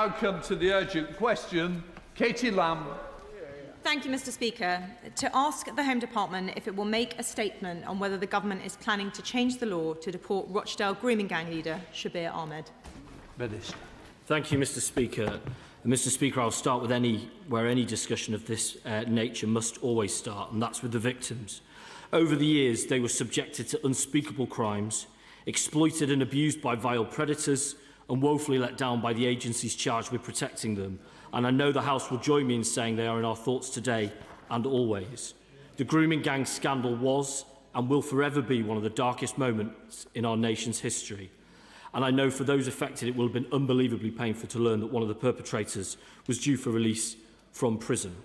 Now come to the urgent question. Katie Lam. Thank you, Mr. Speaker. To ask the Home Department if it will make a statement on whether the government is planning to change the law to deport Rochdale grooming gang leader Shabir Ahmed. Minister. Thank you, Mr. Speaker. Mr. Speaker, I'll start with where any discussion of this nature must always start, and that's with the victims. Over the years, they were subjected to unspeakable crimes, exploited and abused by vile predators, and woefully let down by the agencies charged with protecting them. And I know the House will join me in saying they are in our thoughts today and always. The grooming gang scandal was and will forever be one of the darkest moments in our nation's history. And I know for those affected it will have been unbelievably painful to learn that one of the perpetrators was due for release from prison.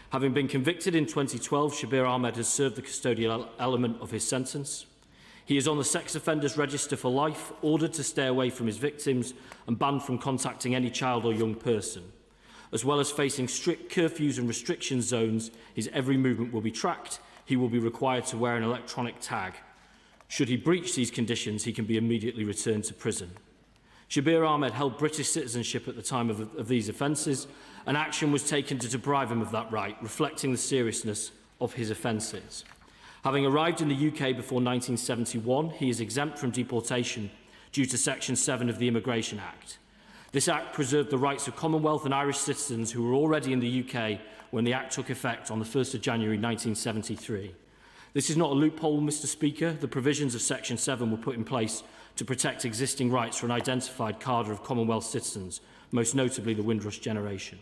Having been convicted in 2012, Shabir Ahmed has served the custodial element of his sentence. He is on the sex offenders register for life, ordered to stay away from his victims and banned from contacting any child or young person. As well as facing strict curfews and restriction zones, his every movement will be tracked. He will be required to wear an electronic tag. Should he breach these conditions, he can be immediately returned to prison. Shabir Ahmed held British citizenship at the time of these offences, and action was taken to deprive him of that right, reflecting the seriousness of his offences. Having arrived in the UK before 1971, he is exempt from deportation due to Section 7 of the Immigration Act. This Act preserved the rights of Commonwealth and Irish citizens who were already in the UK when the Act took effect on the 1st of January 1973. This is not a loophole, Mr. Speaker. The provisions of Section 7 were put in place to protect existing rights for an identified cadre of Commonwealth citizens, most notably the Windrush generation.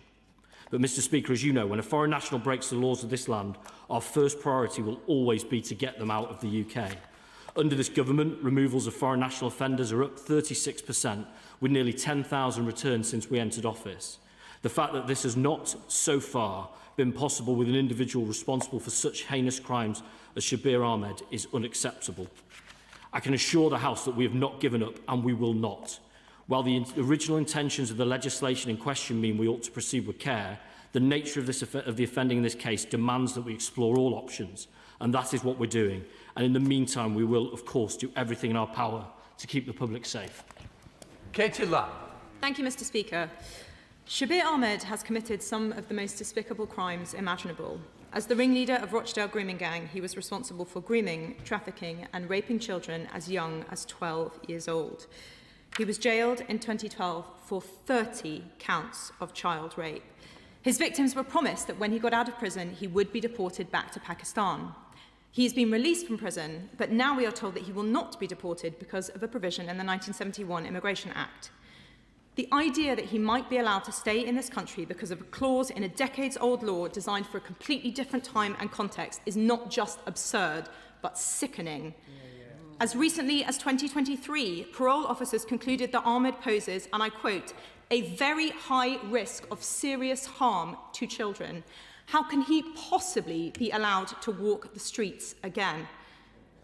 But, Mr. Speaker, as you know, when a foreign national breaks the laws of this land, our first priority will always be to get them out of the UK. Under this government, removals of foreign national offenders are up 36%, with nearly 10,000 returns since we entered office. The fact that this has not, so far, been possible with an individual responsible for such heinous crimes as Shabir Ahmed is unacceptable. I can assure the House that we have not given up, and we will not. While the original intentions of the legislation in question mean we ought to proceed with care, the nature of the offending in this case demands that we explore all options, and that is what we're doing. And in the meantime, we will, of course, do everything in our power to keep the public safe. Katie Lam. Thank you, Mr. Speaker. Shabir Ahmed has committed some of the most despicable crimes imaginable. As the ringleader of Rochdale grooming gang, he was responsible for grooming, trafficking and raping children as young as 12 years old. He was jailed in 2012 for 30 counts of child rape. His victims were promised that when he got out of prison, he would be deported back to Pakistan. He has been released from prison, but now we are told that he will not be deported because of a provision in the 1971 Immigration Act. The idea that he might be allowed to stay in this country because of a clause in a decades-old law designed for a completely different time and context is not just absurd, but sickening. As recently as 2023, parole officers concluded that Ahmed poses, and I quote, a very high risk of serious harm to children. How can he possibly be allowed to walk the streets again?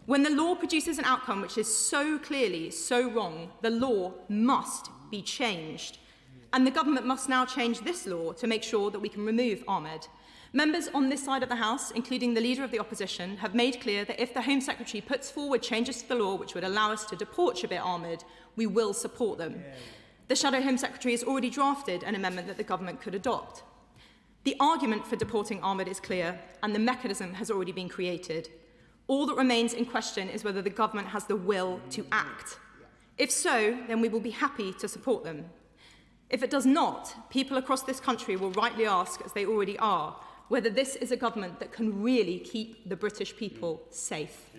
When the law produces an outcome which is so clearly so wrong, the law must be changed. And the government must now change this law to make sure that we can remove Ahmed. Members on this side of the House, including the Leader of the Opposition, have made clear that if the Home Secretary puts forward changes to the law which would allow us to deport Shabir Ahmed, we will support them. The Shadow Home Secretary has already drafted an amendment that the government could adopt. The argument for deporting Ahmed is clear, and the mechanism has already been created. All that remains in question is whether the government has the will to act. If so, then we will be happy to support them. If it does not, people across this country will rightly ask, as they already are, whether this is a government that can really keep the British people safe.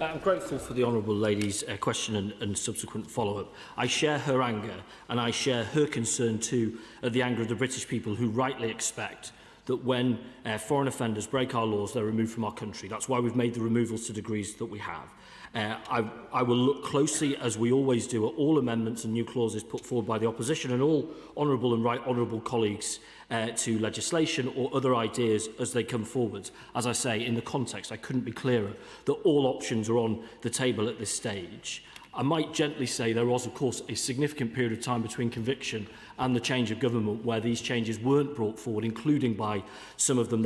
I'm grateful for the Honourable Lady's question and subsequent follow-up. I share her anger, and I share her concern too at the anger of the British people who rightly expect that when foreign offenders break our laws, they're removed from our country. That's why we've made the removals to degrees that we have. I will look closely, as we always do, at all amendments and new clauses put forward by the opposition and all honourable and right honourable colleagues to legislation or other ideas as they come forward. As I say, in the context, I couldn't be clearer that all options are on the table at this stage. I might gently say there was, of course, a significant period of time between conviction and the change of government where these changes weren't brought forward, including by some of them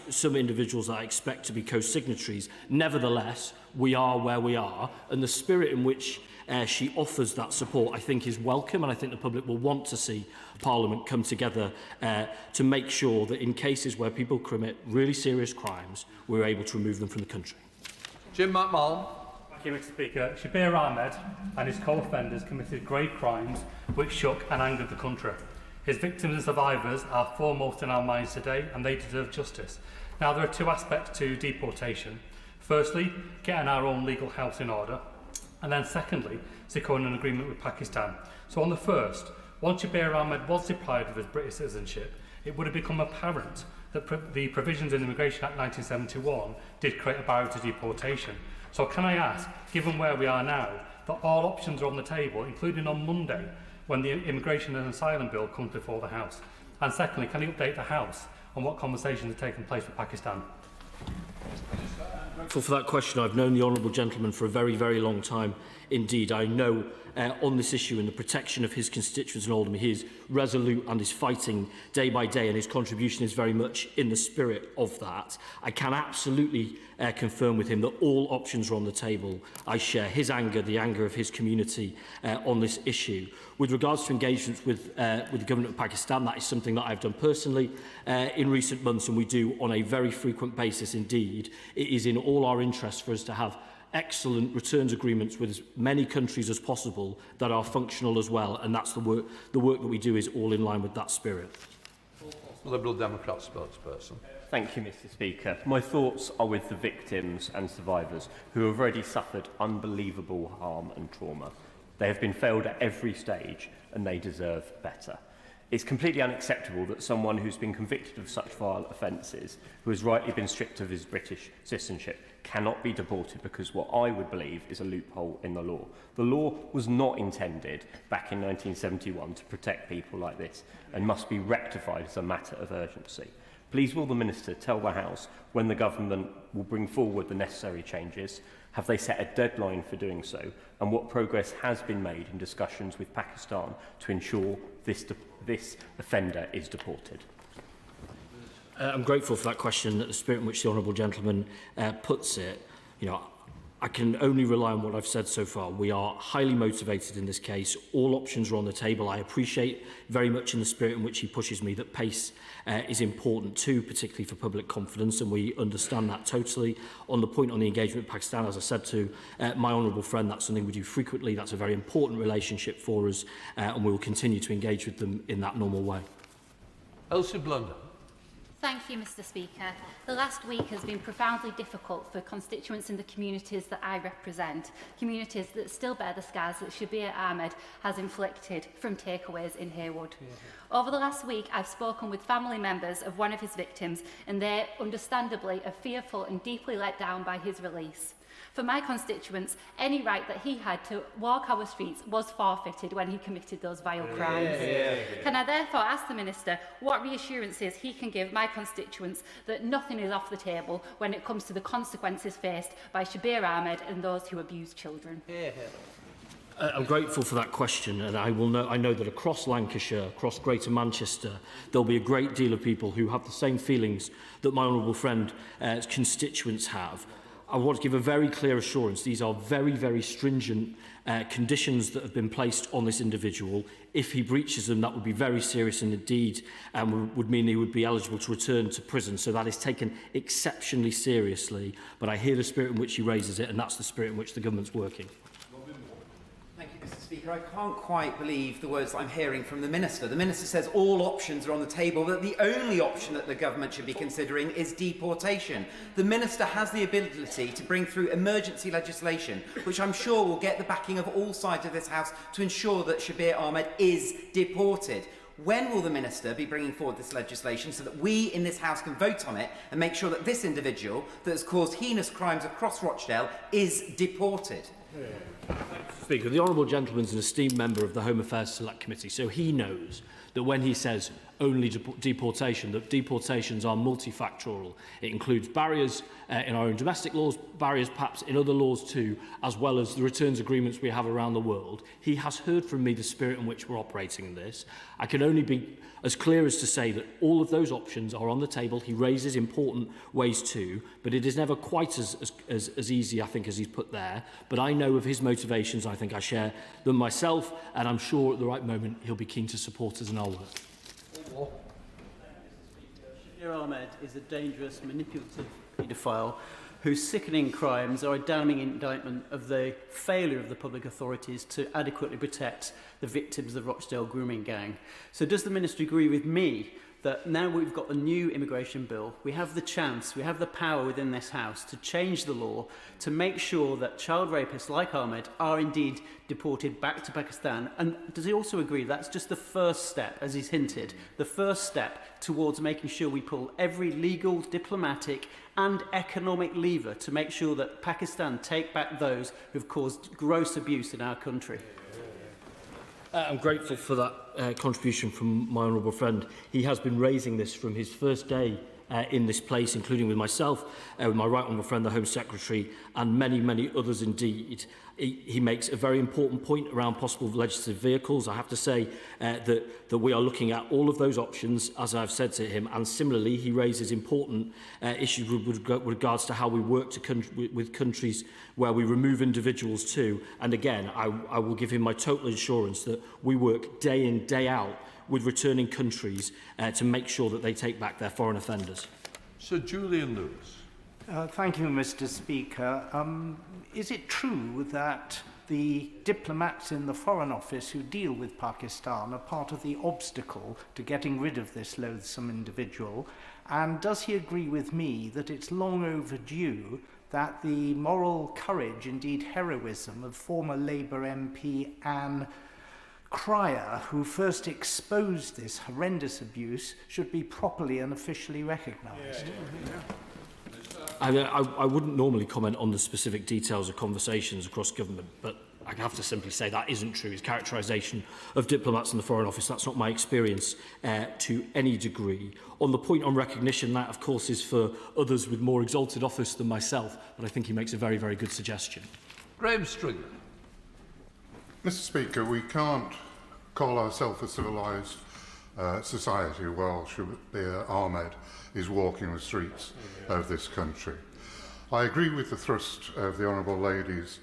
some individuals that I expect to be co-signatories. Nevertheless, we are where we are, and the spirit in which she offers that support, I think is welcome, and I think the public will want to see Parliament come together to make sure that in cases where people commit really serious crimes, we're able to remove them from the country. Jim McMullen. Thank you, Mr. Speaker. Shabir Ahmed and his co-offenders committed grave crimes which shook and angered the country. His victims and survivors are foremost in our minds today, and they deserve justice. Now, there are two aspects to deportation. Firstly, getting our own legal house in order, and then secondly, securing an agreement with Pakistan. So on the first, once Shabir Ahmed was deprived of his British citizenship, it would have become apparent that the provisions in the Immigration Act 1971 did create a barrier to deportation. So can I ask, given where we are now, that all options are on the table, including on Monday, when the Immigration and Asylum Bill comes before the House? And secondly, can you update the House on what conversations are taking place with Pakistan? For that question, I've known the honourable gentleman for a very, very long time indeed. I know on this issue and the protection of his constituents in Oldham, he is resolute and is fighting day by day, and his contribution is very much in the spirit of that. I can absolutely confirm with him that all options are on the table. I share his anger, the anger of his community on this issue. With regards to engagements with the government of Pakistan, that is something that I've done personally in recent months, and we do on a very frequent basis indeed. It is in all our interests for us to have excellent returns agreements with as many countries as possible that are functional as well, and that's the work that we do is all in line with that spirit. Liberal Democrat spokesperson. Thank you, Mr. Speaker. My thoughts are with the victims and survivors who have already suffered unbelievable harm and trauma. They have been failed at every stage, and they deserve better. It's completely unacceptable that someone who's been convicted of such vile offences, who has rightly been stripped of his British citizenship, cannot be deported because what I would believe is a loophole in the law. The law was not intended back in 1971 to protect people like this and must be rectified as a matter of urgency. Please will the Minister tell the House when the government will bring forward the necessary changes? Have they set a deadline for doing so? And what progress has been made in discussions with Pakistan to ensure this offender is deported? I'm grateful for that question, the spirit in which the honourable gentleman puts it. You know, I can only rely on what I've said so far. We are highly motivated in this case. All options are on the table. I appreciate very much in the spirit in which he pushes me that pace is important too, particularly for public confidence, and we understand that totally. On the point on the engagement with Pakistan, as I said to my honourable friend, that's something we do frequently. That's a very important relationship for us, and we will continue to engage with them in that normal way. Elsie Blunder. Thank you, Mr. Speaker. The last week has been profoundly difficult for constituents in the communities that I represent, communities that still bear the scars that Shabir Ahmed has inflicted from takeaways in Haywood. Over the last week, I've spoken with family members of one of his victims, and they, understandably, are fearful and deeply let down by his release. For my constituents, any right that he had to walk our streets was forfeited when he committed those vile crimes. Can I therefore ask the Minister what reassurances he can give my constituents that nothing is off the table when it comes to the consequences faced by Shabir Ahmed and those who abuse children? I'm grateful for that question, and I know that across Lancashire, across Greater Manchester, there'll be a great deal of people who have the same feelings that my honourable friend's constituents have. I want to give a very clear assurance. These are very, very stringent conditions that have been placed on this individual. If he breaches them, that would be very serious and indeed would mean he would be eligible to return to prison. So that is taken exceptionally seriously. But I hear the spirit in which he raises it, and that's the spirit in which the government's working. Thank you, Mr. Speaker. I can't quite believe the words I'm hearing from the Minister. The Minister says all options are on the table, but the only option that the government should be considering is deportation. The Minister has the ability to bring through emergency legislation, which I'm sure will get the backing of all sides of this House to ensure that Shabir Ahmed is deported. When will the Minister be bringing forward this legislation so that we in this House can vote on it and make sure that this individual that has caused heinous crimes across Rochdale is deported? Speaker, the honourable gentleman is an esteemed member of the Home Affairs Select Committee, so he knows that when he says only deportation, that deportations are multifactorial. It includes barriers in our own domestic laws, barriers perhaps in other laws too, as well as the returns agreements we have around the world. He has heard from me the spirit in which we're operating in this. I can only be as clear as to say that all of those options are on the table. He raises important ways too, but it is never quite as easy, I think, as he's put there. But I know of his motivation motivations. I think I share them myself, and I'm sure at the right moment he'll be keen to support us in our work. Shabir Ahmed is a dangerous, manipulative paedophile whose sickening crimes are a damning indictment of the failure of the public authorities to adequately protect the victims of the Rochdale grooming gang. So does the Minister agree with me that now we've got the new immigration bill, we have the chance, we have the power within this House to change the law to make sure that child rapists like Ahmed are indeed deported back to Pakistan? And does he also agree that's just the first step, as he's hinted, the first step towards making sure we pull every legal, diplomatic and economic lever to make sure that Pakistan take back those who've caused gross abuse in our country? I'm grateful for that contribution from my honourable friend. He has been raising this from his first day in this place, including with myself, with my right honourable friend, the Home Secretary, and many, many others indeed. He makes a very important point around possible legislative vehicles. I have to say that we are looking at all of those options, as I've said to him, and similarly he raises important issues with regards to how we work with countries where we remove individuals to. And again, I will give him my total assurance that we work day in, day out with returning countries to make sure that they take back their foreign offenders. Sir Julian Lewis. Thank you, Mr. Speaker. Is it true that the diplomats in the Foreign Office who deal with Pakistan are part of the obstacle to getting rid of this loathsome individual? And does he agree with me that it's long overdue that the moral courage, indeed heroism, of former Labour MP Anne Cryer, who first exposed this horrendous abuse, should be properly and officially recognised? I wouldn't normally comment on the specific details of conversations across government, but I have to simply say that isn't true. His characterisation of diplomats in the Foreign Office, that's not my experience to any degree. On the point on recognition, that of course is for others with more exalted office than myself, but I think he makes a very, very good suggestion. Graham Stringer. Mr. Speaker, we can't call ourselves a civilised society while Shabir Ahmed is walking the streets of this country. I agree with the thrust of the Honourable Lady's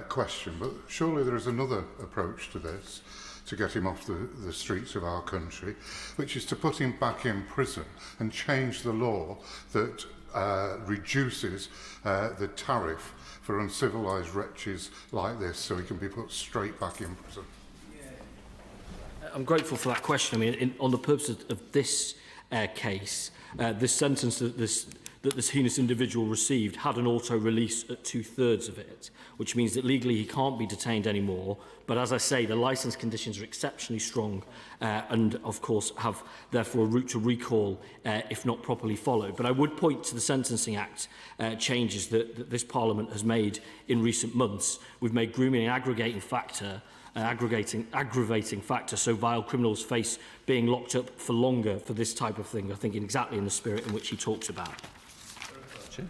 question, but surely there is another approach to this to get him off the streets of our country, which is to put him back in prison and change the law that reduces the tariff for uncivilised wretches like this, so he can be put straight back in prison. I'm grateful for that question. I mean, on the purpose of this case, this sentence that this heinous individual received had an auto-release at 2/3 of it, which means that legally he can't be detained anymore. But as I say, the licence conditions are exceptionally strong and, of course, have therefore a route to recall if not properly followed. But I would point to the Sentencing Act changes that this Parliament has made in recent months. We've made grooming an aggravating factor, so vile criminals face being locked up for longer for this type of thing, I think exactly in the spirit in which he talks about. Thank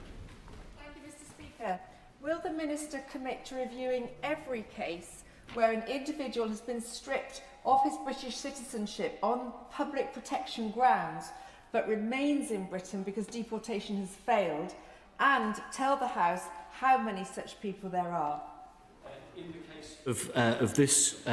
you, Mr. Speaker. Will the Minister commit to reviewing every case where an individual has been stripped of his British citizenship on public protection grounds but remains in Britain because deportation has failed, and tell the House how many such people there are? In the case of this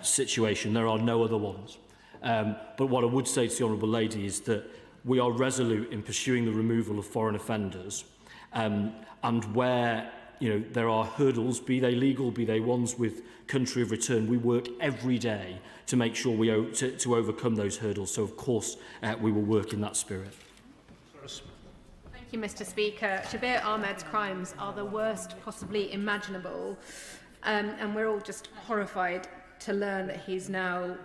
situation, there are no other ones. But what I would say to the Honourable Lady is that we are resolute in pursuing the removal of foreign offenders, and where there are hurdles, be they legal, be they ones with country of return, we work every day to make sure to overcome those hurdles. So, of course, we will work in that spirit. Thank you, Mr. Speaker. Shabir Ahmed's crimes are the worst possibly imaginable. And we're all just horrified to learn that he's now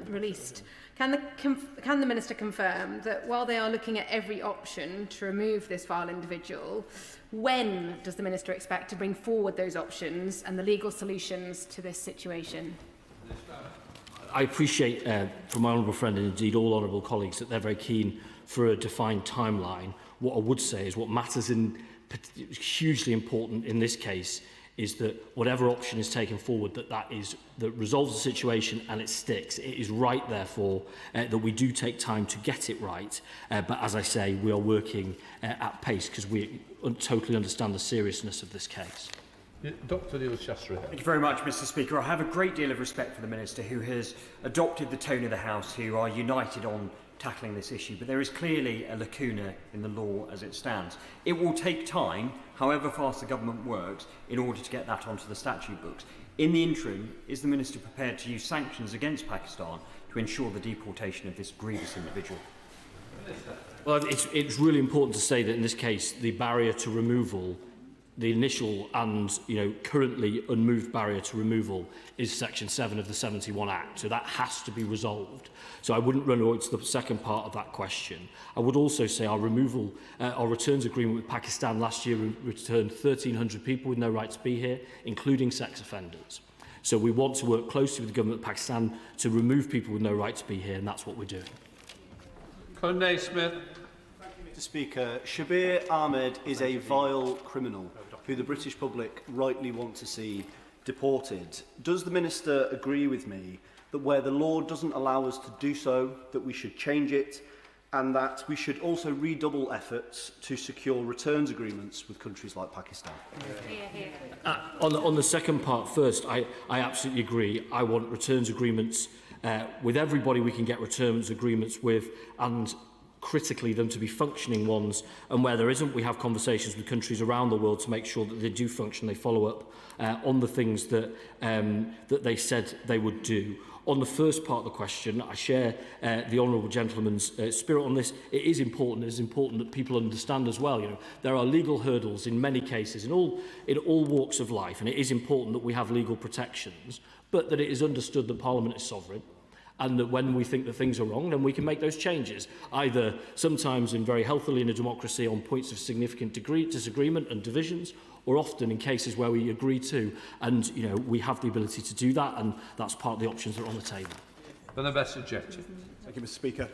released. Can the Minister confirm that while they are looking at every option to remove this vile individual, when does the Minister expect to bring forward those options and the legal solutions to this situation? I appreciate from my honourable friend and indeed all honourable colleagues that they're very keen for a defined timeline. What I would say is what matters hugely important in this case is that whatever option is taken forward, that resolves the situation and it sticks. It is right, therefore, that we do take time to get it right. But as I say, we are working at pace because we totally understand the seriousness of this case. Dr Neil Shastrihan. Thank you very much, Mr Speaker. I have a great deal of respect for the Minister, who has adopted the tone of the House, who are united on tackling this issue, but there is clearly a lacuna in the law as it stands. It will take time, however fast the government works, in order to get that onto the statute books. In the interim, is the Minister prepared to use sanctions against Pakistan to ensure the deportation of this grievous individual? Well, it's really important to say that in this case, the barrier to removal, the initial and currently unmoved barrier to removal, is Section 7 of the 71 Act. So that has to be resolved. So I wouldn't run away to the second part of that question. I would also say our returns agreement with Pakistan last year returned 1,300 people with no right to be here, including sex offenders. So we want to work closely with the government of Pakistan to remove people with no right to be here, and that's what we're doing. Colin Naismith. Mr Speaker, Shabir Ahmed is a vile criminal who the British public rightly want to see deported. Does the Minister agree with me that where the law doesn't allow us to do so, that we should change it, and that we should also redouble efforts to secure returns agreements with countries like Pakistan? On the second part first, I absolutely agree. I want returns agreements with everybody we can get returns agreements with, and critically them to be functioning ones, and where there isn't, we have conversations with countries around the world to make sure that they do function, they follow up on the things that they said they would do. On the first part of the question, I share the honourable gentleman's spirit on this. It is important that people understand as well. There are legal hurdles in many cases in all walks of life, and it is important that we have legal protections, but that it is understood that Parliament is sovereign, and that when we think that things are wrong, then we can make those changes, either sometimes and very healthily in a democracy on points of significant disagreement and divisions, or often in cases where we agree to, and we have the ability to do that, and that's part of the options that are on the table. Then the best objective. Thank you, Mr Speaker.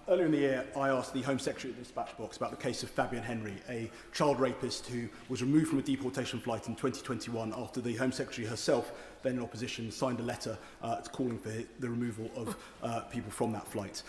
Earlier in the year, I asked the Home Secretary at the dispatch box about the case of Fabian Henry, a child rapist who was removed from a deportation flight in 2021 after the Home Secretary herself, then in opposition, signed a letter calling for the removal of people from that flight.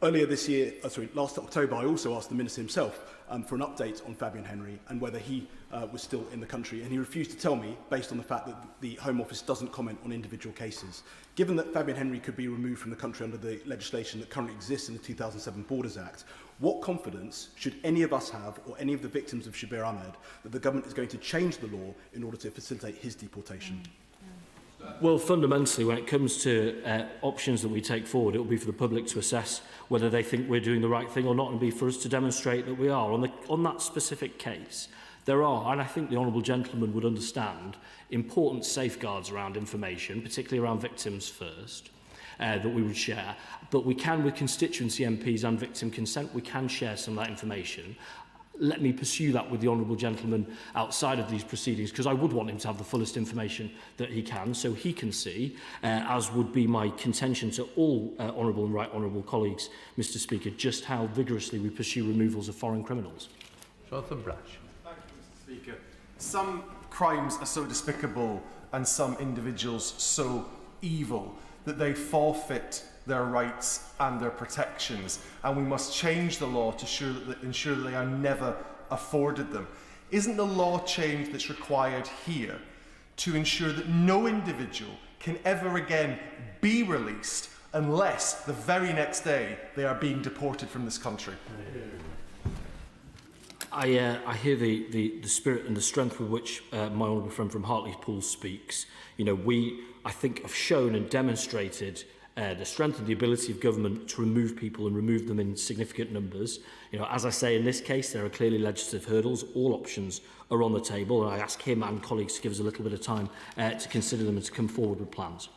Earlier this year, last October, I also asked the Minister himself for an update on Fabian Henry and whether he was still in the country, and he refused to tell me based on the fact that the Home Office doesn't comment on individual cases. Given that Fabian Henry could be removed from the country under the legislation that currently exists in the 2007 Borders Act, what confidence should any of us have, or any of the victims of Shabir Ahmed, that the government is going to change the law in order to facilitate his deportation? Well, fundamentally, when it comes to options that we take forward, it will be for the public to assess whether they think we're doing the right thing or not, and be for us to demonstrate that we are. On that specific case, there are, and I think the honourable gentleman would understand, important safeguards around information, particularly around victims first, that we would share. But we can, with constituency MPs and victim consent, we can share some of that information. Let me pursue that with the honourable gentleman outside of these proceedings, because I would want him to have the fullest information that he can, so he can see, as would be my contention to all honourable and right honourable colleagues, Mr Speaker, just how vigorously we pursue removals of foreign criminals. Jonathan Brash. Thank you, Mr Speaker. Some crimes are so despicable and some individuals so evil that they forfeit their rights and their protections, and we must change the law to ensure that they are never afforded them. Isn't the law change that's required here to ensure that no individual can ever again be released unless the very next day they are being deported from this country? I hear the spirit and the strength with which my honourable friend from Hartlepool speaks. We, I think, have shown and demonstrated the strength and the ability of government to remove people and remove them in significant numbers. As I say, in this case, there are clearly legislative hurdles. All options are on the table, and I ask him and colleagues to give us a little bit of time to consider them and to come forward with plans.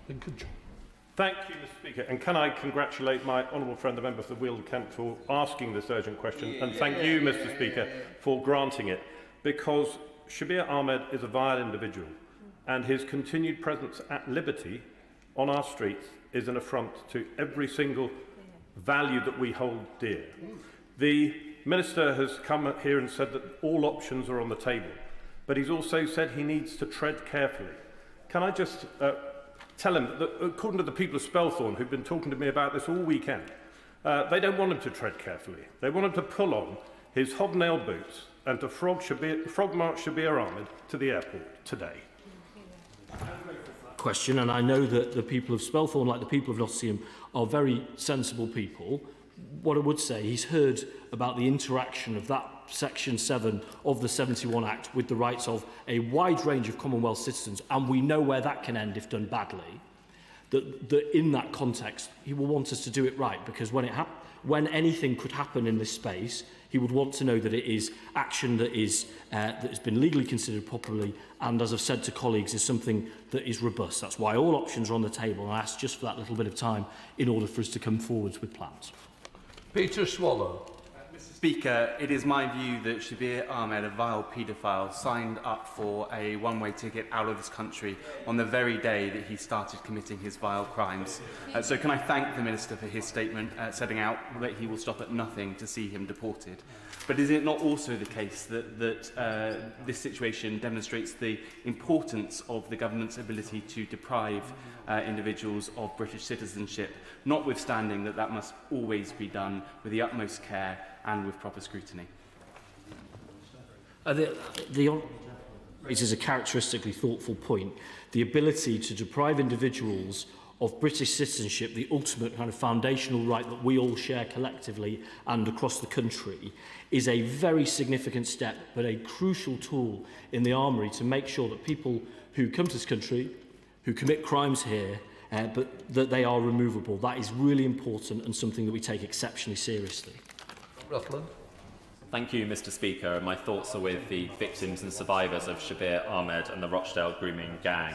Thank you, Mr Speaker. And can I congratulate my honourable friend, the member for Weald Kent, for asking this urgent question, and thank you, Mr Speaker, for granting it, because Shabir Ahmed is a vile individual, and his continued presence at liberty on our streets is an affront to every single value that we hold dear. The Minister has come here and said that all options are on the table, but he's also said he needs to tread carefully. Can I just tell him that according to the people of Spelthorne, who've been talking to me about this all weekend, they don't want him to tread carefully. They want him to pull on his hobnail boots and to frog march Shabir Ahmed to the airport today? Question, and I know that the people of Spelthorne, like the people of Nottingham, are very sensible people. What I would say, he's heard about the interaction of that Section 7 of the 71 Act with the rights of a wide range of Commonwealth citizens, and we know where that can end if done badly. That in that context, he will want us to do it right, because when anything could happen in this space, he would want to know that it is action that has been legally considered properly, and as I've said to colleagues, is something that is robust. That's why all options are on the table, and I ask just for that little bit of time in order for us to come forwards with plans. Peter Swallow. Mr. Speaker, it is my view that Shabir Ahmed, a vile paedophile, signed up for a one-way ticket out of this country on the very day that he started committing his vile crimes. So can I thank the Minister for his statement setting out that he will stop at nothing to see him deported. But is it not also the case that this situation demonstrates the importance of the government's ability to deprive individuals of British citizenship, notwithstanding that must always be done with the utmost care and with proper scrutiny? The raises a characteristically thoughtful point. The ability to deprive individuals of British citizenship, the ultimate kind of foundational right that we all share collectively and across the country, is a very significant step, but a crucial tool in the armoury to make sure that people who come to this country, who commit crimes here, but that they are removable. That is really important and something that we take exceptionally seriously. Rutland. Thank you, Mr. Speaker. My thoughts are with the victims and survivors of Shabir Ahmed and the Rochdale grooming gang.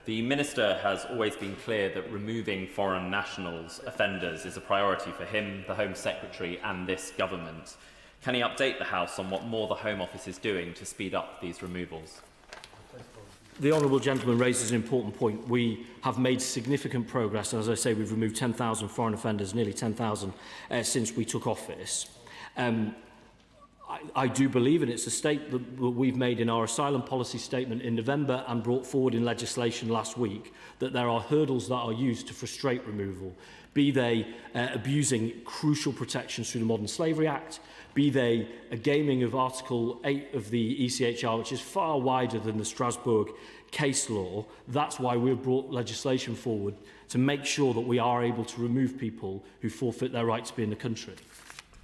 The Minister has always been clear that removing foreign nationals, offenders, is a priority for him, the Home Secretary and this government. Can he update the House on what more the Home Office is doing to speed up these removals? The honourable gentleman raises an important point. We have made significant progress, and as I say, we've removed 10,000 foreign offenders, nearly 10,000 since we took office. I do believe, and it's a statement that we've made in our asylum policy statement in November and brought forward in legislation last week, that there are hurdles that are used to frustrate removal, be they abusing crucial protections through the Modern Slavery Act, be they a gaming of Article 8 of the ECHR, which is far wider than the Strasbourg case law. That's why we've brought legislation forward to make sure that we are able to remove people who forfeit their right to be in the country.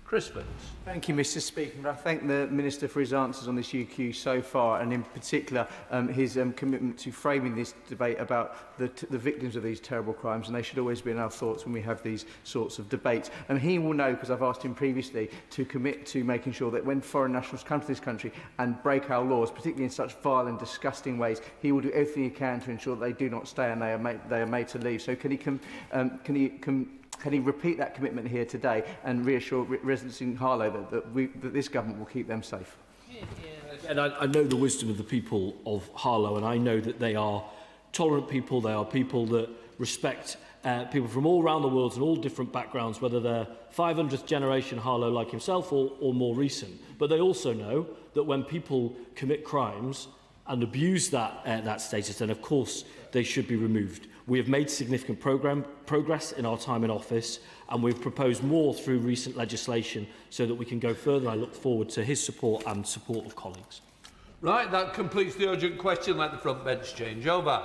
Chris Bins. Thank you, Mr. Speaker. I thank the Minister for his answers on this UQ so far, and in particular his commitment to framing this debate about the victims of these terrible crimes, and they should always be in our thoughts when we have these sorts of debates. And he will know, because I've asked him previously, to commit to making sure that when foreign nationals come to this country and break our laws, particularly in such vile and disgusting ways, he will do everything he can to ensure that they do not stay and they are made to leave. So can he repeat that commitment here today and reassure residents in Harlow that this government will keep them safe? And I know the wisdom of the people of Harlow, and I know that they are tolerant people. They are people that respect people from all around the world and all different backgrounds, whether they're 500th generation Harlow like himself or more recent. But they also know that when people commit crimes and abuse that status, then of course they should be removed. We have made significant progress in our time in office, and we've proposed more through recent legislation so that we can go further. I look forward to his support and support of colleagues. Right, that completes the urgent question. Let the front bench change over.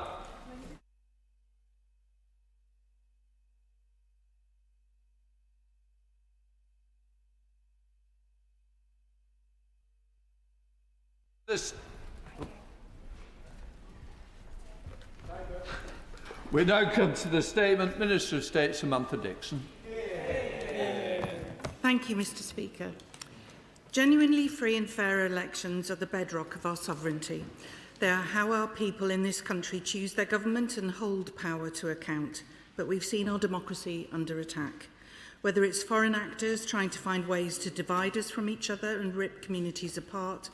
We now come to the statement. Minister of State Samantha Dixon. Thank you, Mr. Speaker. Genuinely free and fair elections are the bedrock of our sovereignty. They are how our people in this country choose their government and hold power to account. But we've seen our democracy under attack. Whether it's foreign actors trying to find ways to divide us from each other and rip communities apart,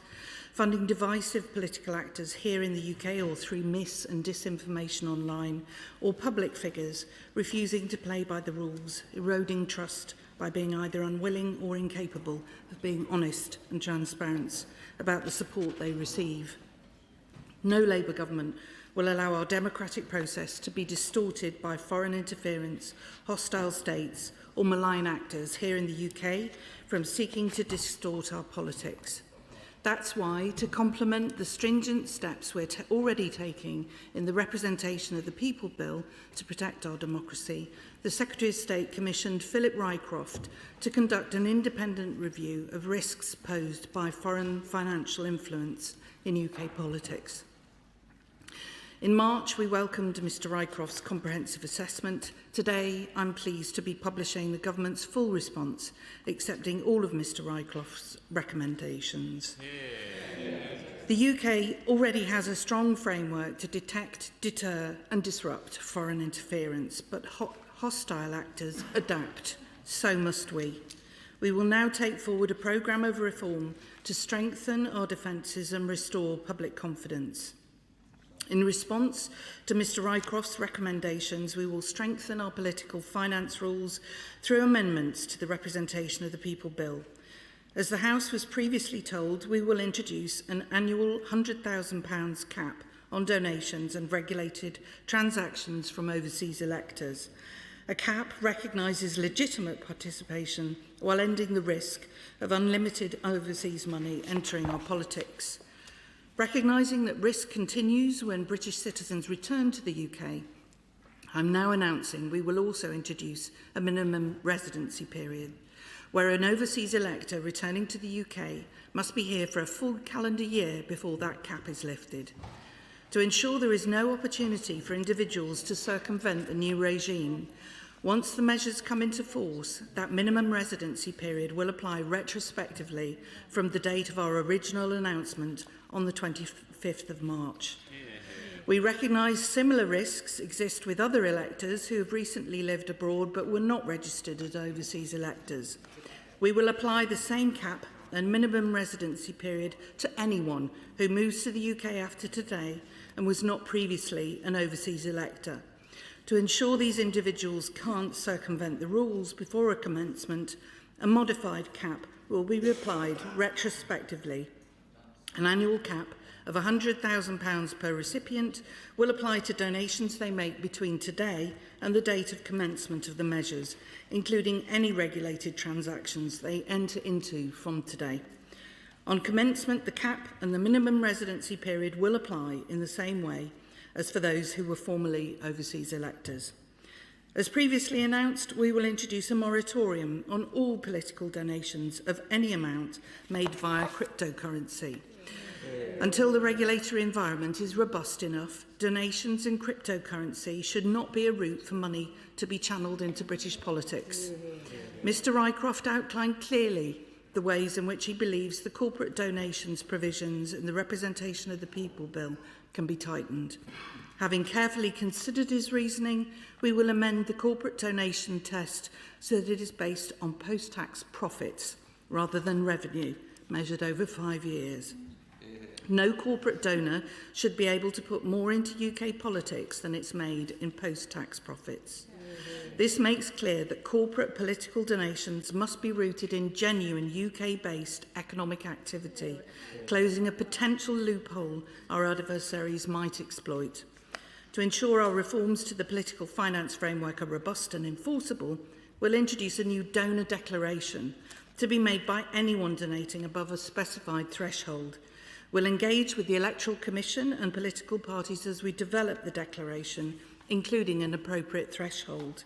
funding divisive political actors here in the UK or through mis- and disinformation online, or public figures refusing to play by the rules, eroding trust by being either unwilling or incapable of being honest and transparent about the support they receive. No Labour government will allow our democratic process to be distorted by foreign interference, hostile states or malign actors here in the UK from seeking to distort our politics. That's why, to complement the stringent steps we're already taking in the Representation of the People Bill to protect our democracy, the Secretary of State commissioned Philip Rycroft to conduct an independent review of risks posed by foreign financial influence in UK politics. In March, we welcomed Mr Rycroft's comprehensive assessment. Today, I'm pleased to be publishing the Government's full response, accepting all of Mr Rycroft's recommendations. The UK already has a strong framework to detect, deter and disrupt foreign interference, but hostile actors adapt. So must we. We will now take forward a programme of reform to strengthen our defences and restore public confidence. In response to Mr Rycroft's recommendations, we will strengthen our political finance rules through amendments to the Representation of the People Bill. As the House was previously told, we will introduce an annual £100,000 cap on donations and regulated transactions from overseas electors. A cap recognises legitimate participation while ending the risk of unlimited overseas money entering our politics. Recognising that risk continues when British citizens return to the UK, I'm now announcing we will also introduce a minimum residency period, where an overseas elector returning to the UK must be here for a full calendar year before that cap is lifted. To ensure there is no opportunity for individuals to circumvent the new regime, once the measures come into force, that minimum residency period will apply retrospectively from the date of our original announcement on the 25th of March. We recognise similar risks exist with other electors who have recently lived abroad but were not registered as overseas electors. We will apply the same cap and minimum residency period to anyone who moves to the UK after today and was not previously an overseas elector. To ensure these individuals can't circumvent the rules before a commencement, a modified cap will be applied retrospectively. An annual cap of £100,000 per recipient will apply to donations they make between today and the date of commencement of the measures, including any regulated transactions they enter into from today. On commencement, the cap and the minimum residency period will apply in the same way as for those who were formerly overseas electors. As previously announced, we will introduce a moratorium on all political donations of any amount made via cryptocurrency. Until the regulatory environment is robust enough, donations in cryptocurrency should not be a route for money to be channelled into British politics. Mr Rycroft outlined clearly the ways in which he believes the corporate donations provisions in the Representation of the People Bill can be tightened. Having carefully considered his reasoning, we will amend the corporate donation test so that it is based on post-tax profits rather than revenue, measured over 5 years. No corporate donor should be able to put more into UK politics than it's made in post-tax profits. This makes clear that corporate political donations must be rooted in genuine UK-based economic activity, closing a potential loophole our adversaries might exploit. To ensure our reforms to the political finance framework are robust and enforceable, we'll introduce a new donor declaration to be made by anyone donating above a specified threshold. We'll engage with the Electoral Commission and political parties as we develop the declaration, including an appropriate threshold.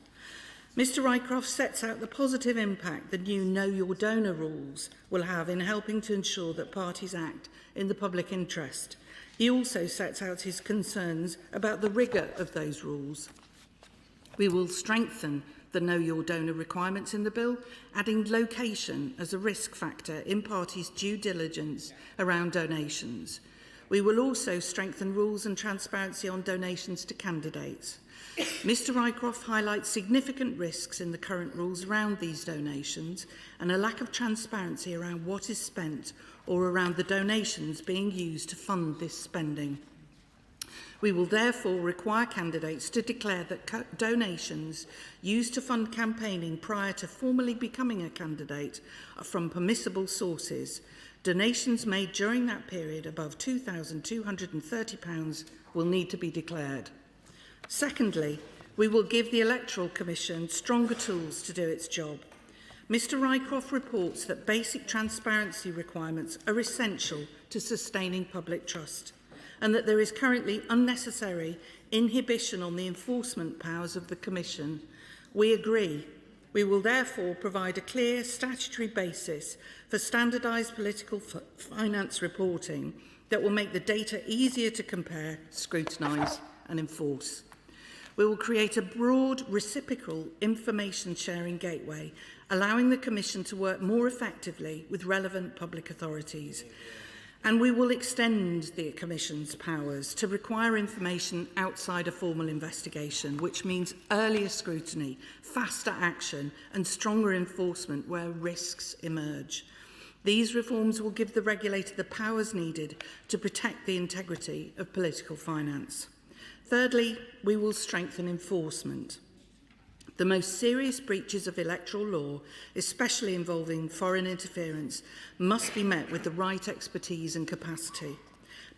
Mr Rycroft sets out the positive impact the new Know Your Donor rules will have in helping to ensure that parties act in the public interest. He also sets out his concerns about the rigour of those rules. We will strengthen the Know Your Donor requirements in the bill, adding location as a risk factor in parties' due diligence around donations. We will also strengthen rules and transparency on donations to candidates. Mr Rycroft highlights significant risks in the current rules around these donations and a lack of transparency around what is spent or around the donations being used to fund this spending. We will therefore require candidates to declare that donations used to fund campaigning prior to formally becoming a candidate are from permissible sources. Donations made during that period above £2,230 will need to be declared. Secondly, we will give the Electoral Commission stronger tools to do its job. Mr Rycroft reports that basic transparency requirements are essential to sustaining public trust and that there is currently unnecessary inhibition on the enforcement powers of the Commission. We agree. We will therefore provide a clear statutory basis for standardised political finance reporting that will make the data easier to compare, scrutinise and enforce. We will create a broad reciprocal information sharing gateway, allowing the Commission to work more effectively with relevant public authorities. And we will extend the Commission's powers to require information outside a formal investigation, which means earlier scrutiny, faster action and stronger enforcement where risks emerge. These reforms will give the regulator the powers needed to protect the integrity of political finance. Thirdly, we will strengthen enforcement. The most serious breaches of electoral law, especially involving foreign interference, must be met with the right expertise and capacity.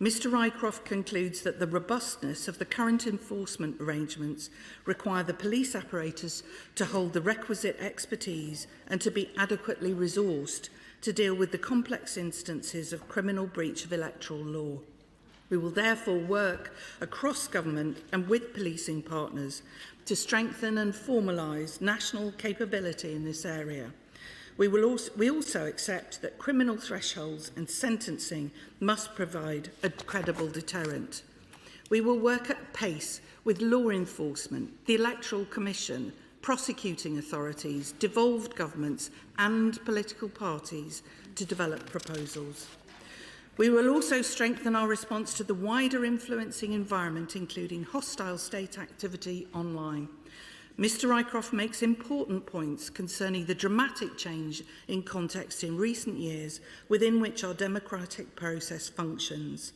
Mr Rycroft concludes that the robustness of the current enforcement arrangements require the police apparatus to hold the requisite expertise and to be adequately resourced to deal with the complex instances of criminal breach of electoral law. We will therefore work across government and with policing partners to strengthen and formalise national capability in this area. We also accept that criminal thresholds and sentencing must provide a credible deterrent. We will work at pace with law enforcement, the Electoral Commission, prosecuting authorities, devolved governments and political parties to develop proposals. We will also strengthen our response to the wider influencing environment, including hostile state activity online. Mr Rycroft makes important points concerning the dramatic change in context in recent years within which our democratic process functions,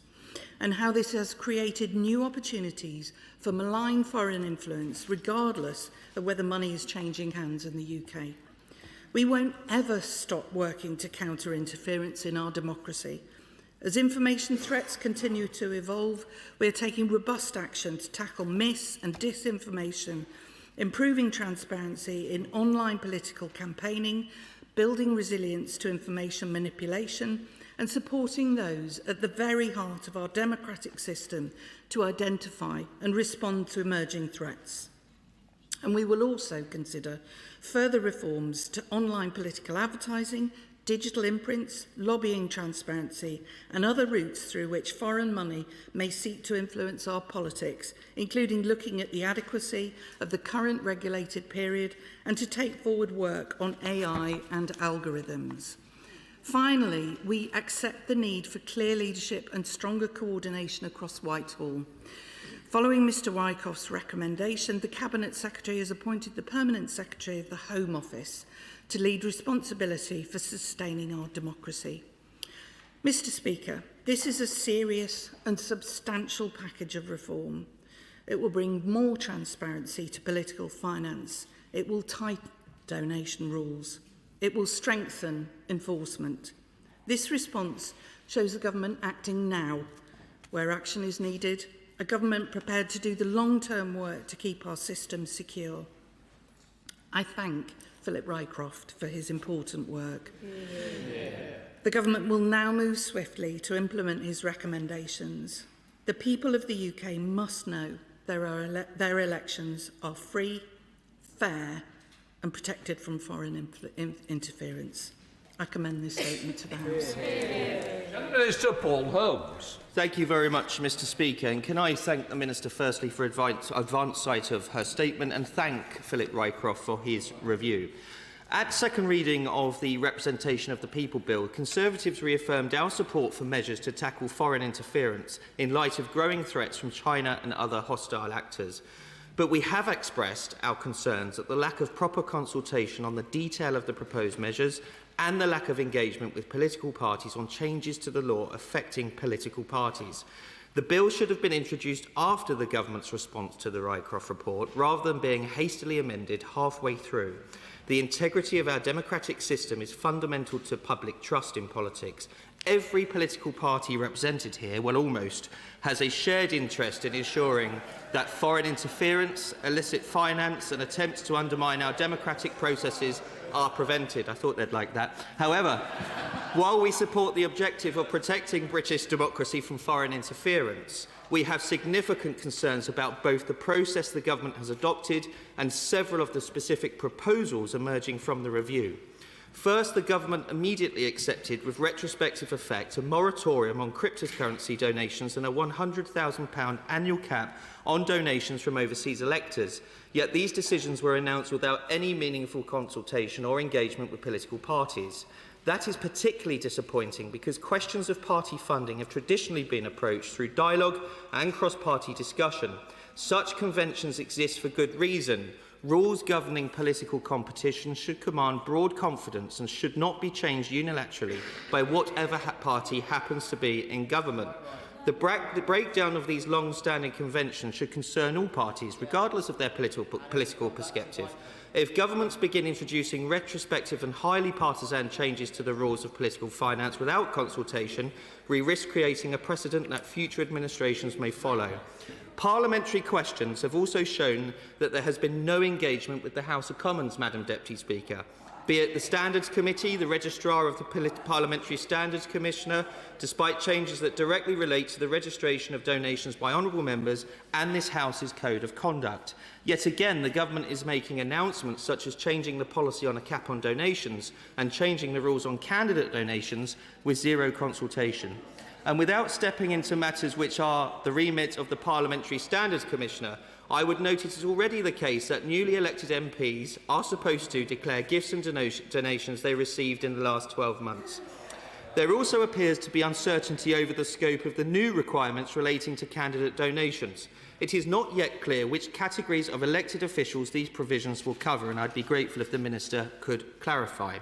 and how this has created new opportunities for malign foreign influence, regardless of whether money is changing hands in the UK. We won't ever stop working to counter interference in our democracy. As information threats continue to evolve, we are taking robust action to tackle mis- and disinformation, improving transparency in online political campaigning, building resilience to information manipulation, and supporting those at the very heart of our democratic system to identify and respond to emerging threats. And we will also consider further reforms to online political advertising, digital imprints, lobbying transparency and other routes through which foreign money may seek to influence our politics, including looking at the adequacy of the current regulated period and to take forward work on AI and algorithms. Finally, we accept the need for clear leadership and stronger coordination across Whitehall. Following Mr Wyckoff's recommendation, the Cabinet Secretary has appointed the Permanent Secretary of the Home Office to lead responsibility for sustaining our democracy. Mr Speaker, this is a serious and substantial package of reform. It will bring more transparency to political finance. It will tighten donation rules. It will strengthen enforcement. This response shows the government acting now, where action is needed, a government prepared to do the long-term work to keep our systems secure. I thank Philip Rycroft for his important work. Yeah. The government will now move swiftly to implement his recommendations. The people of the UK must know their elections are free, fair and protected from foreign interference. I commend this statement to the House. Minister Paul Holmes. Thank you very much, Mr Speaker. And can I thank the Minister firstly for advance sight of her statement and thank Philip Rycroft for his review. At second reading of the Representation of the People Bill, Conservatives reaffirmed our support for measures to tackle foreign interference in light of growing threats from China and other hostile actors. But we have expressed our concerns at the lack of proper consultation on the detail of the proposed measures and the lack of engagement with political parties on changes to the law affecting political parties. The bill should have been introduced after the government's response to the Rycroft report, rather than being hastily amended halfway through. The integrity of our democratic system is fundamental to public trust in politics. every political party represented here, well almost, has a shared interest in ensuring that foreign interference, illicit finance and attempts to undermine our democratic processes are prevented. I thought they'd like that. However, while we support the objective of protecting British democracy from foreign interference, we have significant concerns about both the process the government has adopted and several of the specific proposals emerging from the review. First, the government immediately accepted with retrospective effect a moratorium on cryptocurrency donations and a £100,000 annual cap on donations from overseas electors. Yet these decisions were announced without any meaningful consultation or engagement with political parties. That is particularly disappointing because questions of party funding have traditionally been approached through dialogue and cross-party discussion. Such conventions exist for good reason. Rules governing political competition should command broad confidence and should not be changed unilaterally by whatever party happens to be in government. The breakdown of these long-standing conventions should concern all parties, regardless of their political perspective. If governments begin introducing retrospective and highly partisan changes to the rules of political finance without consultation, we risk creating a precedent that future administrations may follow. Parliamentary questions have also shown that there has been no engagement with the House of Commons, Madam Deputy Speaker. Be it the Standards Committee, the Registrar of the Parliamentary Standards Commissioner, despite changes that directly relate to the registration of donations by honourable members and this House's Code of Conduct. Yet again, the government is making announcements such as changing the policy on a cap on donations and changing the rules on candidate donations with zero consultation. And without stepping into matters which are the remit of the Parliamentary Standards Commissioner, I would note it is already the case that newly elected MPs are supposed to declare gifts and donations they received in the last 12 months. There also appears to be uncertainty over the scope of the new requirements relating to candidate donations. It is not yet clear which categories of elected officials these provisions will cover, and I'd be grateful if the Minister could clarify.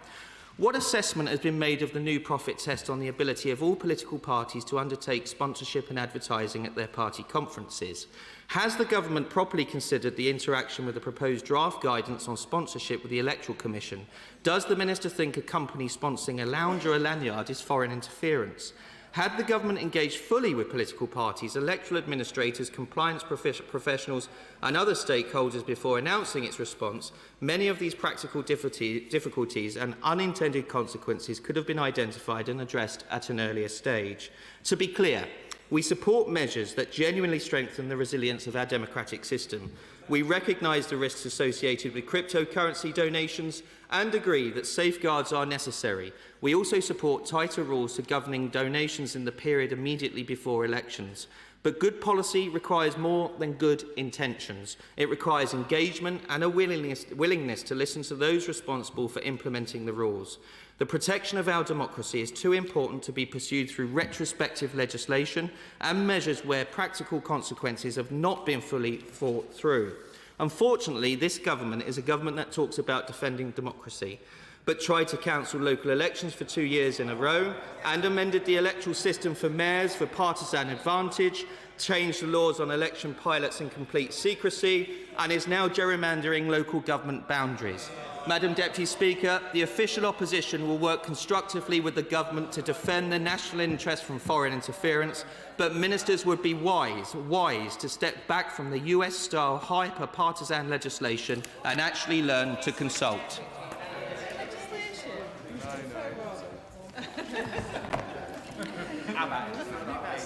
What assessment has been made of the new profit test on the ability of all political parties to undertake sponsorship and advertising at their party conferences? Has the government properly considered the interaction with the proposed draft guidance on sponsorship with the Electoral Commission? Does the Minister think a company sponsoring a lounge or a lanyard is foreign interference? Had the government engaged fully with political parties, electoral administrators, compliance professionals and other stakeholders before announcing its response, many of these practical difficulties and unintended consequences could have been identified and addressed at an earlier stage. To be clear, we support measures that genuinely strengthen the resilience of our democratic system. We recognise the risks associated with cryptocurrency donations and agree that safeguards are necessary. We also support tighter rules for governing donations in the period immediately before elections. But good policy requires more than good intentions. It requires engagement and a willingness to listen to those responsible for implementing the rules. The protection of our democracy is too important to be pursued through retrospective legislation and measures where practical consequences have not been fully thought through. Unfortunately, this government is a government that talks about defending democracy, but tried to cancel local elections for 2 years in a row and amended the electoral system for mayors for partisan advantage, changed the laws on election pilots in complete secrecy, and is now gerrymandering local government boundaries. Madam Deputy Speaker, the official opposition will work constructively with the government to defend the national interest from foreign interference, but ministers would be wise to step back from the US-style hyper-partisan legislation and actually learn to consult.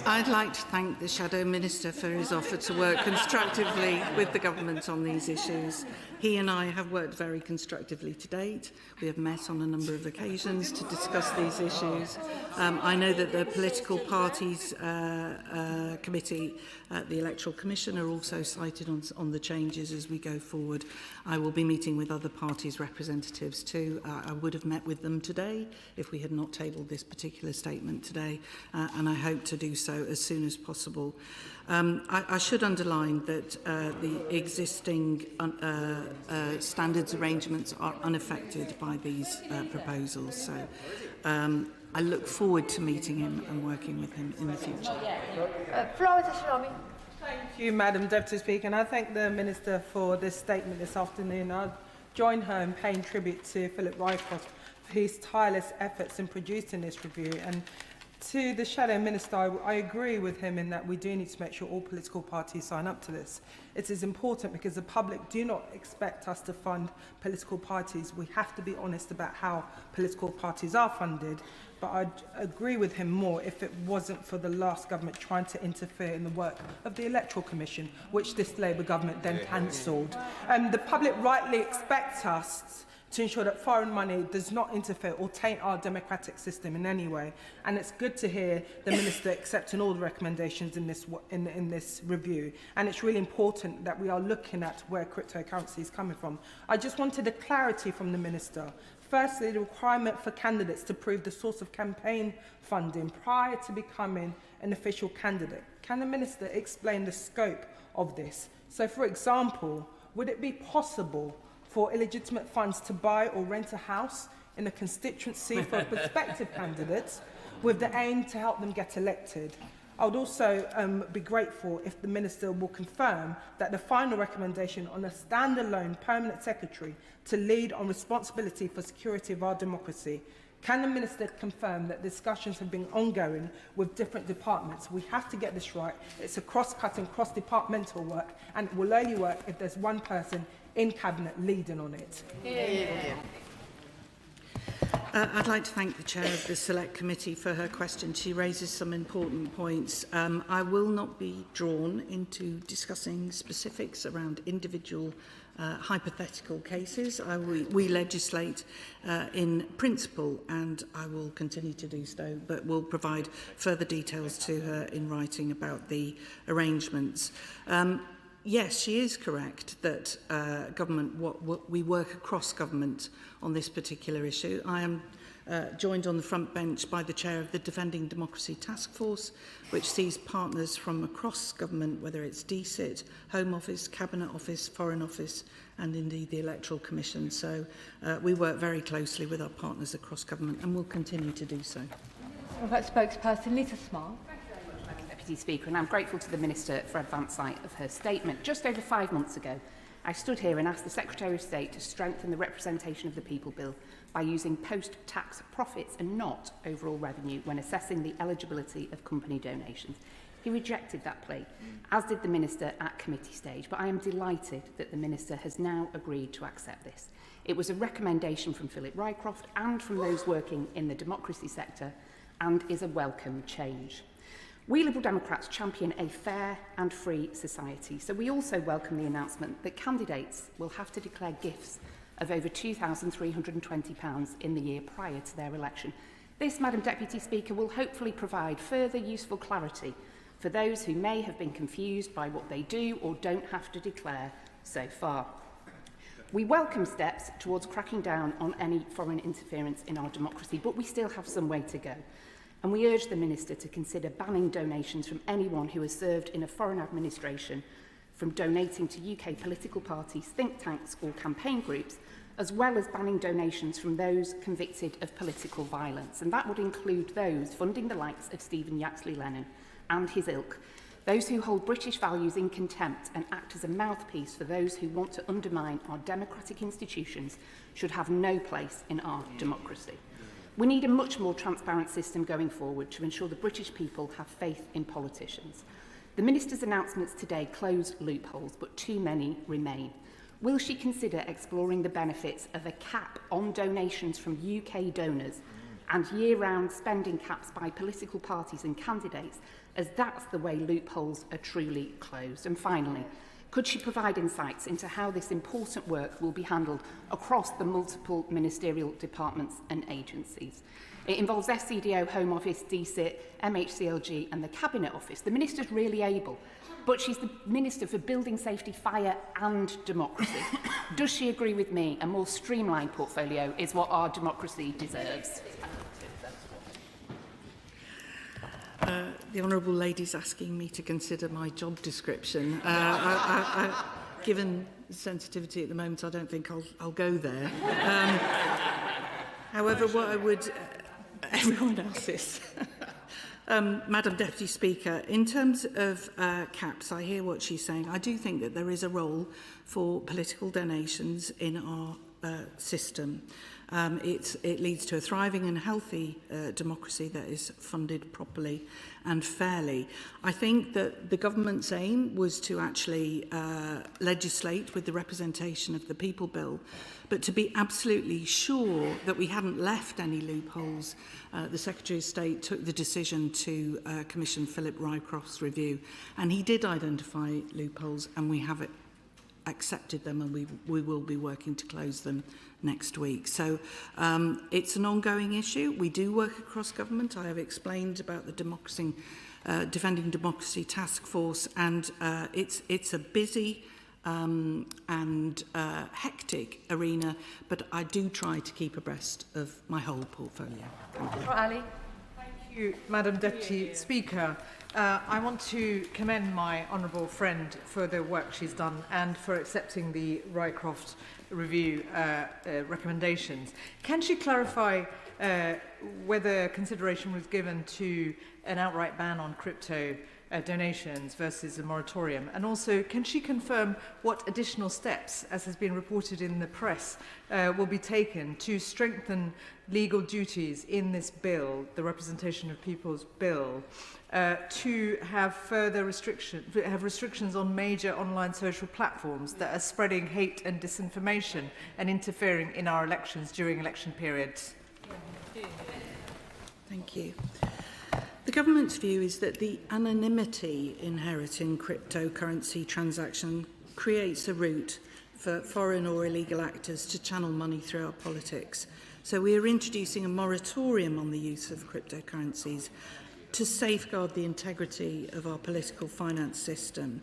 I'd like to thank the Shadow Minister for his offer to work constructively with the government on these issues. He and I have worked very constructively to date. We have met on a number of occasions to discuss these issues. I know that the Political Parties Committee at the Electoral Commission are also cited on the changes as we go forward. I will be meeting with other parties' representatives too. I would have met with them today if we had not tabled this particular statement today, and I hope to do so as soon as possible. I should underline that the existing standards arrangements are unaffected by these proposals. So I look forward to meeting him and working with him in the future. Thank you, Madam Deputy Speaker, and I thank the Minister for this statement this afternoon. I'll join her in paying tribute to Philip Rycroft for his tireless efforts in producing this review, and To the Shadow Minister, I agree with him in that we do need to make sure all political parties sign up to this. It is important because the public do not expect us to fund political parties. We have to be honest about how political parties are funded. But I'd agree with him more if it wasn't for the last government trying to interfere in the work of the Electoral Commission, which this Labour government then cancelled. The public rightly expects us to ensure that foreign money does not interfere or taint our democratic system in any way. And it's good to hear the Minister accepting all the recommendations in this review. And it's really important that we are looking at where cryptocurrency is coming from. I just wanted a clarity from the Minister. Firstly, the requirement for candidates to prove the source of campaign funding prior to becoming an official candidate. Can the Minister explain the scope of this? So, for example, would it be possible for illegitimate funds to buy or rent a house in a constituency for a prospective candidate with the aim to help them get elected? I would also be grateful if the Minister will confirm that the final recommendation on a standalone permanent secretary to lead on responsibility for security of our democracy. Can the Minister confirm that discussions have been ongoing with different departments? We have to get this right. It's a cross-cutting, cross-departmental work, and it will only work if there's one person in Cabinet leading on it. I'd like to thank the Chair of the Select Committee for her question. She raises some important points. I will not be drawn into discussing specifics around individual hypothetical cases. We legislate in principle, and I will continue to do so, but will provide further details to her in writing about the arrangements. Yes, she is correct that we work across government on this particular issue. I am joined on the front bench by the chair of the Defending Democracy Task Force, which sees partners from across government, whether it's DCIT, Home Office, Cabinet Office, Foreign Office, and indeed the Electoral Commission. So we work very closely with our partners across government and will continue to do so. Spokesperson Lisa Smart. Deputy Speaker, and I'm grateful to the Minister for advance sight of her statement. Just over 5 months ago, I stood here and asked the Secretary of State to strengthen the representation of the People Bill by using post-tax profits and not overall revenue when assessing the eligibility of company donations. He rejected that plea, as did the Minister at committee stage, but I am delighted that the Minister has now agreed to accept this. It was a recommendation from Philip Rycroft and from those working in the democracy sector, and is a welcome change. We Liberal Democrats champion a fair and free society, so we also welcome the announcement that candidates will have to declare gifts of over £2,320 in the year prior to their election. This, Madam Deputy Speaker, will hopefully provide further useful clarity for those who may have been confused by what they do or don't have to declare so far. We welcome steps towards cracking down on any foreign interference in our democracy, but we still have some way to go. And we urge the Minister to consider banning donations from anyone who has served in a foreign administration from donating to UK political parties, think tanks or campaign groups, as well as banning donations from those convicted of political violence. And that would include those funding the likes of Stephen Yaxley-Lennon and his ilk, those who hold British values in contempt and act as a mouthpiece for those who want to undermine our democratic institutions should have no place in our democracy. We need a much more transparent system going forward to ensure the British people have faith in politicians. The Minister's announcements today close loopholes, but too many remain. Will she consider exploring the benefits of a cap on donations from UK donors and year-round spending caps by political parties and candidates, as that's the way loopholes are truly closed? And finally, could she provide insights into how this important work will be handled across the multiple ministerial departments and agencies? It involves SCDO, Home Office, DCIT, MHCLG and the Cabinet Office. The Minister's really able, but she's the Minister for Building Safety, Fire and Democracy. Does she agree with me a more streamlined portfolio is what our democracy deserves? The Honourable Lady's asking me to consider my job description. Given the sensitivity at the moment, I don't think I'll go there. However, what I would... everyone else's. Madam Deputy Speaker, in terms of caps, I hear what she's saying. I do think that there is a role for political donations in our system. It leads to a thriving and healthy democracy that is funded properly and fairly. I think that the government's aim was to actually legislate with the Representation of the People Bill, but to be absolutely sure that we hadn't left any loopholes, the Secretary of State took the decision to commission Philip Rycroft's review, and he did identify loopholes, and we have accepted them, and we will be working to close them next week. So it's an ongoing issue. We do work across government. I have explained about the Defending Democracy Task Force, and it's a busy and hectic arena, but I do try to keep abreast of my whole portfolio. Ali. Thank you, Madam Deputy Speaker. I want to commend my honourable friend for the work she's done and for accepting the Rycroft review recommendations. Can she clarify whether consideration was given to an outright ban on crypto donations versus a moratorium? And also, can she confirm what additional steps, as has been reported in the press, will be taken to strengthen legal duties in this bill, the Representation of People's Bill, to have further restrictions on major online social platforms that are spreading hate and disinformation and interfering in our elections during election periods? Thank you. The government's view is that the anonymity inherent in cryptocurrency transaction creates a route for foreign or illegal actors to channel money through our politics. So we are introducing a moratorium on the use of cryptocurrencies to safeguard the integrity of our political finance system.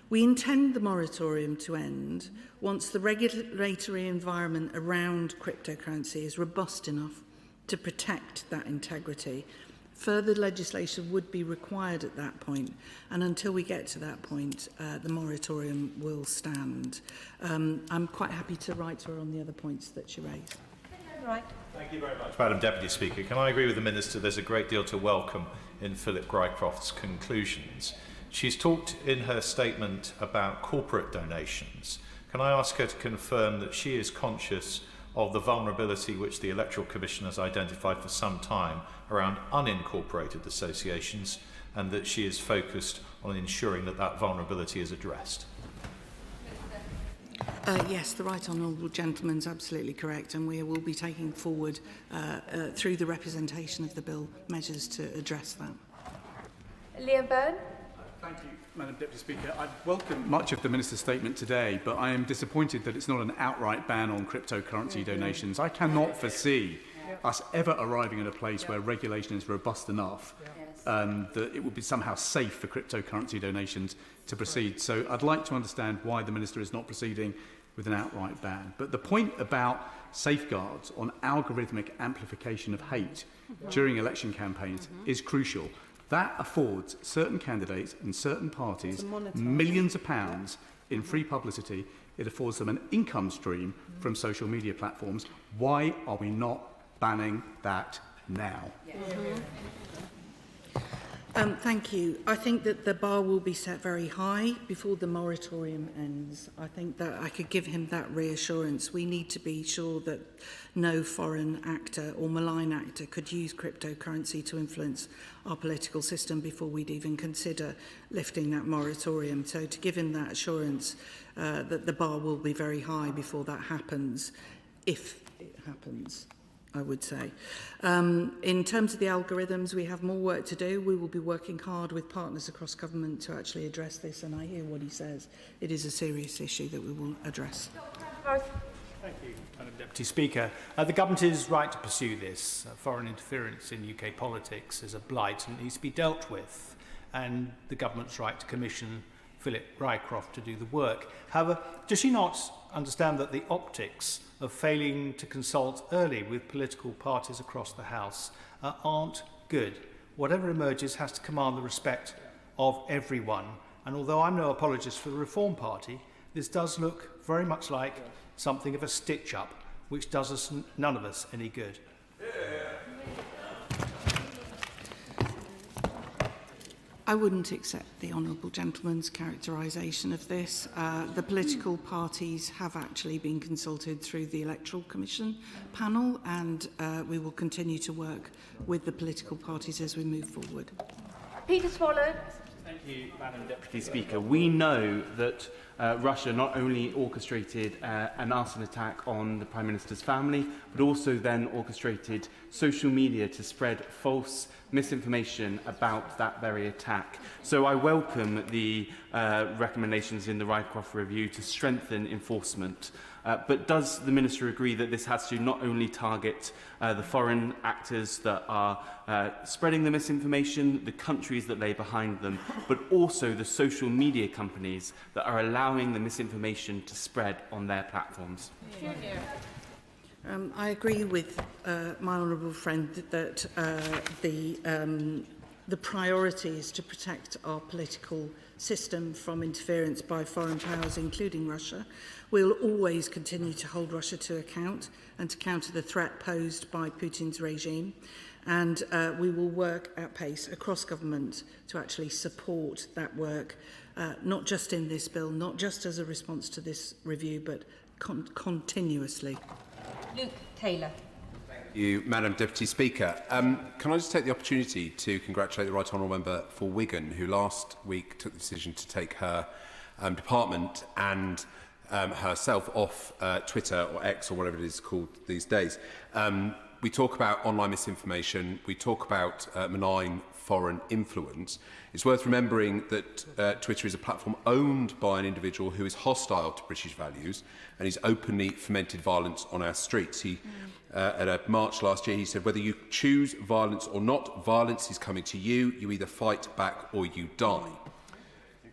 We intend the moratorium to end once the regulatory environment around cryptocurrency is robust enough to protect that integrity. Further legislation would be required at that point, and until we get to that point, the moratorium will stand. I'm quite happy to write to her on the other points that she raised. Right. Thank you very much, Madam Deputy Speaker. Can I agree with the Minister? There's a great deal to welcome in Philip Rycroft's conclusions. She's talked in her statement about corporate donations. Can I ask her to confirm that she is conscious of the vulnerability which the Electoral Commission has identified for some time around unincorporated associations, and that she is focused on ensuring that that vulnerability is addressed? Yes, the right honourable gentleman is absolutely correct, and we will be taking forward, through the representation of the bill, measures to address that. Liam Byrne. Thank you, Madam Deputy Speaker. I welcome much of the Minister's statement today, but I am disappointed that it's not an outright ban on cryptocurrency donations. I cannot foresee us ever arriving at a place where regulation is robust enough that it would be somehow safe for cryptocurrency donations to proceed. So I'd like to understand why the Minister is not proceeding with an outright ban. But the point about safeguards on algorithmic amplification of hate during election campaigns is crucial. That affords certain candidates and certain parties millions of pounds in free publicity. It affords them an income stream from social media platforms. Why are we not banning that now? Thank you. I think that the bar will be set very high before the moratorium ends. I think that I could give him that reassurance. We need to be sure that no foreign actor or malign actor could use cryptocurrency to influence our political system before we'd even consider lifting that moratorium. So to give him that assurance that the bar will be very high before that happens, if it happens, I would say. In terms of the algorithms, we have more work to do. We will be working hard with partners across government to actually address this, and I hear what he says. It is a serious issue that we will address. Thank you, Madam Deputy Speaker. The government is right to pursue this. Foreign interference in UK politics is a blight and needs to be dealt with, and the government's right to commission Philip Rycroft to do the work. However, does she not understand that the optics of failing to consult early with political parties across the House aren't good? Whatever emerges has to command the respect of everyone. And although I'm no apologist for the Reform Party, this does look very much like something of a stitch-up, which does us none of us any good. I wouldn't accept the honourable gentleman's characterisation of this. The political parties have actually been consulted through the Electoral Commission panel, and we will continue to work with the political parties as we move forward. Peter Swallow. Thank you, Madam Deputy Speaker. We know that Russia not only orchestrated an arson attack on the Prime Minister's family, but also then orchestrated social media to spread false misinformation about that very attack. So I welcome the recommendations in the Rycroft review to strengthen enforcement. But does the Minister agree that this has to not only target the foreign actors that are spreading the misinformation, the countries that lay behind them, but also the social media companies that are allowing the misinformation to spread on their platforms? I agree with my honourable friend that the priority is to protect our political system from interference by foreign powers, including Russia. We'll always continue to hold Russia to account and to counter the threat posed by Putin's regime. And we will work at pace across government to actually support that work, not just in this bill, not just as a response to this review, but continuously. Luke Taylor. Thank you, Madam Deputy Speaker. Can I just take the opportunity to congratulate the Right Honourable Member for Wigan, who last week took the decision to take her department and herself off Twitter or X or whatever it is called these days. We talk about online misinformation, we talk about malign foreign influence. It's worth remembering that Twitter is a platform owned by an individual who is hostile to British values and he's openly fomented violence on our streets. At a march last year, he said, whether you choose violence or not, violence is coming to you. You either fight back or you die.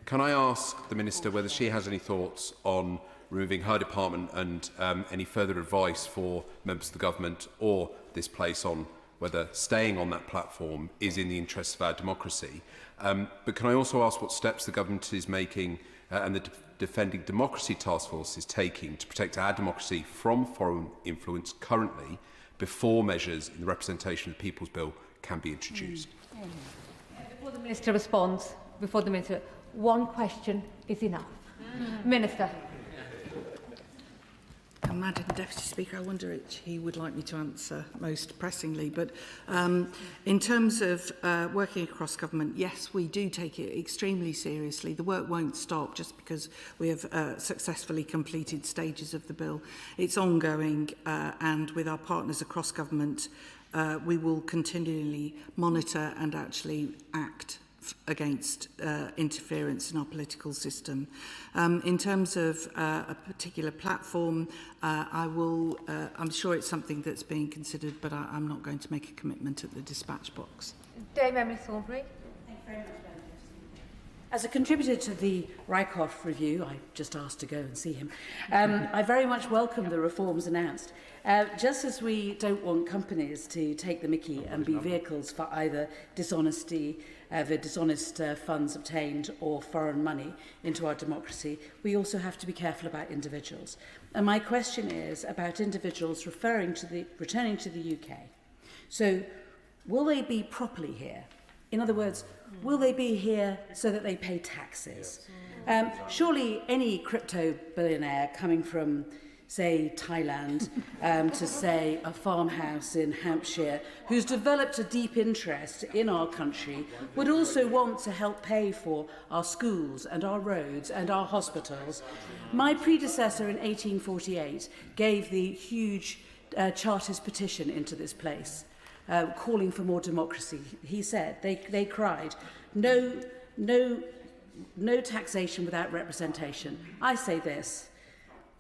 Can I ask the Minister whether she has any thoughts on removing her department and any further advice for members of the government or this place on whether staying on that platform is in the interests of our democracy? But can I also ask what steps the government is making and the Defending Democracy Task Force is taking to protect our democracy from foreign influence currently before measures in the Representation of the People's Bill can be introduced? Before the Minister responds, one question is enough. Minister. Madam Deputy Speaker, I wonder if he would like me to answer most pressingly, but in terms of working across government, yes, we do take it extremely seriously. The work won't stop just because we have successfully completed stages of the bill. It's ongoing, and with our partners across government, we will continually monitor and actually act against interference in our political system. In terms of a particular platform, I'm sure it's something that's being considered, but I'm not going to make a commitment at the dispatch box. Dame Emily Thornbury. Thank you very much, Madam Deputy. As a contributor to the Rycroft review, I just asked to go and see him, I very much welcome the reforms announced. Just as we don't want companies to take the mickey and be vehicles for either dishonesty, the dishonest funds obtained or foreign money into our democracy, we also have to be careful about individuals. And my question is about individuals returning to the UK. So, will they be properly here? In other words, will they be here so that they pay taxes? Surely any crypto billionaire coming from, say, Thailand, to, say, a farmhouse in Hampshire, who's developed a deep interest in our country, would also want to help pay for our schools and our roads and our hospitals. My predecessor in 1848 gave the huge Chartist petition into this place, calling for more democracy. He said, they cried, no taxation without representation. I say this,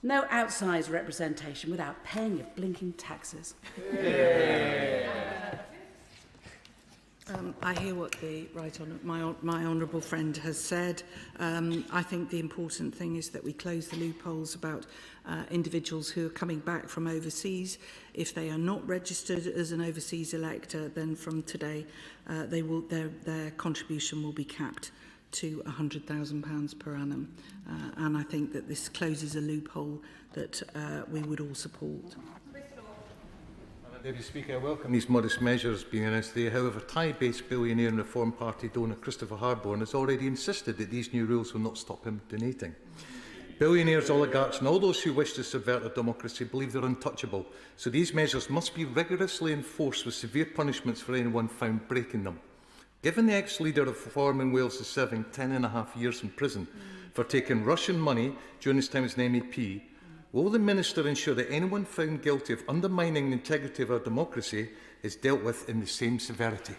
no outsized representation without paying your blinking taxes. I hear what the my honourable friend has said. I think the important thing is that we close the loopholes about individuals who are coming back from overseas. If they are not registered as an overseas elector, then from today their contribution will be capped to £100,000 per annum. And I think that this closes a loophole that we would all support. Madam Deputy Speaker, I welcome these modest measures being announced today. However, Thai-based billionaire and Reform Party donor Christopher Harborne has already insisted that these new rules will not stop him donating. Billionaires, oligarchs and all those who wish to subvert our democracy believe they're untouchable, so these measures must be rigorously enforced with severe punishments for anyone found breaking them. Given the ex-leader of Reform in Wales is serving 10.5 years in prison for taking Russian money during his time as an MEP, will the Minister ensure that anyone found guilty of undermining the integrity of our democracy is dealt with in the same severity?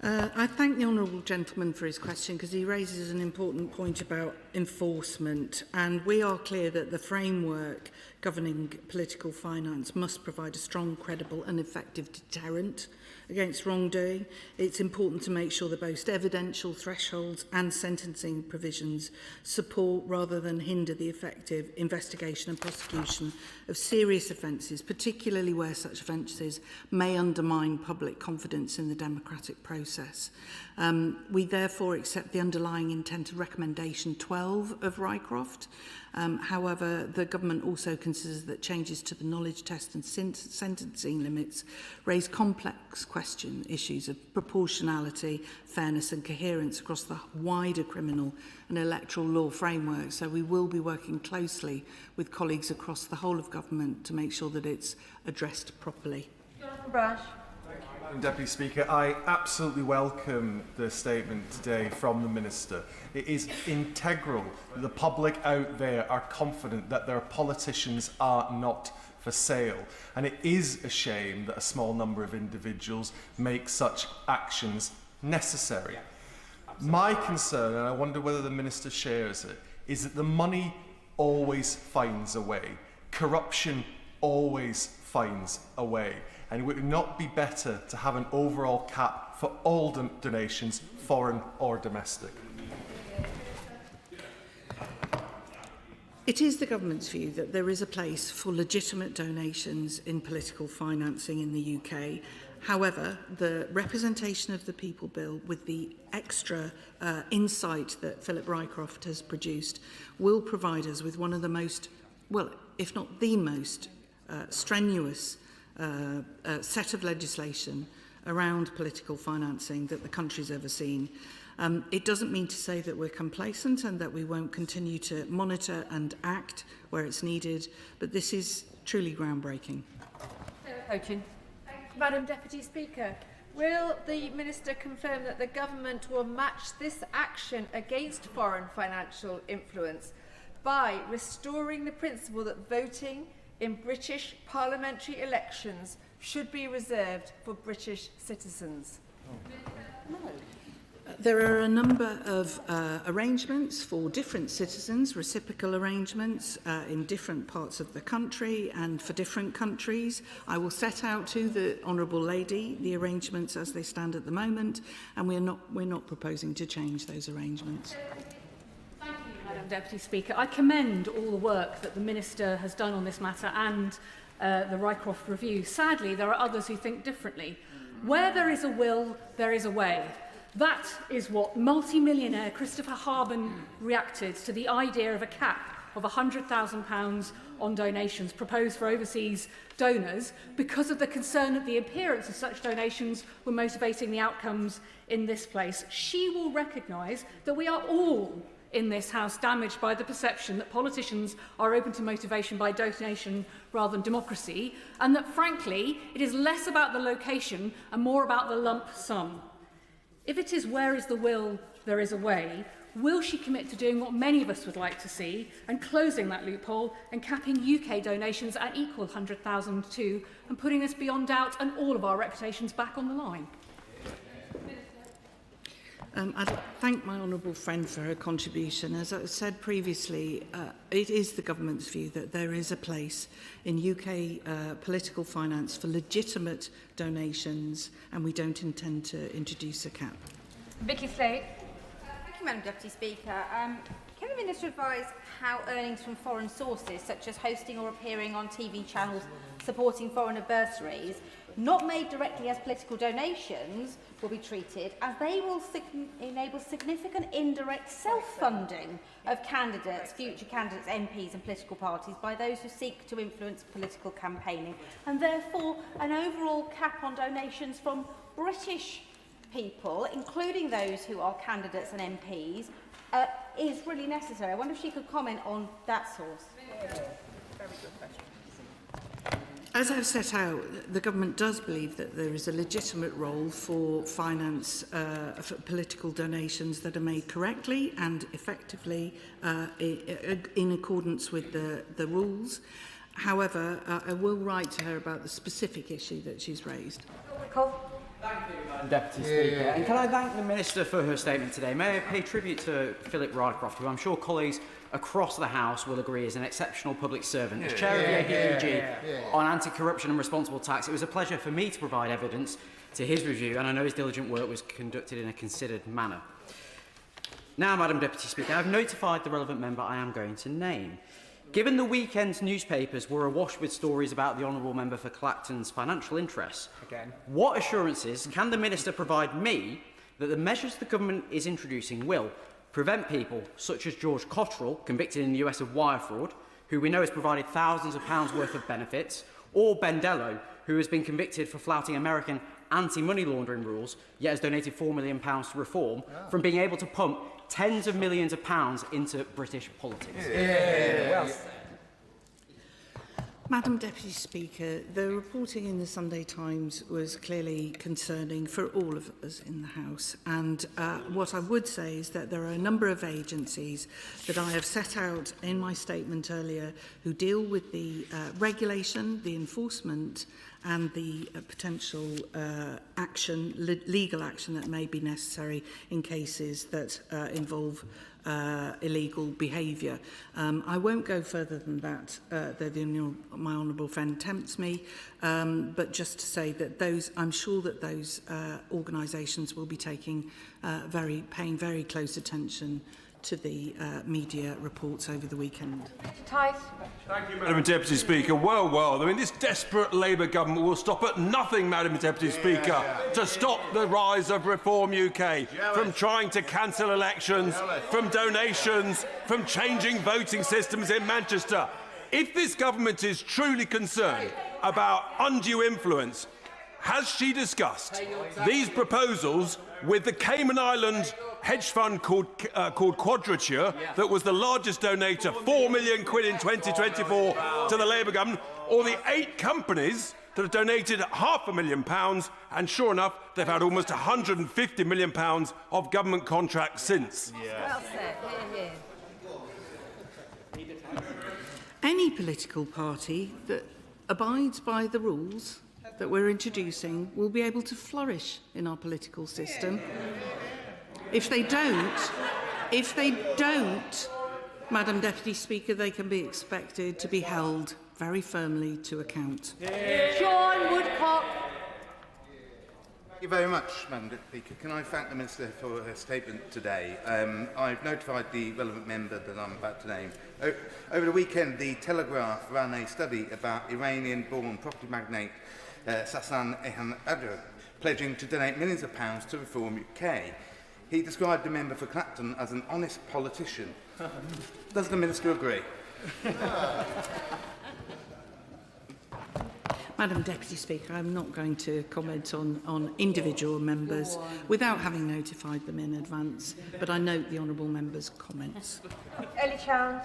I thank the honourable gentleman for his question because he raises an important point about enforcement, and we are clear that the framework governing political finance must provide a strong, credible and effective deterrent against wrongdoing. It's important to make sure that both evidential thresholds and sentencing provisions support rather than hinder the effective investigation and prosecution of serious offences, particularly where such offences may undermine public confidence in the democratic process. We therefore accept the underlying intent of recommendation 12 of Rycroft. However, the government also considers that changes to the knowledge test and sentencing limits raise complex issues of proportionality, fairness and coherence across the wider criminal and electoral law framework. So we will be working closely with colleagues across the whole of government to make sure that it's addressed properly. Jonathan Brash. Madam Deputy Speaker, I absolutely welcome the statement today from the Minister. It is integral that the public out there are confident that their politicians are not for sale. And it is a shame that a small number of individuals make such actions necessary. My concern, and I wonder whether the Minister shares it, is that the money always finds a way. Corruption always finds a way. And would it not be better to have an overall cap for all donations, foreign or domestic? It is the government's view that there is a place for legitimate donations in political financing in the UK. However, the representation of the People Bill, with the extra insight that Philip Rycroft has produced, will provide us with one of the most, well, if not the most, strenuous set of legislation around political financing that the country's ever seen. It doesn't mean to say that we're complacent and that we won't continue to monitor and act where it's needed, but this is truly groundbreaking. Madam Deputy Speaker, will the Minister confirm that the Government will match this action against foreign financial influence by restoring the principle that voting in British parliamentary elections should be reserved for British citizens? There are a number of arrangements for different citizens, reciprocal arrangements in different parts of the country and for different countries. I will set out to the Honourable Lady the arrangements as they stand at the moment, and we're not proposing to change those arrangements. Madam Deputy Speaker, I commend all the work that the Minister has done on this matter and the Rycroft review. Sadly, there are others who think differently. Where there is a will, there is a way. That is what multi-millionaire Christopher Harborne reacted to the idea of a cap of £100,000 on donations proposed for overseas donors because of the concern that the appearance of such donations were motivating the outcomes in this place. She will recognise that we are all in this House damaged by the perception that politicians are open to motivation by donation rather than democracy, and that, frankly, it is less about the location and more about the lump sum. If it is where is the will, there is a way, will she commit to doing what many of us would like to see and closing that loophole and capping UK donations at equal 100,000 too and putting us beyond doubt and all of our reputations back on the line? I'd thank my honourable friend for her contribution. As I said previously, it is the government's view that there is a place in UK political finance for legitimate donations, and we don't intend to introduce a cap. Vicky Slade. Thank you, Madam Deputy Speaker. Can the Minister advise how earnings from foreign sources, such as hosting or appearing on TV channels supporting foreign adversaries, not made directly as political donations, will be treated, as they will enable significant indirect self-funding of candidates, future candidates, MPs and political parties by those who seek to influence political campaigning, and therefore an overall cap on donations from British people, including those who are candidates and MPs, is really necessary. I wonder if she could comment on that source. Very good question. As I've set out, the government does believe that there is a legitimate role for finance for political donations that are made correctly and effectively in accordance with the rules. However, I will write to her about the specific issue that she's raised. Thank you, Madam Deputy Speaker. And can I thank the Minister for her statement today? May I pay tribute to Philip Rycroft, who I'm sure colleagues across the House will agree is an exceptional public servant. As Chair of the APUG on anti-corruption and responsible tax, it was a pleasure for me to provide evidence to his review, and I know his diligent work was conducted in a considered manner. Now, Madam Deputy Speaker, I have notified the relevant member I am going to name. Given the weekend's newspapers were awash with stories about the Honourable Member for Clacton's financial interests, what assurances can the Minister provide me that the measures the government is introducing will prevent people such as George Cottrell, convicted in the US of wire fraud, who we know has provided thousands of pounds worth of benefits, or Ben Dello, who has been convicted for flouting American anti-money laundering rules, yet has donated £4 million to reform, from being able to pump tens of millions of pounds into British politics? Well said. Madam Deputy Speaker, the reporting in the Sunday Times was clearly concerning for all of us in the House, and what I would say is that there are a number of agencies that I have set out in my statement earlier who deal with the regulation, the enforcement and the potential action, legal action that may be necessary in cases that involve illegal behaviour. I won't go further than that, though my honourable friend tempts me, but just to say that I'm sure that those organisations will be paying very close attention to the media reports over the weekend. Thank you, Madam Deputy Speaker. Well, I mean, this desperate Labour government will stop at nothing, Madam Deputy Speaker, to stop the rise of Reform UK, from trying to cancel elections, from donations, from changing voting systems in Manchester. If this government is truly concerned about undue influence, has she discussed these proposals with the Cayman Island hedge fund called Quadrature, that was the largest donator, £4 million in 2024 to the Labour government, or the 8 companies that have donated £500,000, and sure enough, they've had almost £150 million of government contracts since? Well said. Hear, hear. Any political party that abides by the rules that we're introducing will be able to flourish in our political system. If they don't, Madam Deputy Speaker, they can be expected to be held very firmly to account. John Woodcock. Thank you very much, Madam Deputy Speaker. Can I thank the Minister for her statement today? I've notified the relevant member that I'm about to name. Over the weekend, the Telegraph ran a study about Iranian-born property magnate Sassan Ehan-Adra pledging to donate millions of pounds to Reform UK. He described the member for Clacton as an honest politician. Does the Minister agree? Madam Deputy Speaker, I'm not going to comment on individual members without having notified them in advance, but I note the honourable member's comments. Ellie Chand.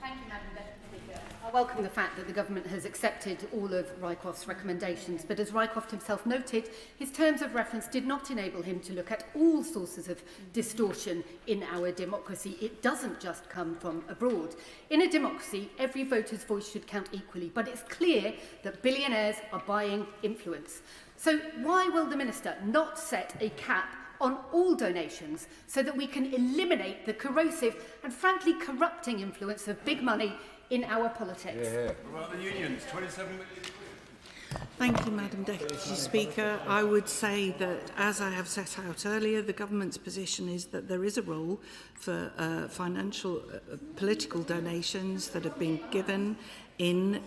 Thank you, Madam Deputy Speaker. I welcome the fact that the government has accepted all of Rycroft's recommendations, but as Rycroft himself noted, his terms of reference did not enable him to look at all sources of distortion in our democracy. It doesn't just come from abroad. In a democracy, every voter's voice should count equally, but it's clear that billionaires are buying influence. So why will the Minister not set a cap on all donations so that we can eliminate the corrosive and frankly corrupting influence of big money in our politics? What about the unions? 27 million? Thank you, Madam Deputy Speaker. I would say that, as I have set out earlier, the government's position is that there is a role for political donations that have been given in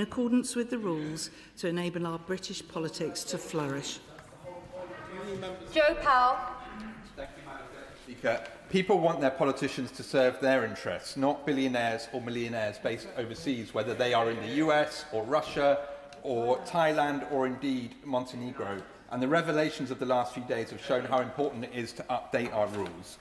accordance with the rules to enable our British politics to flourish. Joe Powell. Speaker, people want their politicians to serve their interests, not billionaires or millionaires based overseas, whether they are in the US or Russia or Thailand or indeed Montenegro. And the revelations of the last few days have shown how important it is to update our rules.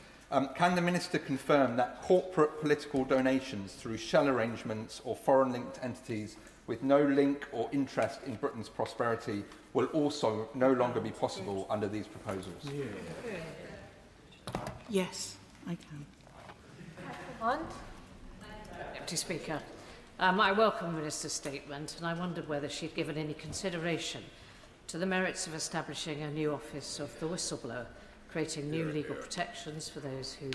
Can the Minister confirm that corporate political donations through shell arrangements or foreign-linked entities with no link or interest in Britain's prosperity will also no longer be possible under these proposals? Yes, I can. Deputy Speaker, I welcome the Minister's statement, and I wondered whether she'd given any consideration to the merits of establishing a new office of the whistleblower, creating new legal protections for those who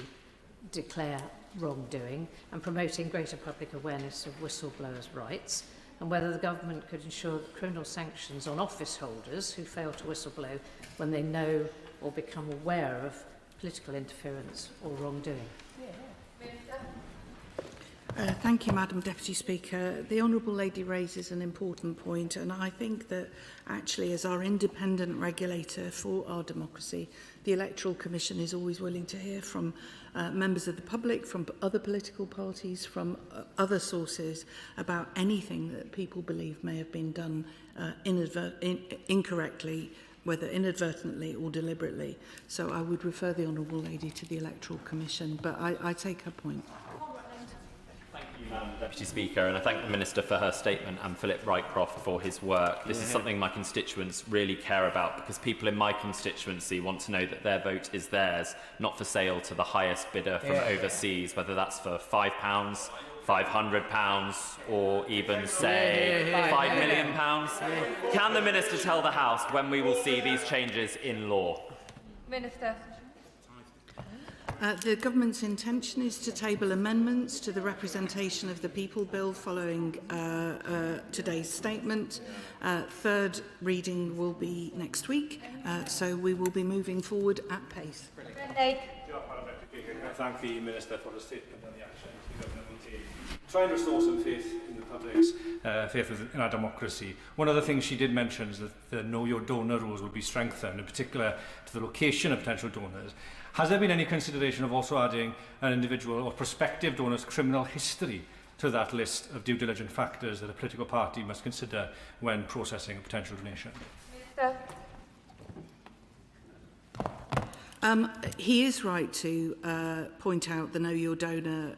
declare wrongdoing and promoting greater public awareness of whistleblowers' rights, and whether the government could ensure that criminal sanctions on office holders who fail to whistleblow when they know or become aware of political interference or wrongdoing. Thank you, Madam Deputy Speaker. The Honourable Lady raises an important point, and I think that actually, as our independent regulator for our democracy, the Electoral Commission is always willing to hear from members of the public, from other political parties, from other sources about anything that people believe may have been done incorrectly, whether inadvertently or deliberately. So I would refer the Honourable Lady to the Electoral Commission, but I take her point. Madam Deputy Speaker, and I thank the Minister for her statement and Philip Rycroft for his work. This is something my constituents really care about, because people in my constituency want to know that their vote is theirs, not for sale to the highest bidder from overseas, whether that's for £5, £500 or even, say, £5 million. Can the Minister tell the House when we will see these changes in law? Minister. The Government's intention is to table amendments to the Representation of the People Bill following today's statement. Third reading will be next week, so we will be moving forward at pace. Thank the Minister for the statement and the action the Government will take. Try and restore some faith in the public's faith in our democracy. One of the things she did mention is that the Know Your Donor rules will be strengthened, in particular to the location of potential donors. Has there been any consideration of also adding an individual or prospective donor's criminal history to that list of due diligence factors that a political party must consider when processing a potential donation? He is right to point out the Know Your Donor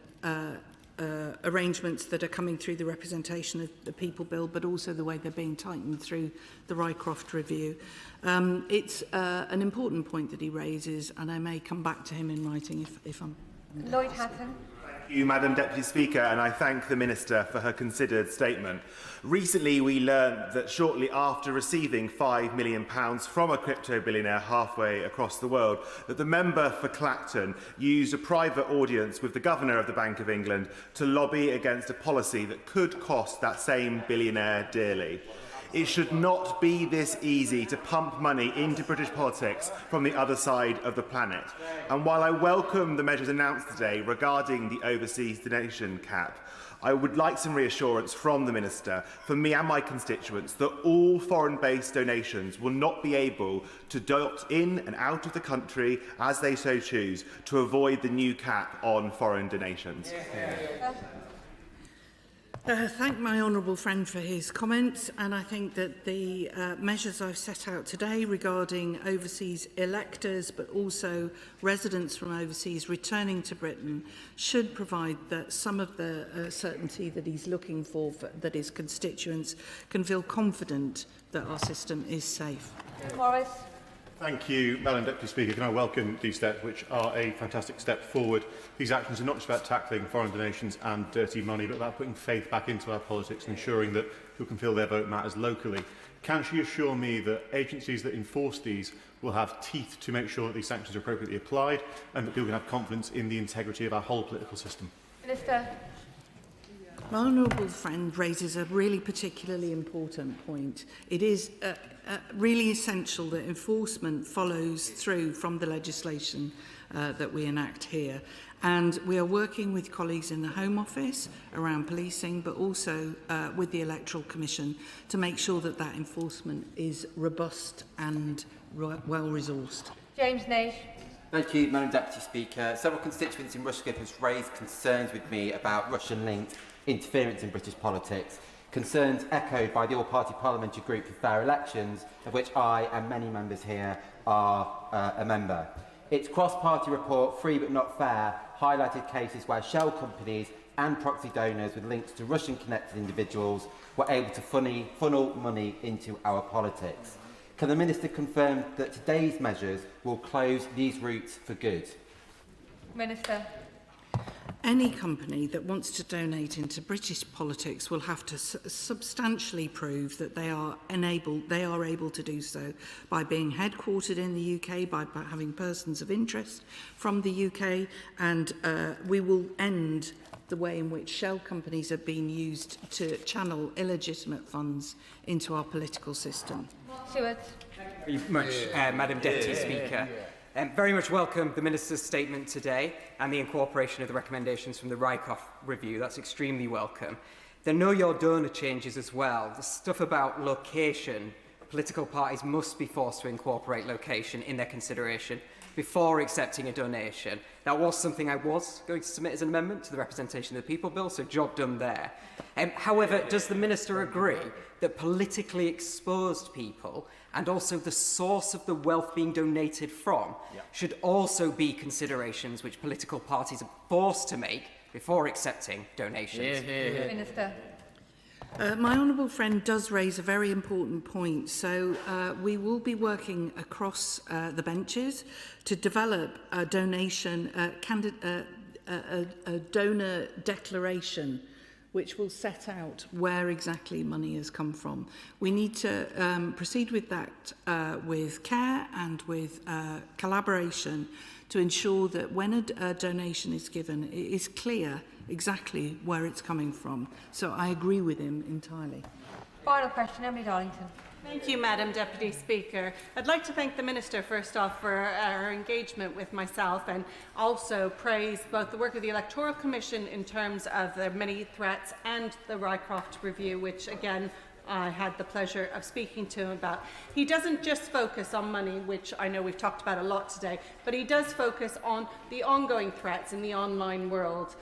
arrangements that are coming through the Representation of the People Bill, but also the way they're being tightened through the Rycroft review. It's an important point that he raises, and I may come back to him in writing if I'm... Lloyd Hatton. Thank you, Madam Deputy Speaker, and I thank the Minister for her considered statement. Recently, we learned that shortly after receiving £5 million from a crypto billionaire halfway across the world, that the member for Clacton used a private audience with the Governor of the Bank of England to lobby against a policy that could cost that same billionaire dearly. It should not be this easy to pump money into British politics from the other side of the planet. And while I welcome the measures announced today regarding the overseas donation cap, I would like some reassurance from the Minister for me and my constituents that all foreign-based donations will not be able to dot in and out of the country as they so choose to avoid the new cap on foreign donations. Thank my honourable friend for his comments, and I think that the measures I've set out today regarding overseas electors but also residents from overseas returning to Britain should provide that some of the certainty that he's looking for that his constituents can feel confident that our system is safe. Morris. Thank you, Madam Deputy Speaker. Can I welcome these steps, which are a fantastic step forward. These actions are not just about tackling foreign donations and dirty money, but about putting faith back into our politics and ensuring that who can feel their vote matters locally. Can she assure me that agencies that enforce these will have teeth to make sure that these sanctions are appropriately applied and that people can have confidence in the integrity of our whole political system? Minister. My honourable friend raises a really particularly important point. It is really essential that enforcement follows through from the legislation that we enact here. And we are working with colleagues in the Home Office around policing, but also with the Electoral Commission to make sure that that enforcement is robust and well-resourced. James Nash. Thank you, Madam Deputy Speaker. Several constituents in Rushcliffe have raised concerns with me about Russian-linked interference in British politics, concerns echoed by the all-party parliamentary group for fair elections, of which I and many members here are a member. Its cross-party report, Free But Not Fair, highlighted cases where shell companies and proxy donors with links to Russian-connected individuals were able to funnel money into our politics. Can the Minister confirm that today's measures will close these routes for good? Minister. Any company that wants to donate into British politics will have to substantially prove that they are able to do so by being headquartered in the UK, by having persons of interest from the UK, and we will end the way in which shell companies have been used to channel illegitimate funds into our political system. Stewart. Thank you very much, Madam Deputy Speaker. Very much welcome the Minister's statement today and the incorporation of the recommendations from the Rycroft review. That's extremely welcome. The Know Your Donor changes as well. The stuff about location, political parties must be forced to incorporate location in their consideration before accepting a donation. That was something I was going to submit as an amendment to the Representation of the People Bill, so job done there. However, does the Minister agree that politically exposed people and also the source of the wealth being donated from should also be considerations which political parties are forced to make before accepting donations? Minister. My honourable friend does raise a very important point. So we will be working across the benches to develop a donation, a donor declaration which will set out where exactly money has come from. We need to proceed with that with care and with collaboration to ensure that when a donation is given, it is clear exactly where it's coming from. So I agree with him entirely. Final question, Emily Darlington. Thank you, Madam Deputy Speaker. I'd like to thank the Minister first off for her engagement with myself and also praise both the work of the Electoral Commission in terms of the many threats and the Rycroft review, which again I had the pleasure of speaking to him about. He doesn't just focus on money, which I know we've talked about a lot today, but he does focus on the ongoing threats in the online world.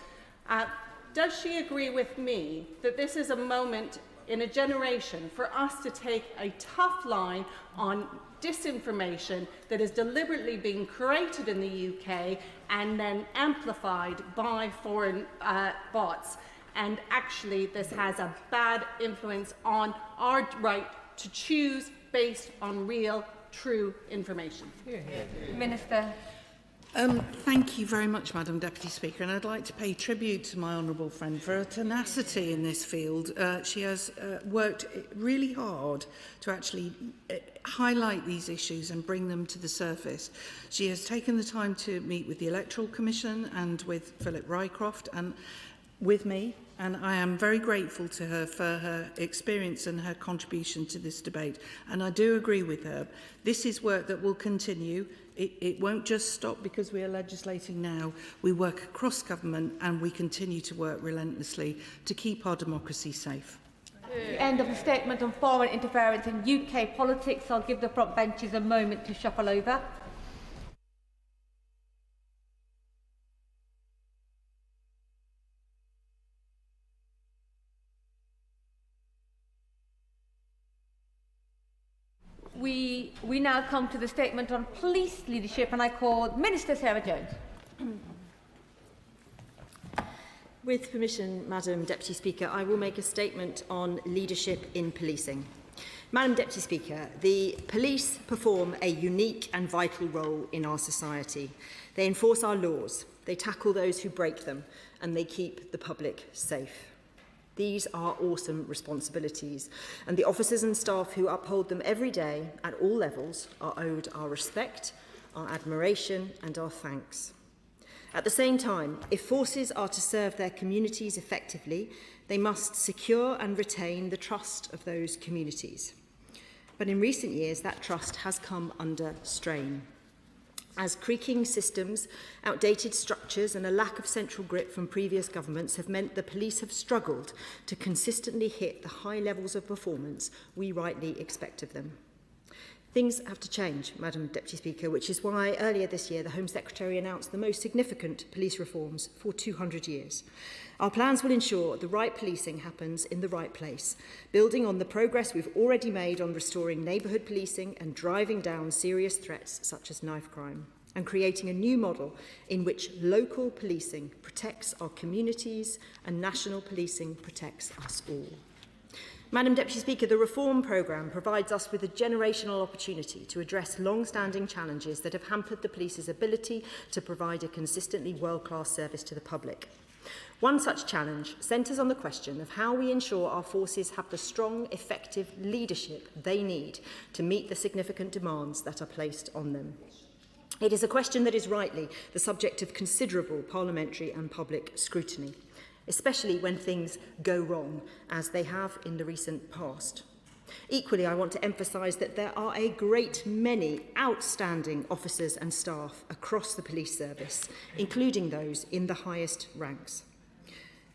Does she agree with me that this is a moment in a generation for us to take a tough line on disinformation that is deliberately being created in the UK and then amplified by foreign bots? And actually, this has a bad influence on our right to choose based on real, true information. Minister. Thank you very much, Madam Deputy Speaker, and I'd like to pay tribute to my honourable friend for her tenacity in this field. She has worked really hard to actually highlight these issues and bring them to the surface. She has taken the time to meet with the Electoral Commission and with Philip Rycroft and with me, and I am very grateful to her for her experience and her contribution to this debate. And I do agree with her. This is work that will continue. It won't just stop because we are legislating now. We work across government and we continue to work relentlessly to keep our democracy safe. End of the statement on foreign interference in UK politics. I'll give the front benches a moment to shuffle over. We now come to the statement on police leadership, and I call Minister Sarah Jones. With permission, Madam Deputy Speaker, I will make a statement on leadership in policing. Madam Deputy Speaker, the police perform a unique and vital role in our society. They enforce our laws, they tackle those who break them, and they keep the public safe. These are awesome responsibilities, and the officers and staff who uphold them every day at all levels are owed our respect, our admiration and our thanks. At the same time, if forces are to serve their communities effectively, they must secure and retain the trust of those communities. But in recent years, that trust has come under strain, as creaking systems, outdated structures and a lack of central grip from previous governments have meant the police have struggled to consistently hit the high levels of performance we rightly expect of them. Things have to change, Madam Deputy Speaker, which is why earlier this year the Home Secretary announced the most significant police reforms for 200 years. Our plans will ensure the right policing happens in the right place, building on the progress we've already made on restoring neighbourhood policing and driving down serious threats such as knife crime, and creating a new model in which local policing protects our communities and national policing protects us all. Madam Deputy Speaker, the reform programme provides us with a generational opportunity to address long-standing challenges that have hampered the police's ability to provide a consistently world-class service to the public. One such challenge centres on the question of how we ensure our forces have the strong, effective leadership they need to meet the significant demands that are placed on them. It is a question that is rightly the subject of considerable parliamentary and public scrutiny, especially when things go wrong, as they have in the recent past. Equally, I want to emphasise that there are a great many outstanding officers and staff across the police service, including those in the highest ranks.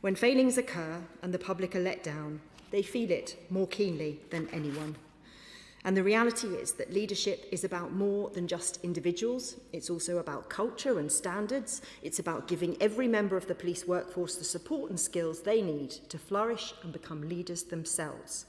When failings occur and the public are let down, they feel it more keenly than anyone. And the reality is that leadership is about more than just individuals. It's also about culture and standards. It's about giving every member of the police workforce the support and skills they need to flourish and become leaders themselves.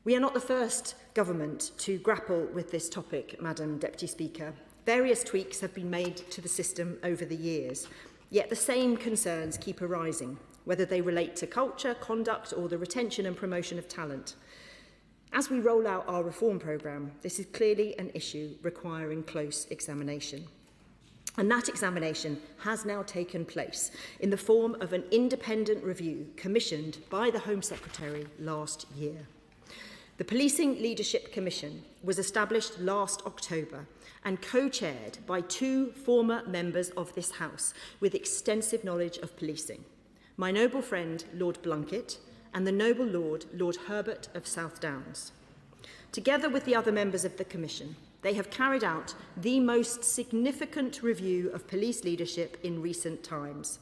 We are not the first government to grapple with this topic, Madam Deputy Speaker. Various tweaks have been made to the system over the years, yet the same concerns keep arising, whether they relate to culture, conduct, or the retention and promotion of talent. As we roll out our reform programme, this is clearly an issue requiring close examination. And that examination has now taken place in the form of an independent review commissioned by the Home Secretary last year. The Policing Leadership Commission was established last October and co-chaired by two former members of this House with extensive knowledge of policing, my noble friend Lord Blunkett and the noble Lord, Lord Herbert of South Downs. Together with the other members of the Commission, they have carried out the most significant review of police leadership in recent times.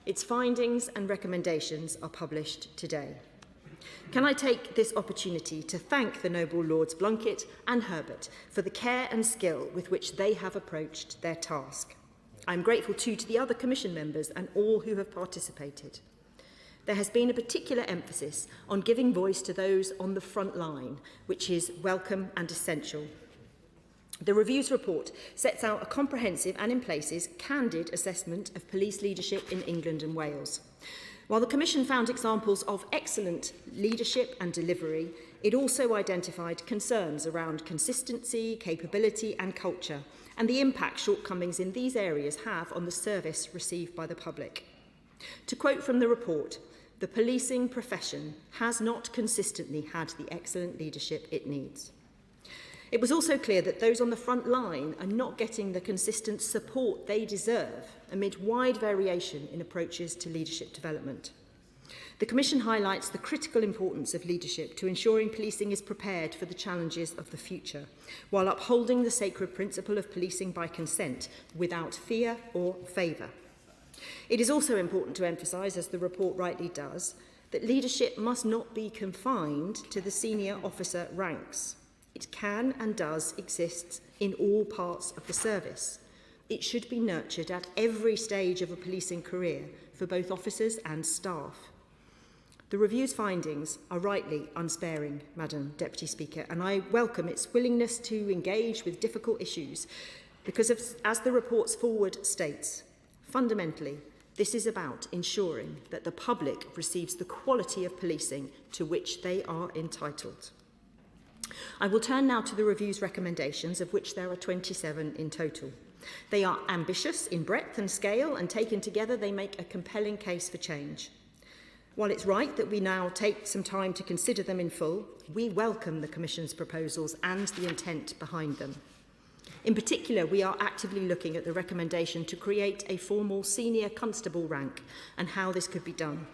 Its findings and recommendations are published today. Can I take this opportunity to thank the noble Lords Blunkett and Herbert for the care and skill with which they have approached their task. I'm grateful too to the other Commission members and all who have participated. There has been a particular emphasis on giving voice to those on the front line, which is welcome and essential. The review's report sets out a comprehensive and, in places, candid assessment of police leadership in England and Wales. While the Commission found examples of excellent leadership and delivery, it also identified concerns around consistency, capability and culture, and the impact shortcomings in these areas have on the service received by the public. To quote from the report, the policing profession has not consistently had the excellent leadership it needs. It was also clear that those on the front line are not getting the consistent support they deserve amid wide variation in approaches to leadership development. The Commission highlights the critical importance of leadership to ensuring policing is prepared for the challenges of the future, while upholding the sacred principle of policing by consent without fear or favour. It is also important to emphasise, as the report rightly does, that leadership must not be confined to the senior officer ranks. It can and does exist in all parts of the service. It should be nurtured at every stage of a policing career for both officers and staff. The review's findings are rightly unsparing, Madam Deputy Speaker, and I welcome its willingness to engage with difficult issues because, as the report's forward states, fundamentally, this is about ensuring that the public receives the quality of policing to which they are entitled. I will turn now to the review's recommendations, of which there are 27 in total. They are ambitious in breadth and scale, and taken together they make a compelling case for change. While it's right that we now take some time to consider them in full, we welcome the Commission's proposals and the intent behind them. In particular, we are actively looking at the recommendation to create a formal senior constable rank and how this could be done.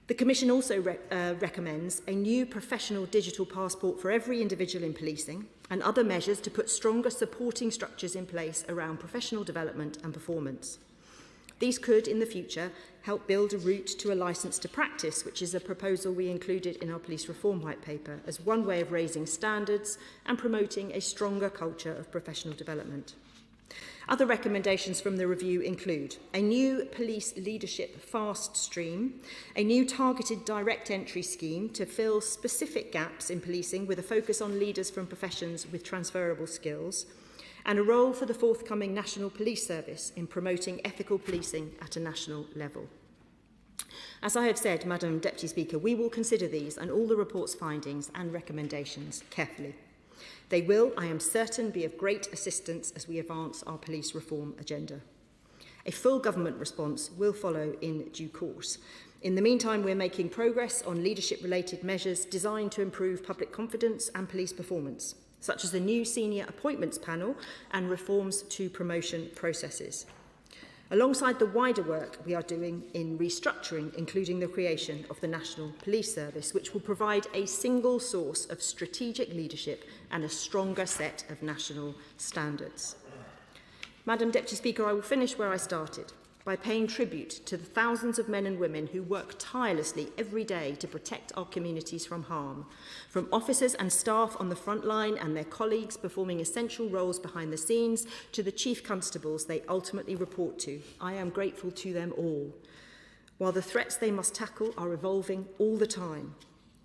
The Commission also recommends a new professional digital passport for every individual in policing and other measures to put stronger supporting structures in place around professional development and performance. These could, in the future, help build a route to a licence to practice, which is a proposal we included in our police reform white paper, as one way of raising standards and promoting a stronger culture of professional development. Other recommendations from the review include a new police leadership fast stream, a new targeted direct entry scheme to fill specific gaps in policing with a focus on leaders from professions with transferable skills, and a role for the forthcoming National Police Service in promoting ethical policing at a national level. As I have said, Madam Deputy Speaker, we will consider these and all the report's findings and recommendations carefully. They will, I am certain, be of great assistance as we advance our police reform agenda. A full government response will follow in due course. In the meantime, we're making progress on leadership-related measures designed to improve public confidence and police performance, such as the new senior appointments panel and reforms to promotion processes. Alongside the wider work we are doing in restructuring, including the creation of the National Police Service, which will provide a single source of strategic leadership and a stronger set of national standards. Madam Deputy Speaker, I will finish where I started, by paying tribute to the thousands of men and women who work tirelessly every day to protect our communities from harm, from officers and staff on the front line and their colleagues performing essential roles behind the scenes to the chief constables they ultimately report to. I am grateful to them all. While the threats they must tackle are evolving all the time,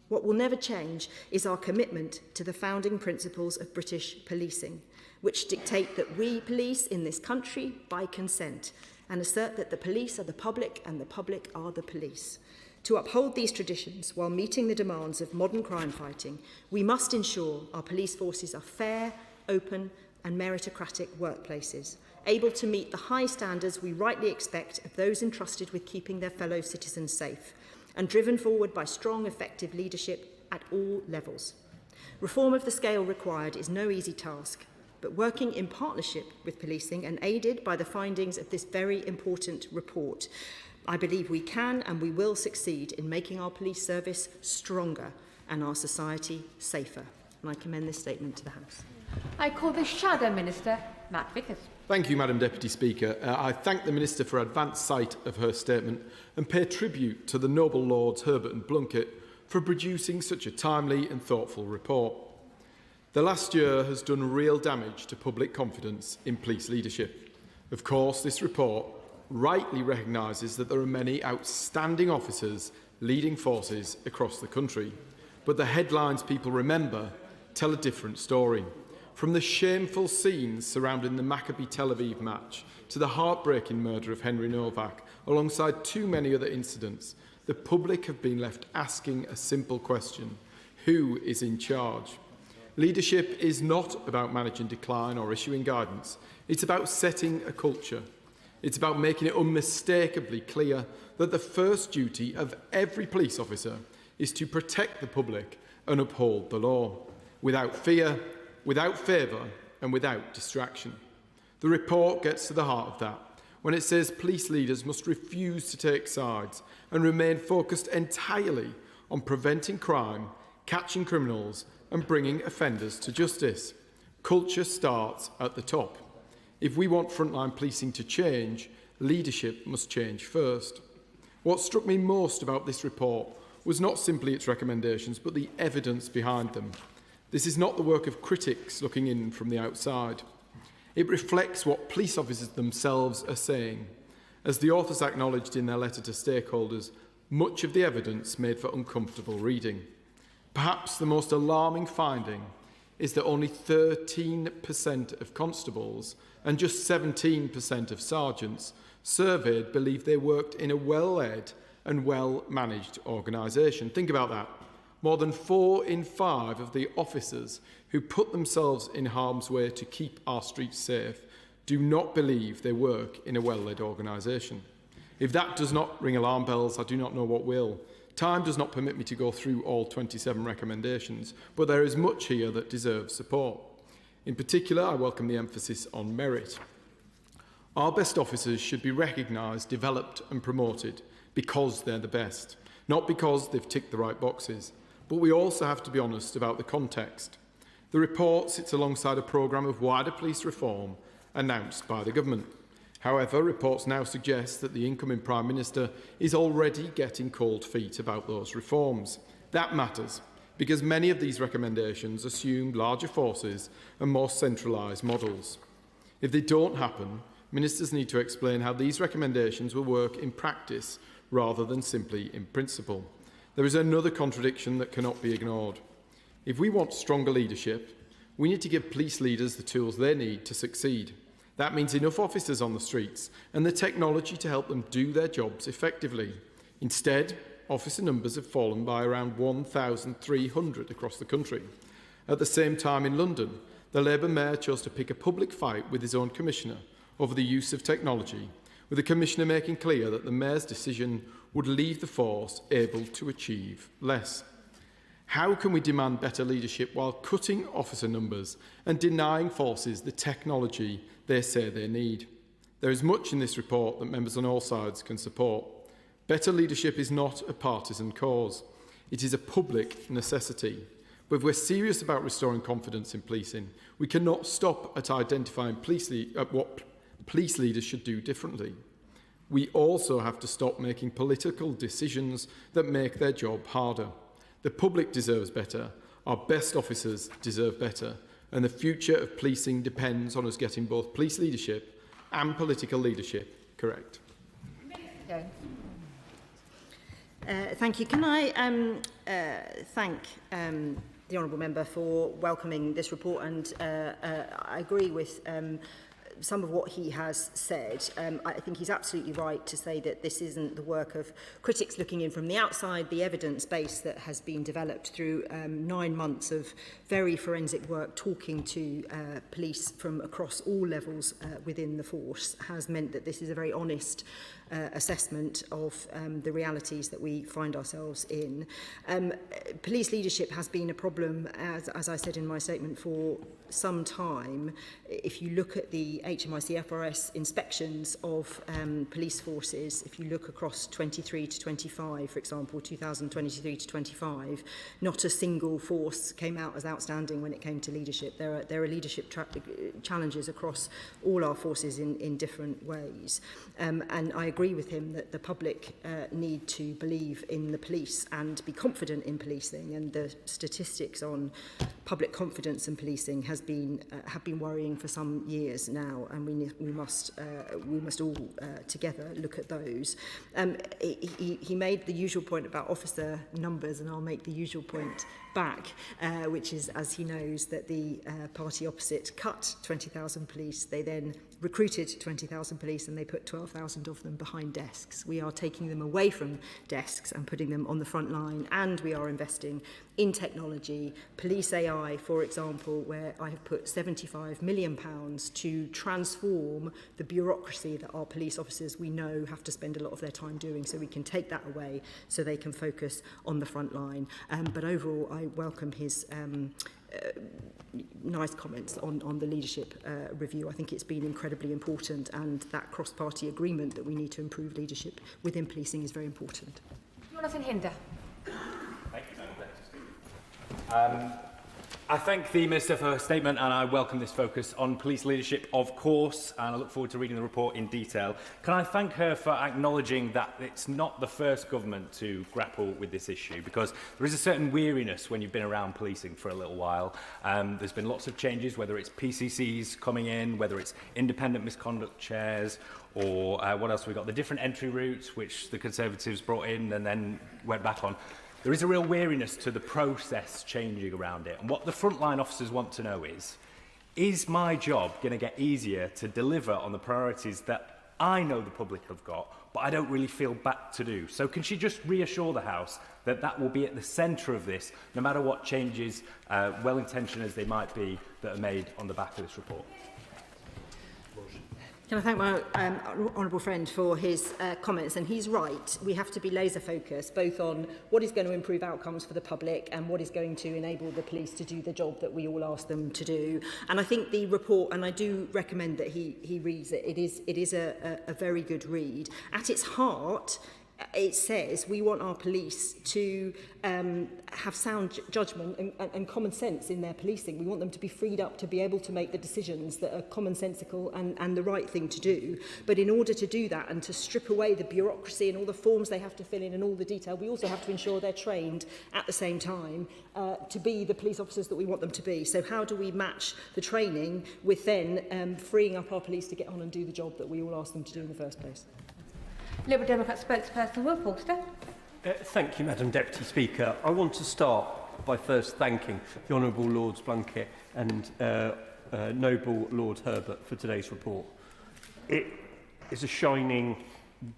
what will never change is our commitment to the founding principles of British policing, which dictate that we police in this country by consent, and assert that the police are the public and the public are the police. To uphold these traditions while meeting the demands of modern crime fighting, we must ensure our police forces are fair, open and meritocratic workplaces, able to meet the high standards we rightly expect of those entrusted with keeping their fellow citizens safe, and driven forward by strong, effective leadership at all levels. Reform of the scale required is no easy task, but working in partnership with policing and aided by the findings of this very important report, I believe we can and we will succeed in making our police service stronger and our society safer. And I commend this statement to the House. I call the Shadow Minister, Matt Vickers. Thank you, Madam Deputy Speaker. I thank the Minister for advance sight of her statement and pay tribute to the noble Lords Herbert and Blunkett for producing such a timely and thoughtful report. The last year has done real damage to public confidence in police leadership. Of course, this report rightly recognises that there are many outstanding officers leading forces across the country, but the headlines people remember tell a different story. From the shameful scenes surrounding the Maccabi Tel Aviv match to the heartbreaking murder of Henry Novak, alongside too many other incidents, the public have been left asking a simple question: who is in charge? Leadership is not about managing decline or issuing guidance. It's about setting a culture. It's about making it unmistakably clear that the first duty of every police officer is to protect the public and uphold the law, without fear, without favour and without distraction. The report gets to the heart of that when it says police leaders must refuse to take sides and remain focused entirely on preventing crime, catching criminals and bringing offenders to justice. Culture starts at the top. If we want frontline policing to change, leadership must change first. What struck me most about this report was not simply its recommendations, but the evidence behind them. This is not the work of critics looking in from the outside. It reflects what police officers themselves are saying. As the authors acknowledged in their letter to stakeholders, much of the evidence made for uncomfortable reading. Perhaps the most alarming finding is that only 13% of constables and just 17% of sergeants surveyed believe they worked in a well-led and well-managed organisation. Think about that. More than 4 in 5 of the officers who put themselves in harm's way to keep our streets safe do not believe they work in a well-led organisation. If that does not ring alarm bells, I do not know what will. Time does not permit me to go through all 27 recommendations, but there is much here that deserves support. In particular, I welcome the emphasis on merit. Our best officers should be recognised, developed and promoted because they're the best, not because they've ticked the right boxes. But we also have to be honest about the context. The report sits alongside a programme of wider police reform announced by the government. However, reports now suggest that the incoming Prime Minister is already getting cold feet about those reforms. That matters, because many of these recommendations assume larger forces and more centralised models. If they don't happen, ministers need to explain how these recommendations will work in practice rather than simply in principle. There is another contradiction that cannot be ignored. If we want stronger leadership, we need to give police leaders the tools they need to succeed. That means enough officers on the streets and the technology to help them do their jobs effectively. Instead, officer numbers have fallen by around 1,300 across the country. At the same time in London, the Labour Mayor chose to pick a public fight with his own commissioner over the use of technology, with the commissioner making clear that the Mayor's decision would leave the force able to achieve less. How can we demand better leadership while cutting officer numbers and denying forces the technology they say they need? There is much in this report that members on all sides can support. Better leadership is not a partisan cause. It is a public necessity. But if we're serious about restoring confidence in policing, we cannot stop at identifying what police leaders should do differently. We also have to stop making political decisions that make their job harder. The public deserves better, our best officers deserve better, and the future of policing depends on us getting both police leadership and political leadership correct. Thank you. Can I thank the Honourable Member for welcoming this report, and I agree with some of what he has said. I think he's absolutely right to say that this isn't the work of critics looking in from the outside. The evidence base that has been developed through 9 months of very forensic work talking to police from across all levels within the force has meant that this is a very honest assessment of the realities that we find ourselves in. Police leadership has been a problem, as I said in my statement, for some time. If you look at the HMIC FRS inspections of police forces, if you look across 23 to 25, for example, 2023 to 25, not a single force came out as outstanding when it came to leadership. There are leadership challenges across all our forces in different ways. And I agree with him that the public need to believe in the police and be confident in policing, and the statistics on public confidence in policing have been worrying for some years now, and we must all together look at those. He made the usual point about officer numbers, and I'll make the usual point back, which is, as he knows, that the party opposite cut 20,000 police. They then recruited 20,000 police and they put 12,000 of them behind desks. We are taking them away from desks and putting them on the front line, and we are investing in technology. Police AI, for example, where I have put £75 million to transform the bureaucracy that our police officers we know have to spend a lot of their time doing, so we can take that away so they can focus on the front line. But overall, I welcome his nice comments on the leadership review. I think it's been incredibly important, and that cross-party agreement that we need to improve leadership within policing is very important. Jonathan Hinder. Thank you, Madam Deputy Speaker. I thank the Minister for her statement, and I welcome this focus on police leadership, of course, and I look forward to reading the report in detail. Can I thank her for acknowledging that it's not the first government to grapple with this issue, because there is a certain weariness when you've been around policing for a little while. There's been lots of changes, whether it's PCCs coming in, whether it's independent misconduct chairs, or what else have we got? The different entry routes, which the Conservatives brought in and then went back on. There is a real weariness to the process changing around it. And what the frontline officers want to know is my job going to get easier to deliver on the priorities that I know the public have got, but I don't really feel back to do? So can she just reassure the House that that will be at the centre of this, no matter what changes, well-intentioned as they might be, that are made on the back of this report? Can I thank my honourable friend for his comments? And he's right. We have to be laser focused both on what is going to improve outcomes for the public and what is going to enable the police to do the job that we all ask them to do. And I think the report, and I do recommend that he reads it, it is a very good read. At its heart, it says we want our police to have sound judgment and common sense in their policing. We want them to be freed up to be able to make the decisions that are commonsensical and the right thing to do. But in order to do that and to strip away the bureaucracy and all the forms they have to fill in and all the detail, we also have to ensure they're trained at the same time to be the police officers that we want them to be. So how do we match the training with then freeing up our police to get on and do the job that we all ask them to do in the first place? Liberal Democrat spokesperson Will Forster. Thank you, Madam Deputy Speaker. I want to start by first thanking the Honourable Lords Blunkett and Noble Lord Herbert for today's report. It is a shining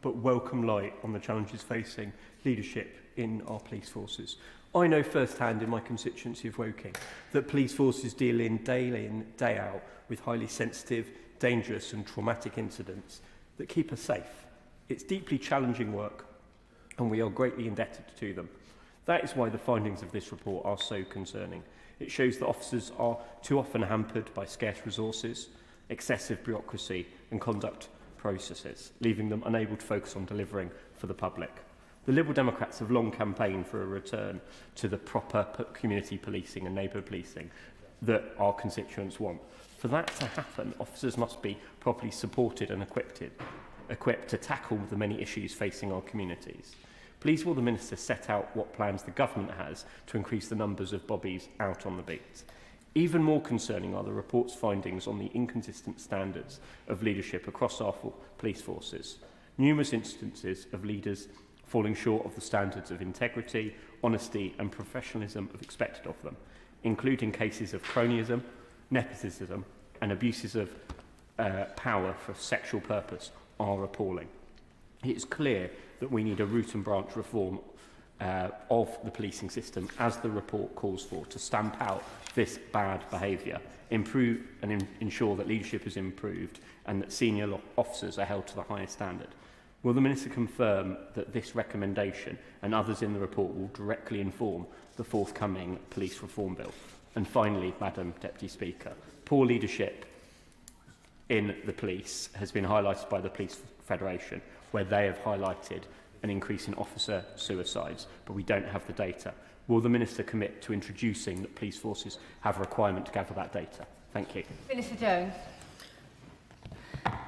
but welcome light on the challenges facing leadership in our police forces. I know firsthand in my constituency of Woking that police forces deal in, day out, with highly sensitive, dangerous and traumatic incidents that keep us safe. It's deeply challenging work, and we are greatly indebted to them. That is why the findings of this report are so concerning. It shows that officers are too often hampered by scarce resources, excessive bureaucracy and conduct processes, leaving them unable to focus on delivering for the public. The Liberal Democrats have long campaigned for a return to the proper community policing and neighbour policing that our constituents want. For that to happen, officers must be properly supported and equipped to tackle the many issues facing our communities. Please will the Minister set out what plans the government has to increase the numbers of bobbies out on the beat? Even more concerning are the report's findings on the inconsistent standards of leadership across our police forces. Numerous instances of leaders falling short of the standards of integrity, honesty and professionalism expected of them, including cases of cronyism, nepotism and abuses of power for sexual purpose are appalling. It is clear that we need a root and branch reform of the policing system, as the report calls for, to stamp out this bad behaviour, improve and ensure that leadership is improved and that senior officers are held to the highest standard. Will the Minister confirm that this recommendation and others in the report will directly inform the forthcoming police reform bill? And finally, Madam Deputy Speaker, poor leadership in the police has been highlighted by the Police Federation, where they have highlighted an increase in officer suicides, but we don't have the data. Will the Minister commit to introducing that police forces have a requirement to gather that data? Thank you. Minister Jones.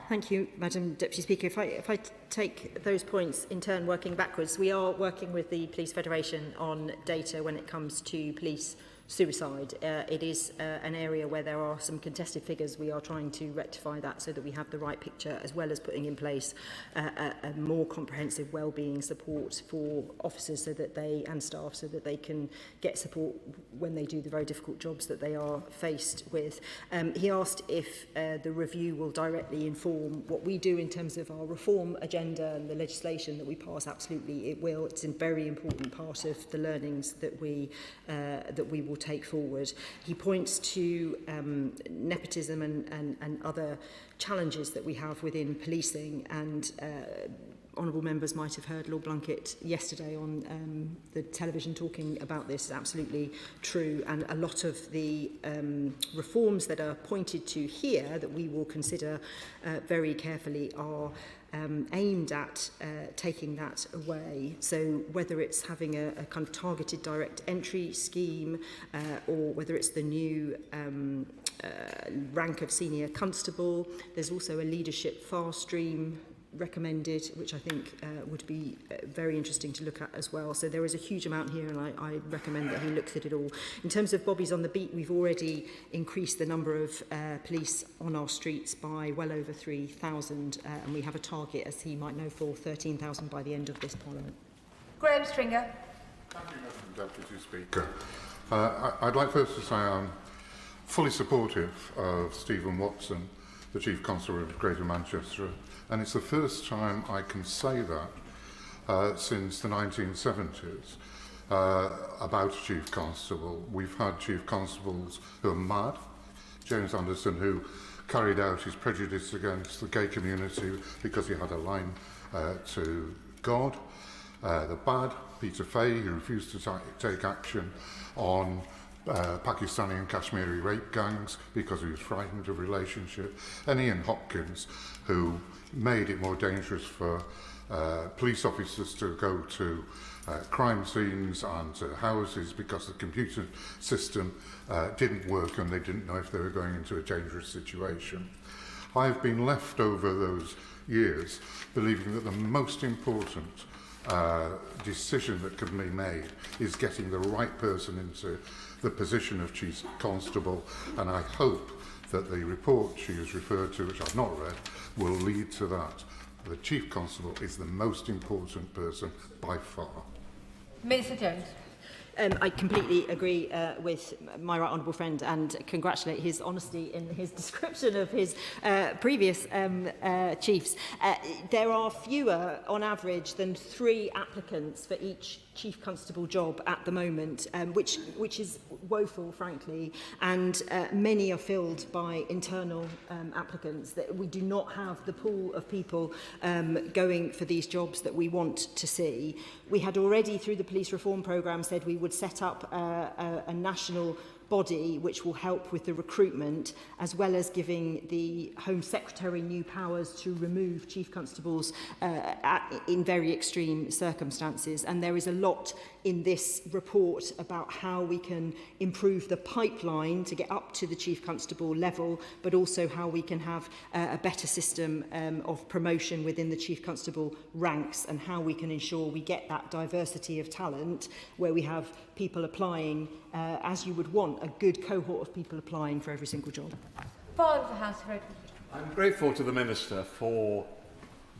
Thank you, Madam Deputy Speaker. If I take those points in turn, working backwards, we are working with the Police Federation on data when it comes to police suicide. It is an area where there are some contested figures. We are trying to rectify that so that we have the right picture, as well as putting in place a more comprehensive wellbeing support for officers so that they and staff so that they can get support when they do the very difficult jobs that they are faced with. He asked if the review will directly inform what we do in terms of our reform agenda and the legislation that we pass. Absolutely it will. It's a very important part of the learnings that we will take forward. He points to nepotism and other challenges that we have within policing, and honourable members might have heard Lord Blunkett yesterday on the television talking about this. It's absolutely true, and a lot of the reforms that are pointed to here that we will consider very carefully are aimed at taking that away. So whether it's having a kind of targeted direct entry scheme or whether it's the new rank of senior constable, there's also a leadership far stream recommended, which I think would be very interesting to look at as well. So there is a huge amount here, and I recommend that he looks at it all. In terms of bobbies on the beat, we've already increased the number of police on our streets by well over 3,000, and we have a target, as he might know, for 13,000 by the end of this Parliament. Graham Stringer. Thank you, Madam Deputy Speaker. I'd like first to say I'm fully supportive of Stephen Watson, the Chief Constable of Greater Manchester, and it's the first time I can say that since the 1970s about a Chief Constable. We've had Chief Constables who are mad, James Anderson, who carried out his prejudice against the gay community because he had a line to God. The bad, Peter Fay, who refused to take action on Pakistani and Kashmiri rape gangs because he was frightened of relationship. And Ian Hopkins, who made it more dangerous for police officers to go to crime scenes and to houses because the computer system didn't work and they didn't know if they were going into a dangerous situation. I've been left over those years believing that the most important decision that can be made is getting the right person into the position of Chief Constable, and I hope that the report she has referred to, which I've not read, will lead to that. The Chief Constable is the most important person by far. Minister Jones. I completely agree with my right honourable friend and congratulate his honesty in his description of his previous chiefs. There are fewer, on average, than 3 applicants for each Chief Constable job at the moment, which is woeful, frankly, and many are filled by internal applicants. That we do not have the pool of people going for these jobs that we want to see. We had already, through the police reform programme, said we would set up a national body which will help with the recruitment, as well as giving the Home Secretary new powers to remove Chief Constables in very extreme circumstances. And there is a lot in this report about how we can improve the pipeline to get up to the Chief Constable level, but also how we can have a better system of promotion within the Chief Constable ranks, and how we can ensure we get that diversity of talent where we have people applying as you would want, a good cohort of people applying for every single job. I'm grateful to the Minister for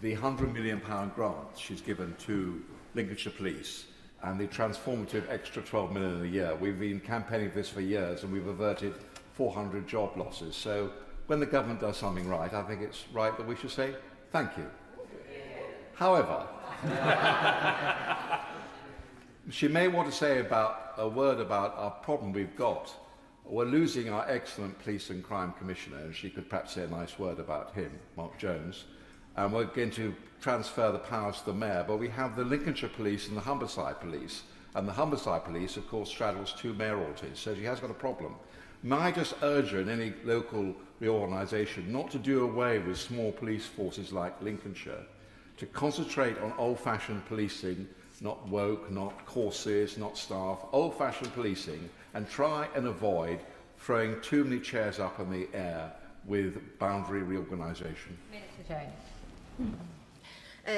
the £100 million grant she's given to Lincolnshire Police and the transformative extra £12 million a year. We've been campaigning for this for years and we've averted 400 job losses. So when the government does something right, I think it's right that we should say thank you. However, she may want to say a word about our problem we've got. We're losing our excellent Police and Crime Commissioner, and she could perhaps say a nice word about him, Mark Jones. And we're going to transfer the powers to the Mayor, but we have the Lincolnshire Police and the Humberside Police. And the Humberside Police, of course, straddles 2 mayoralties, so she has got a problem. May I just urge her in any local reorganisation not to do away with small police forces like Lincolnshire, to concentrate on old-fashioned policing, not woke, not courses, not staff, old-fashioned policing, and try and avoid throwing too many chairs up in the air with boundary reorganisation. Minister Jones.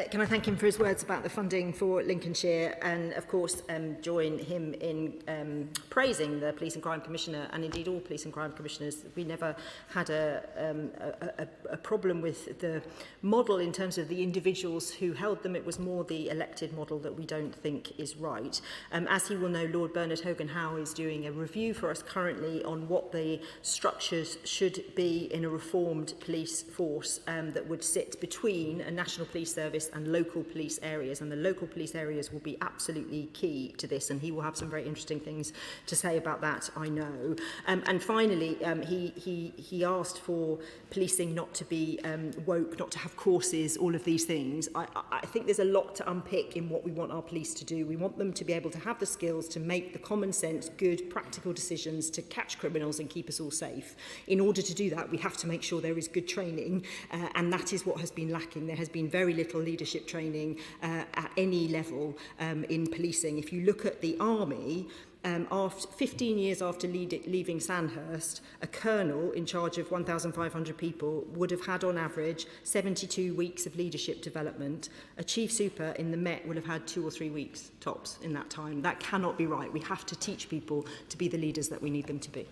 Can I thank him for his words about the funding for Lincolnshire, and of course join him in praising the Police and Crime Commissioner, and indeed all Police and Crime Commissioners. We never had a problem with the model in terms of the individuals who held them. It was more the elected model that we don't think is right. As he will know, Lord Bernard Hogan-Howe is doing a review for us currently on what the structures should be in a reformed police force that would sit between a national police service and local police areas, and the local police areas will be absolutely key to this, and he will have some very interesting things to say about that, I know. And finally, he asked for policing not to be woke, not to have courses, all of these things. I think there's a lot to unpick in what we want our police to do. We want them to be able to have the skills to make the common sense, good, practical decisions to catch criminals and keep us all safe. In order to do that, we have to make sure there is good training, and that is what has been lacking. There has been very little leadership training at any level in policing. If you look at the army, after 15 years after leaving Sandhurst, a colonel in charge of 1,500 people would have had on average 72 weeks of leadership development. A chief super in the Met will have had 2 or 3 weeks tops in that time. That cannot be right. We have to teach people to be the leaders that we need them to be.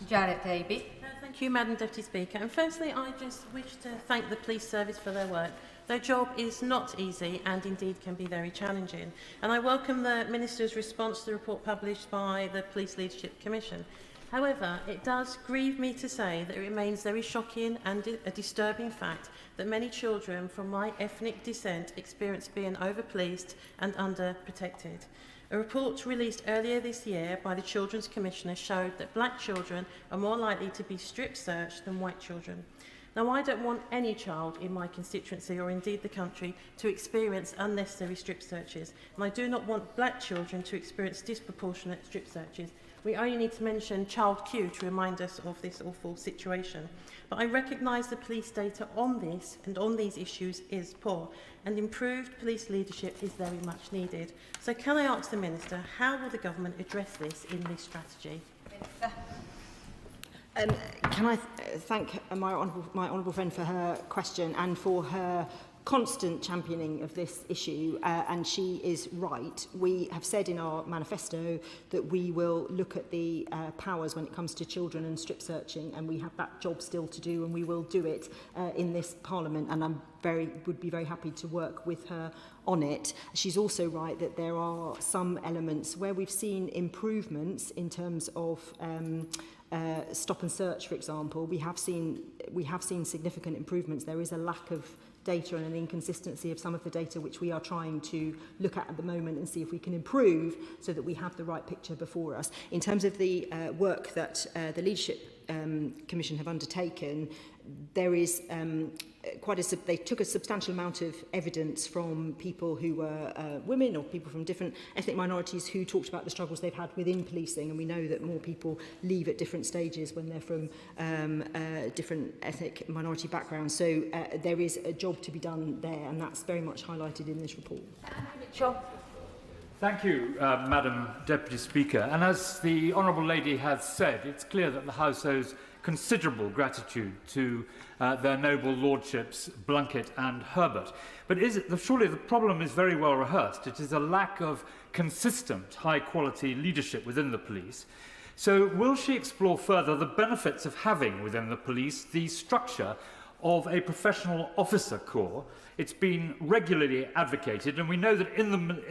Janet Davey. Thank you, Madam Deputy Speaker. And firstly, I just wish to thank the police service for their work. Their job is not easy and indeed can be very challenging. And I welcome the Minister's response to the report published by the Police Leadership Commission. However, it does grieve me to say that it remains very shocking and a disturbing fact that many children from my ethnic descent experience being over-policed and under-protected. A report released earlier this year by the Children's Commissioner showed that black children are more likely to be strip searched than white children. Now, I don't want any child in my constituency or indeed the country to experience unnecessary strip searches, and I do not want black children to experience disproportionate strip searches. We only need to mention Child Q to remind us of this awful situation. But I recognise the police data on this and on these issues is poor, and improved police leadership is very much needed. So can I ask the Minister, how will the government address this in this strategy? Can I thank my honourable friend for her question and for her constant championing of this issue, and she is right. We have said in our manifesto that we will look at the powers when it comes to children and strip searching, and we have that job still to do, and we will do it in this Parliament, and would be very happy to work with her on it. She's also right that there are some elements where we've seen improvements in terms of stop and search, for example. We have seen significant improvements. There is a lack of data and an inconsistency of some of the data which we are trying to look at the moment and see if we can improve so that we have the right picture before us. In terms of the work that the Leadership Commission have undertaken, there is they took a substantial amount of evidence from people who were women or people from different ethnic minorities who talked about the struggles they've had within policing, and we know that more people leave at different stages when they're from different ethnic minority backgrounds. So there is a job to be done there, and that's very much highlighted in this report. Thank you, Madam Deputy Speaker. And as the Honourable Lady has said, it's clear that the House owes considerable gratitude to their noble lordships Blunkett and Herbert. But surely the problem is very well rehearsed. It is a lack of consistent, high-quality leadership within the police. So will she explore further the benefits of having within the police the structure of a professional officer corps? It's been regularly advocated, and we know that in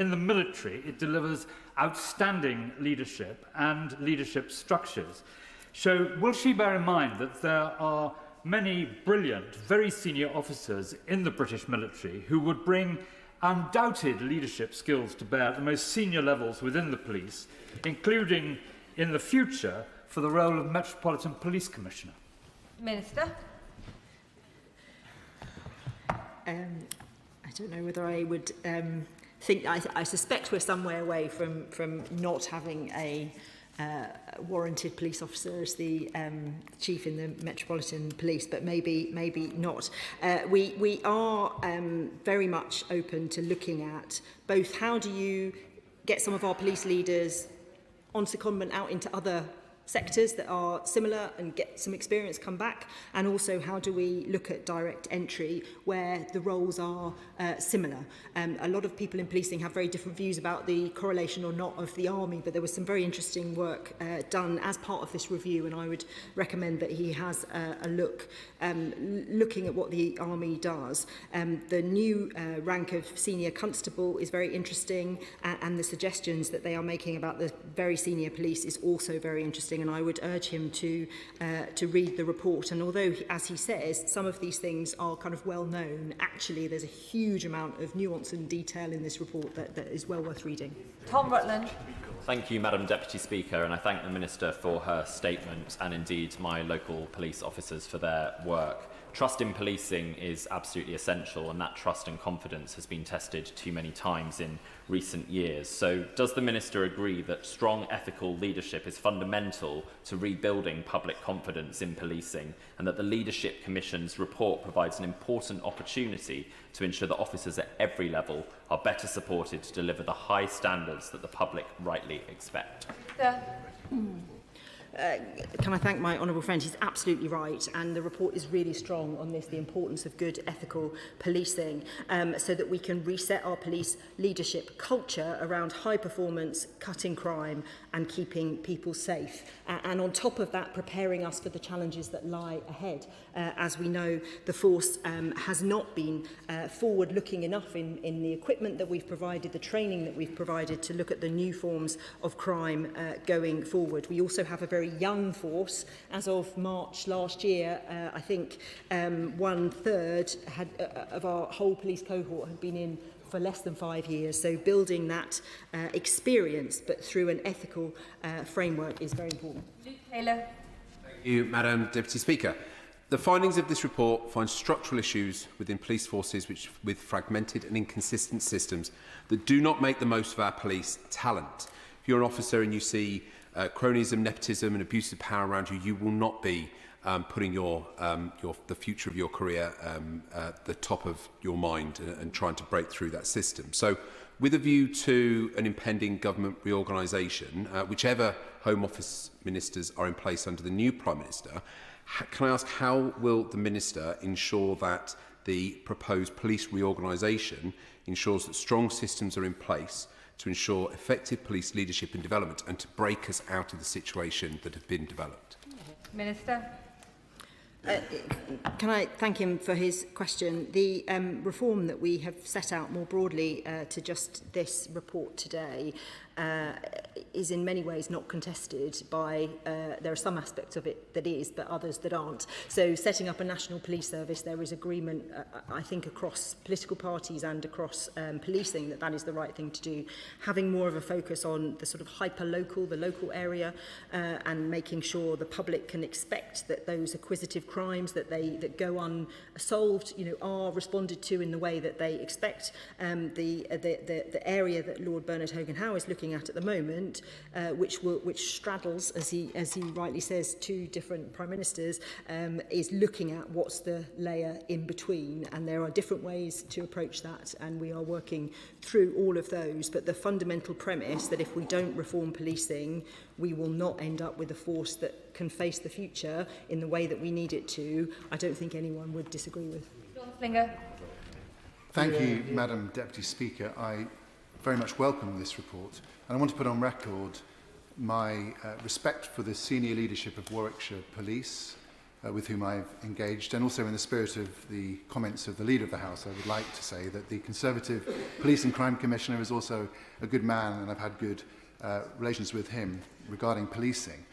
the military it delivers outstanding leadership and leadership structures. So will she bear in mind that there are many brilliant, very senior officers in the British military who would bring undoubted leadership skills to bear at the most senior levels within the police, including in the future for the role of Metropolitan Police Commissioner? Minister. I don't know whether I would think. I suspect we're some way away from not having a warranted police officer as the chief in the Metropolitan Police, but maybe not. We are very much open to looking at both how do you get some of our police leaders on secondment out into other sectors that are similar and get some experience come back, and also how do we look at direct entry where the roles are similar. A lot of people in policing have very different views about the correlation or not of the army, but there was some very interesting work done as part of this review, and I would recommend that he has a look looking at what the army does. The new rank of senior constable is very interesting, and the suggestions that they are making about the very senior police is also very interesting, and I would urge him to read the report. And although, as he says, some of these things are kind of well known, actually there's a huge amount of nuance and detail in this report that is well worth reading. Tom Rutland. Thank you, Madam Deputy Speaker, and I thank the Minister for her statement and indeed my local police officers for their work. Trust in policing is absolutely essential, and that trust and confidence has been tested too many times in recent years. So does the Minister agree that strong ethical leadership is fundamental to rebuilding public confidence in policing, and that the Leadership Commission's report provides an important opportunity to ensure that officers at every level are better supported to deliver the high standards that the public rightly expect? Can I thank my honourable friend? He's absolutely right, and the report is really strong on this, the importance of good ethical policing, so that we can reset our police leadership culture around high performance, cutting crime and keeping people safe. And on top of that, preparing us for the challenges that lie ahead. As we know, the force has not been forward-looking enough in the equipment that we've provided, the training that we've provided to look at the new forms of crime going forward. We also have a very young force. As of March last year, I think 1/3 of our whole police cohort had been in for less than 5 years. So building that experience, but through an ethical framework, is very important. Taylor. Thank you, Madam Deputy Speaker. The findings of this report find structural issues within police forces with fragmented and inconsistent systems that do not make the most of our police talent. If you're an officer and you see cronyism, nepotism and abuse of power around you, you will not be putting the future of your career at the top of your mind and trying to break through that system. So with a view to an impending government reorganisation, whichever Home Office ministers are in place under the new Prime Minister, can I ask how will the Minister ensure that the proposed police reorganisation ensures that strong systems are in place to ensure effective police leadership and development and to break us out of the situation that have been developed? Minister. Can I thank him for his question? The reform that we have set out more broadly to just this report today is in many ways not contested by, there are some aspects of it that is, but others that aren't. So setting up a national police service, there is agreement, I think, across political parties and across policing that is the right thing to do. Having more of a focus on the sort of hyper-local, the local area, and making sure the public can expect that those acquisitive crimes that go unsolved, are responded to in the way that they expect. The area that Lord Bernard Hogan-Howe is looking at the moment, which straddles, as he rightly says, two different prime ministers, is looking at what's the layer in between, and there are different ways to approach that, and we are working through all of those. But the fundamental premise that if we don't reform policing, we will not end up with a force that can face the future in the way that we need it to, I don't think anyone would disagree with. John Slinger. Thank you, Madam Deputy Speaker. I very much welcome this report, and I want to put on record my respect for the senior leadership of Warwickshire Police, with whom I've engaged, and also in the spirit of the comments of the Leader of the House, I would like to say that the Conservative Police and Crime Commissioner is also a good man, and I've had good relations with him regarding policing.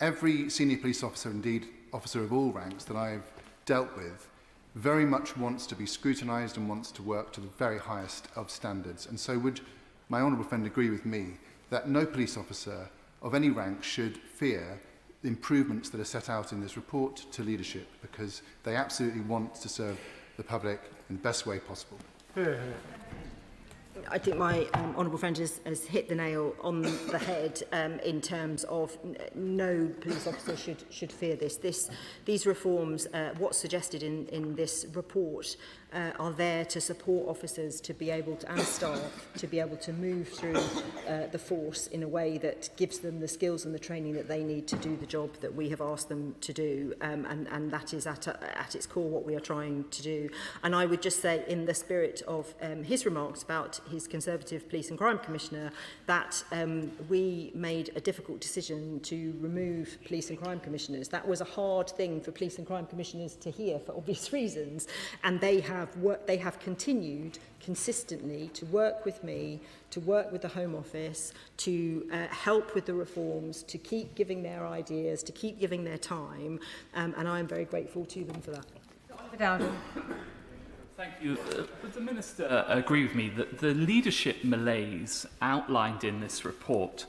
Every senior police officer, indeed officer of all ranks that I've dealt with, very much wants to be scrutinised and wants to work to the very highest of standards. And so would my honourable friend agree with me that no police officer of any rank should fear the improvements that are set out in this report to leadership, because they absolutely want to serve the public in the best way possible. I think my honourable friend has hit the nail on the head in terms of no police officer should fear this. These reforms, what's suggested in this report, are there to support officers to be able to, and staff, to be able to move through the force in a way that gives them the skills and the training that they need to do the job that we have asked them to do, and that is at its core what we are trying to do. And I would just say, in the spirit of his remarks about his Conservative Police and Crime Commissioner, that we made a difficult decision to remove Police and Crime Commissioners. That was a hard thing for Police and Crime Commissioners to hear for obvious reasons, and they have continued consistently to work with me, to work with the Home Office, to help with the reforms, to keep giving their ideas, to keep giving their time, and I am very grateful to them for that. Thank you. Would the Minister agree with me that the leadership malaise outlined in this report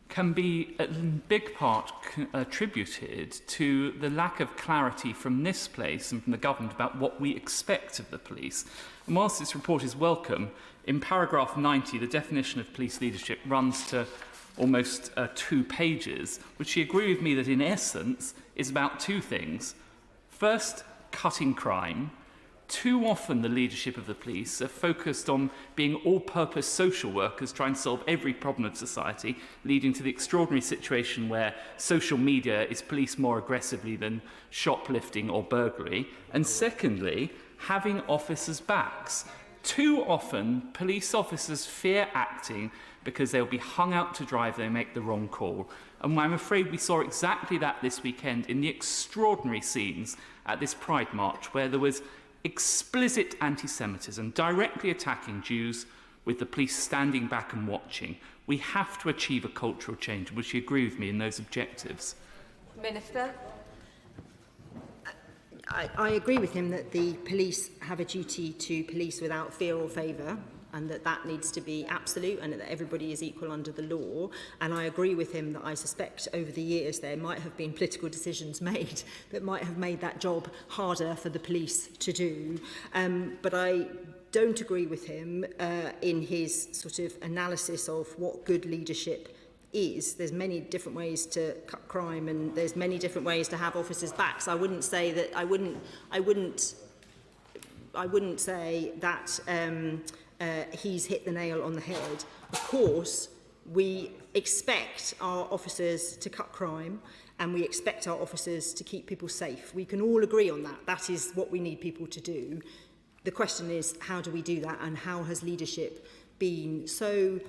can be in big part attributed to the lack of clarity from this place and from the government about what we expect of the police? And whilst this report is welcome, in paragraph 90, the definition of police leadership runs to almost 2 pages. Would she agree with me that in essence is about 2 things? First, cutting crime. Too often the leadership of the police are focused on being all-purpose social workers trying to solve every problem of society, leading to the extraordinary situation where social media is policed more aggressively than shoplifting or burglary. And secondly, having officers' backs. Too often, police officers fear acting because they'll be hung out to dry if they make the wrong call. And I'm afraid we saw exactly that this weekend in the extraordinary scenes at this Pride March, where there was explicit anti-Semitism directly attacking Jews, with the police standing back and watching. We have to achieve a cultural change. Would you agree with me in those objectives? Minister. I agree with him that the police have a duty to police without fear or favour, and that needs to be absolute, and that everybody is equal under the law. And I agree with him that I suspect over the years there might have been political decisions made that might have made that job harder for the police to do. But I don't agree with him in his sort of analysis of what good leadership is. There's many different ways to cut crime, and there's many different ways to have officers' backs. I wouldn't say that. I wouldn't say that he's hit the nail on the head. Of course, we expect our officers to cut crime, and we expect our officers to keep people safe. We can all agree on that. That is what we need people to do. The question is, how do we do that, and how has leadership been so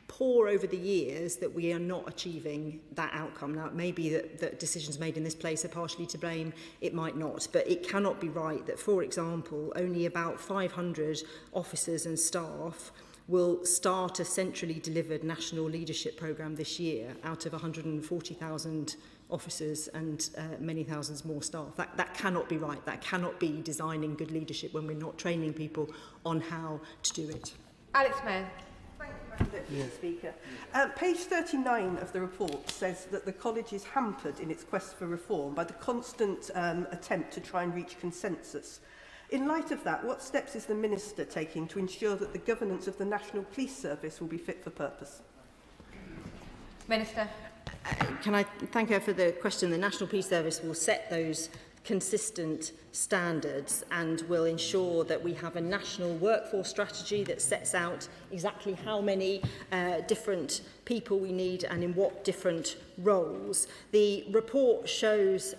poor over the years that we are not achieving that outcome? Now, it may be that decisions made in this place are partially to blame, it might not, but it cannot be right that, for example, only about 500 officers and staff will start a centrally delivered national leadership programme this year out of 140,000 officers and many thousands more staff. That cannot be right. That cannot be designing good leadership when we're not training people on how to do it. Alex Mayer. Deputy Speaker. Page 39 of the report says that the college is hampered in its quest for reform by the constant attempt to try and reach consensus. In light of that, what steps is the Minister taking to ensure that the governance of the National Police Service will be fit for purpose? Minister. Can I thank her for the question? The National Police Service will set those consistent standards and will ensure that we have a national workforce strategy that sets out exactly how many different people we need and in what different roles. The report shows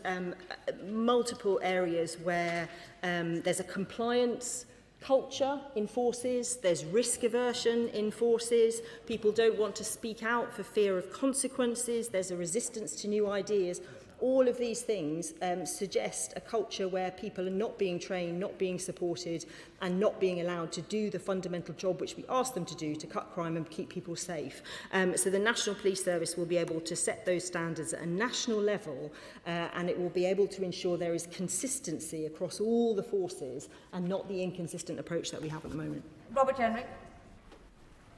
multiple areas where there's a compliance culture in forces, there's risk aversion in forces, people don't want to speak out for fear of consequences, there's a resistance to new ideas. All of these things suggest a culture where people are not being trained, not being supported, and not being allowed to do the fundamental job which we ask them to do, to cut crime and keep people safe. So the National Police Service will be able to set those standards at a national level, and it will be able to ensure there is consistency across all the forces and not the inconsistent approach that we have at the moment. Robert Jenrick.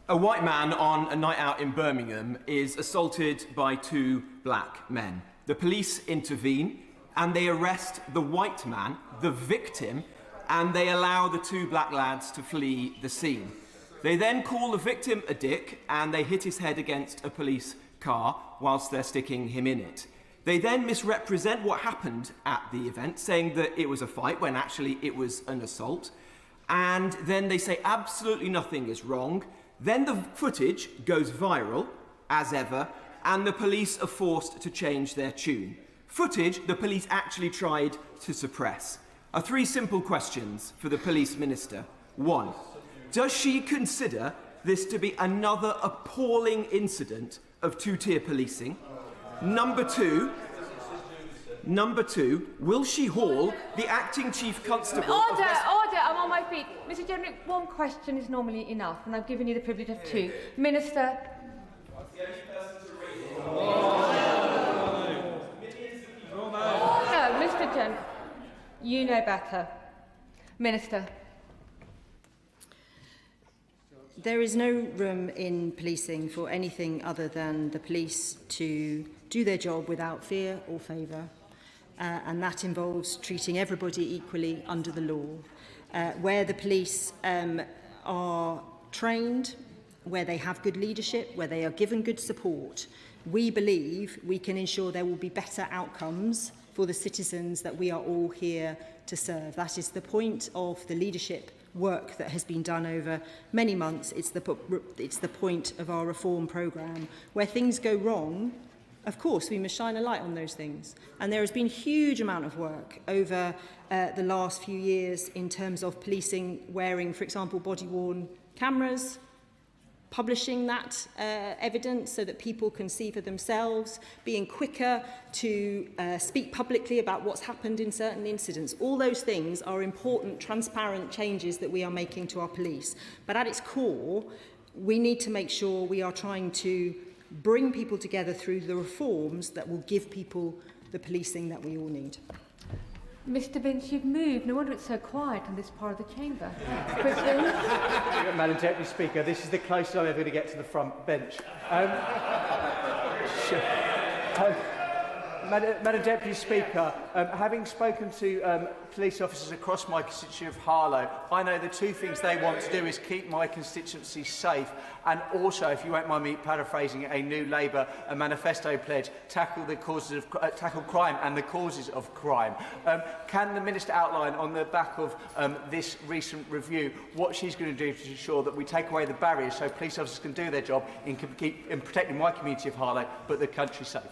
A white man on a night out in Birmingham is assaulted by two black men. The police intervene and they arrest the white man, the victim, and they allow the two black lads to flee the scene. They then call the victim a dick and they hit his head against a police car whilst they're sticking him in it. They then misrepresent what happened at the event, saying that it was a fight when actually it was an assault. And then they say absolutely nothing is wrong. Then the footage goes viral, as ever, and the police are forced to change their tune. Footage the police actually tried to suppress. Three simple questions for the police minister. One, does she consider this to be another appalling incident of two-tier policing? Number two, will she haul the acting chief constable Order, I'm on my feet. Mr Jenrick, one question is normally enough, and I've given you the privilege of two. Minister. No, Mr Jenrick, you know better. Minister. There is no room in policing for anything other than the police to do their job without fear or favour, and that involves treating everybody equally under the law. Where the police are trained, where they have good leadership, where they are given good support, we believe we can ensure there will be better outcomes for the citizens that we are all here to serve. That is the point of the leadership work that has been done over many months. It's the point of our reform programme. Where things go wrong, of course, we must shine a light on those things. And there has been a huge amount of work over the last few years in terms of policing wearing, for example, body-worn cameras, publishing that evidence so that people can see for themselves, being quicker to speak publicly about what's happened in certain incidents. All those things are important, transparent changes that we are making to our police. But at its core, we need to make sure we are trying to bring people together through the reforms that will give people the policing that we all need. Mr Vince, you've moved. No wonder it's so quiet in this part of the chamber. Madam Deputy Speaker, this is the closest I'm ever going to get to the front bench. Madam Deputy Speaker, having spoken to police officers across my constituency of Harlow, I know the two things they want to do is keep my constituency safe and also, if you won't mind me paraphrasing a new Labour manifesto pledge, tackle crime and the causes of crime. Can the Minister outline on the back of this recent review what she's going to do to ensure that we take away the barriers so police officers can do their job in protecting my community of Harlow but the country safe?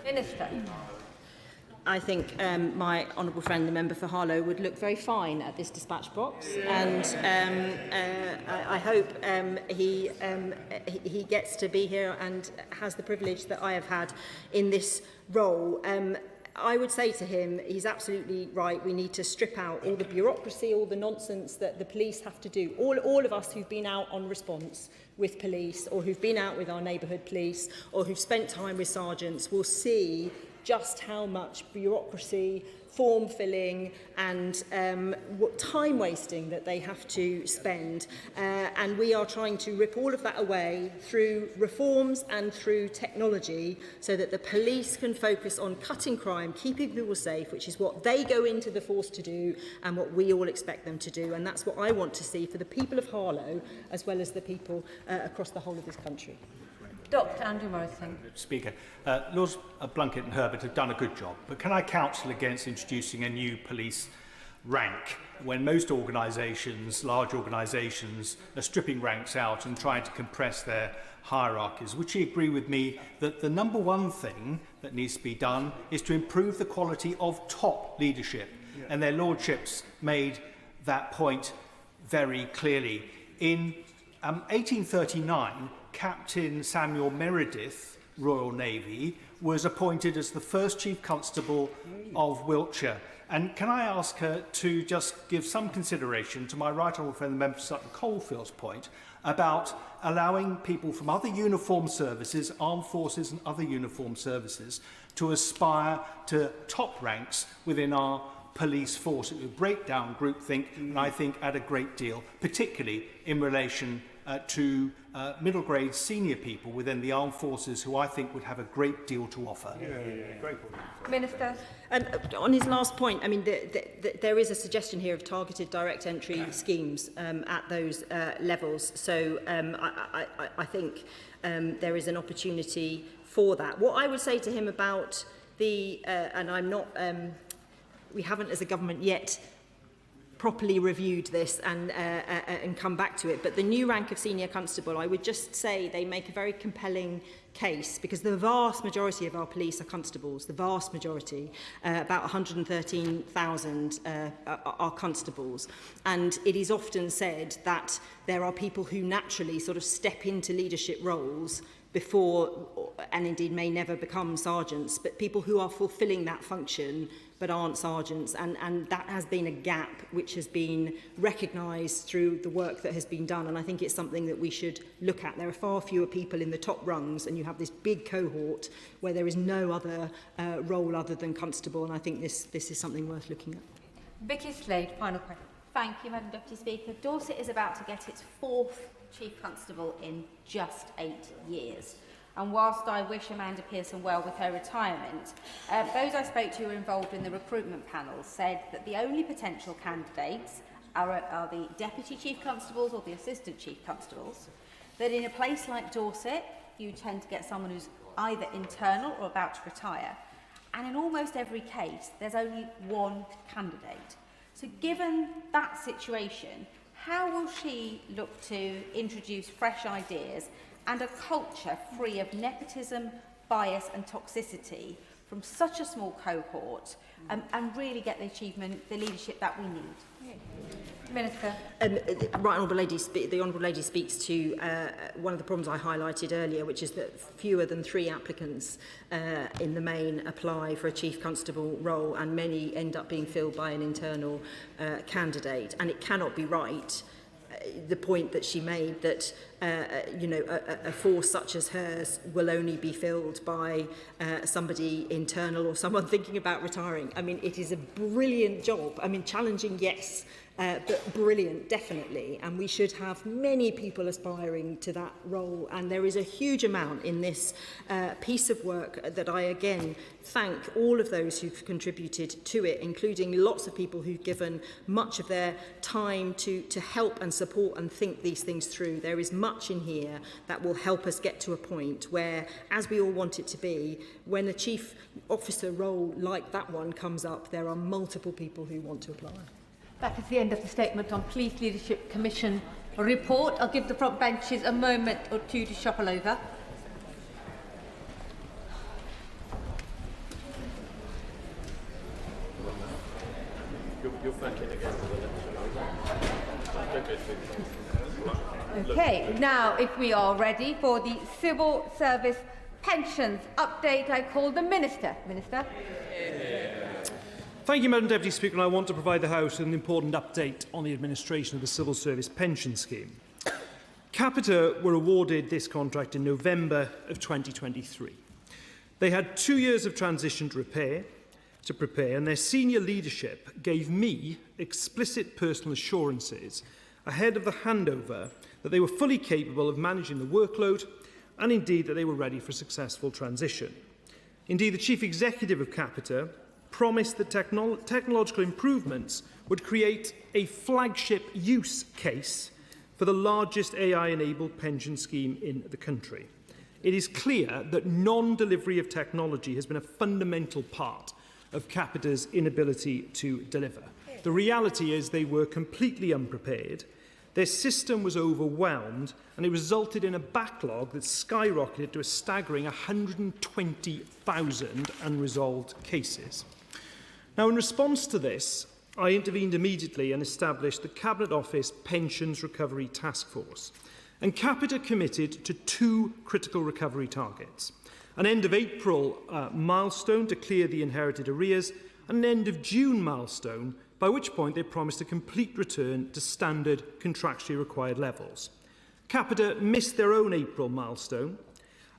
Minister. I think my honourable friend, the member for Harlow, would look very fine at this dispatch box, and I hope he gets to be here and has the privilege that I have had in this role. I would say to him, he's absolutely right. We need to strip out all the bureaucracy, all the nonsense that the police have to do. All of us who've been out on response with police, or who've been out with our neighbourhood police, or who've spent time with sergeants will see just how much bureaucracy, form filling and time wasting that they have to spend. And we are trying to rip all of that away through reforms and through technology so that the police can focus on cutting crime, keeping people safe, which is what they go into the force to do and what we all expect them to do. And that's what I want to see for the people of Harlow as well as the people across the whole of this country. Dr Andrew Morrison. Speaker, Lords Blunkett and Herbert have done a good job, but can I counsel against introducing a new police rank when most organisations, large organisations, are stripping ranks out and trying to compress their hierarchies? Would she agree with me that the number one thing that needs to be done is to improve the quality of top leadership? Yeah. And their lordships made that point very clearly. In 1839, Captain Samuel Meredith, Royal Navy, was appointed as the first Chief Constable of Wiltshire. And can I ask her to just give some consideration to my right honourable friend, the member for Sutton Coldfield's point about allowing people from other uniformed services, armed forces and other uniformed services, to aspire to top ranks within our police force. It would break down groupthink, and I think add a great deal, particularly in relation to middle grade senior people within the armed forces who I think would have a great deal to offer. Great. Minister. On his last point, I mean, there is a suggestion here of targeted direct entry schemes at those levels. So I think there is an opportunity for that. What I would say to him about the, and I'm not, we haven't as a government yet properly reviewed this and come back to it. But the new rank of senior constable, I would just say they make a very compelling case because the vast majority of our police are constables, the vast majority, about 113,000 are constables. And it is often said that there are people who naturally sort of step into leadership roles before, and indeed may never become sergeants, but people who are fulfilling that function but aren't sergeants, and that has been a gap which has been recognised through the work that has been done, and I think it's something that we should look at. There are far fewer people in the top rungs, and you have this big cohort where there is no other role other than constable, and I think this is something worth looking at. Vicky Slade, final question. Thank you, Madam Deputy Speaker. Dorset is about to get its fourth Chief Constable in just 8 years. And whilst I wish Amanda Pearson well with her retirement, those I spoke to who were involved in the recruitment panel said that the only potential candidates are the Deputy Chief Constables or the Assistant Chief Constables, that in a place like Dorset, you tend to get someone who's either internal or about to retire. And in almost every case, there's only one candidate. So given that situation, how will she look to introduce fresh ideas and a culture free of nepotism, bias and toxicity from such a small cohort and really get the leadership that we need? Minister. The Honourable Lady speaks to one of the problems I highlighted earlier, which is that fewer than 3 applicants in the main apply for a Chief Constable role, and many end up being filled by an internal candidate. And it cannot be right, the point that she made, that a force such as hers will only be filled by somebody internal or someone thinking about retiring. I mean, it is a brilliant job. I mean, challenging, yes, but brilliant, definitely. And we should have many people aspiring to that role. And there is a huge amount in this piece of work that I, again, thank all of those who've contributed to it, including lots of people who've given much of their time to help and support and think these things through. There is much in here that will help us get to a point where, as we all want it to be, when a chief officer role like that one comes up, there are multiple people who want to apply. That is the end of the statement on Police Leadership Commission report. I'll give the front benches a moment or two to shuffle over. Okay, now if we are ready for the Civil Service Pensions update, I call the Minister. Minister. Thank you, Madam Deputy Speaker, and I want to provide the House with an important update on the administration of the Civil Service Pension Scheme. Capita were awarded this contract in November of 2023. They had 2 years of transition to prepare, and their senior leadership gave me explicit personal assurances ahead of the handover that they were fully capable of managing the workload and indeed that they were ready for successful transition. Indeed, the Chief Executive of Capita promised that technological improvements would create a flagship use case for the largest AI-enabled pension scheme in the country. It is clear that non-delivery of technology has been a fundamental part of Capita's inability to deliver. The reality is they were completely unprepared, their system was overwhelmed, and it resulted in a backlog that skyrocketed to a staggering 120,000 unresolved cases. Now, in response to this, I intervened immediately and established the Cabinet Office Pensions Recovery Task Force. And Capita committed to 2 critical recovery targets: an end of April milestone to clear the inherited arrears, and an end of June milestone, by which point they promised a complete return to standard contractually required levels. Capita missed their own April milestone,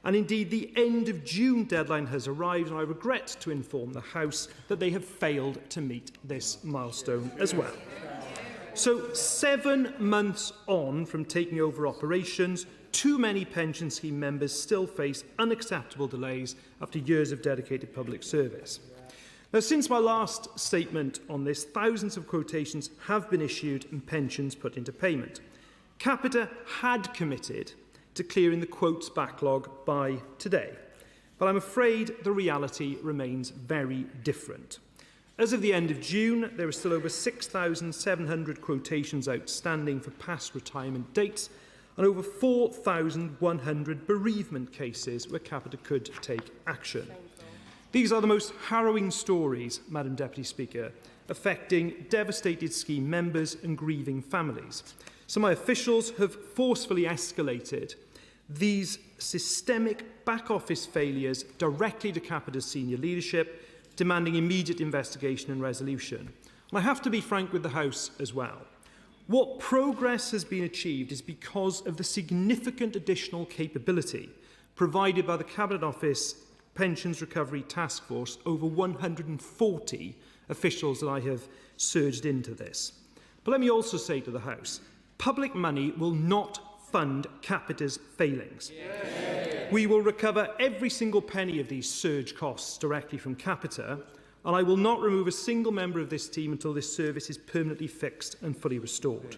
and indeed the end of June deadline has arrived, and I regret to inform the House that they have failed to meet this milestone as well. So 7 months on from taking over operations, too many pension scheme members still face unacceptable delays after years of dedicated public service. Now, since my last statement on this, thousands of quotations have been issued and pensions put into payment. Capita had committed to clearing the quotes backlog by today, but I'm afraid the reality remains very different. As of the end of June, there are still over 6,700 quotations outstanding for past retirement dates and over 4,100 bereavement cases where Capita could take action. These are the most harrowing stories, Madam Deputy Speaker, affecting devastated scheme members and grieving families. So my officials have forcefully escalated these systemic back-office failures directly to Capita's senior leadership, demanding immediate investigation and resolution. And I have to be frank with the House as well. What progress has been achieved is because of the significant additional capability provided by the Cabinet Office Pensions Recovery Task Force, over 140 officials that I have surged into this. But let me also say to the House, public money will not fund Capita's failings. We will recover every single penny of these surge costs directly from Capita, and I will not remove a single member of this team until this service is permanently fixed and fully restored.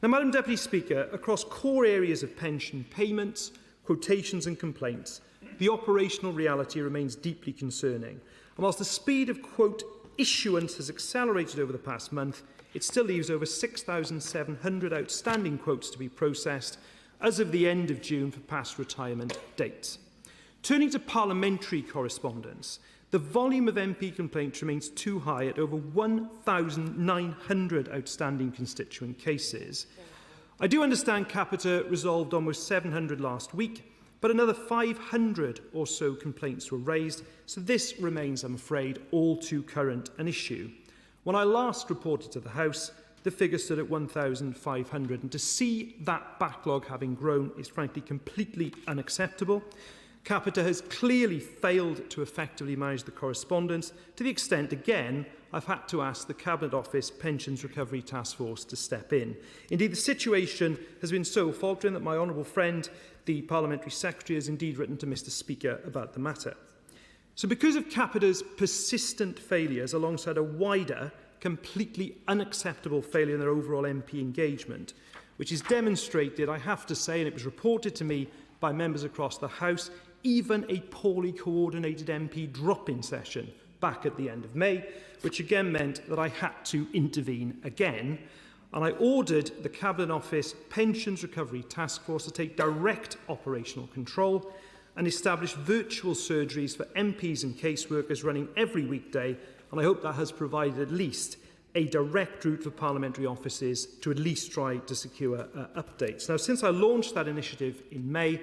Now, Madam Deputy Speaker, across core areas of pension payments, quotations and complaints, the operational reality remains deeply concerning. And whilst the speed of quote issuance has accelerated over the past month, it still leaves over 6,700 outstanding quotes to be processed as of the end of June for past retirement dates. Turning to parliamentary correspondence, the volume of MP complaints remains too high at over 1,900 outstanding constituent cases. I do understand Capita resolved almost 700 last week, but another 500 or so complaints were raised, so this remains, I'm afraid, all too current an issue. When I last reported to the House, the figure stood at 1,500. And to see that backlog having grown is frankly completely unacceptable. Capita has clearly failed to effectively manage the correspondence to the extent, again, I've had to ask the Cabinet Office Pensions Recovery Task Force to step in. Indeed, the situation has been so faltering that my honourable friend, the Parliamentary Secretary, has indeed written to Mr Speaker about the matter. So because of Capita's persistent failures alongside a wider, completely unacceptable failure in their overall MP engagement, which is demonstrated, I have to say, and it was reported to me by members across the House, even a poorly coordinated MP drop-in session back at the end of May, which again meant that I had to intervene again. And I ordered the Cabinet Office Pensions Recovery Task Force to take direct operational control and establish virtual surgeries for MPs and caseworkers running every weekday. And I hope that has provided at least a direct route for parliamentary offices to at least try to secure updates. Now, since I launched that initiative in May,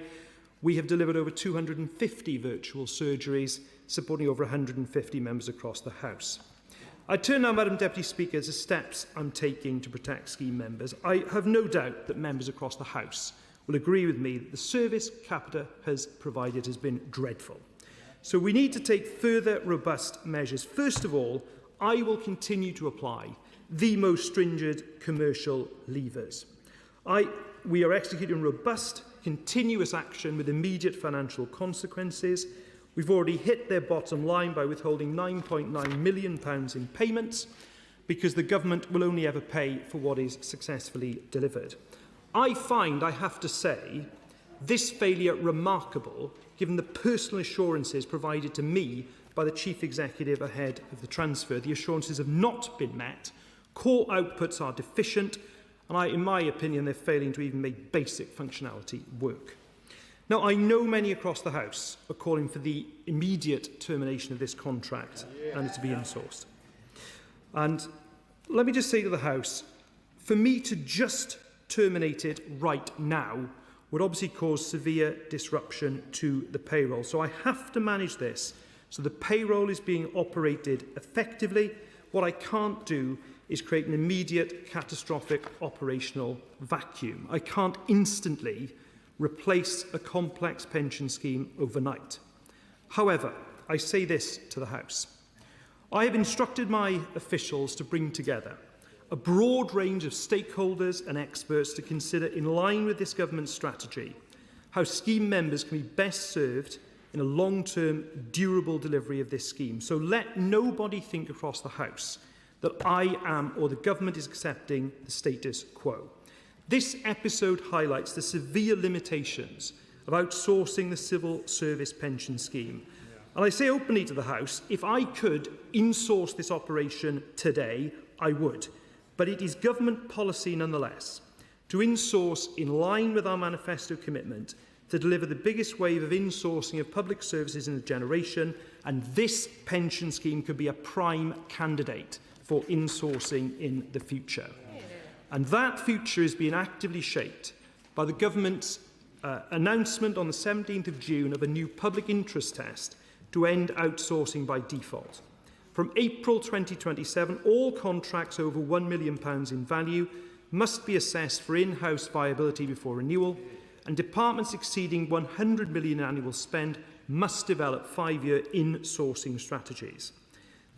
we have delivered over 250 virtual surgeries, supporting over 150 members across the House. I turn now, Madam Deputy Speaker, to the steps I'm taking to protect scheme members. I have no doubt that members across the House will agree with me that the service Capita has provided has been dreadful. So we need to take further robust measures. First of all, I will continue to apply the most stringent commercial levers. We are executing robust, continuous action with immediate financial consequences. We've already hit their bottom line by withholding £9.9 million in payments because the government will only ever pay for what is successfully delivered. I find, I have to say, this failure remarkable given the personal assurances provided to me by the Chief Executive ahead of the transfer. The assurances have not been met, core outputs are deficient, and in my opinion, they're failing to even make basic functionality work. Now, I know many across the House are calling for the immediate termination of this contract and it to be insourced. And let me just say to the House, for me to just terminate it right now would obviously cause severe disruption to the payroll. So I have to manage this so the payroll is being operated effectively. What I can't do is create an immediate catastrophic operational vacuum. I can't instantly replace a complex pension scheme overnight. However, I say this to the House. I have instructed my officials to bring together a broad range of stakeholders and experts to consider, in line with this government's strategy, how scheme members can be best served in a long-term, durable delivery of this scheme. So let nobody think across the House that I am or the government is accepting the status quo. This episode highlights the severe limitations of outsourcing the civil service pension scheme. And I say openly to the House, if I could insource this operation today, I would. But it is government policy nonetheless to insource in line with our manifesto commitment to deliver the biggest wave of insourcing of public services in a generation, and this pension scheme could be a prime candidate for insourcing in the future. And that future is being actively shaped by the government's announcement on the 17th of June of a new public interest test to end outsourcing by default. From April 2027, all contracts over £1 million in value must be assessed for in-house viability before renewal, and departments exceeding £100 million annual spend must develop 5-year in-sourcing strategies.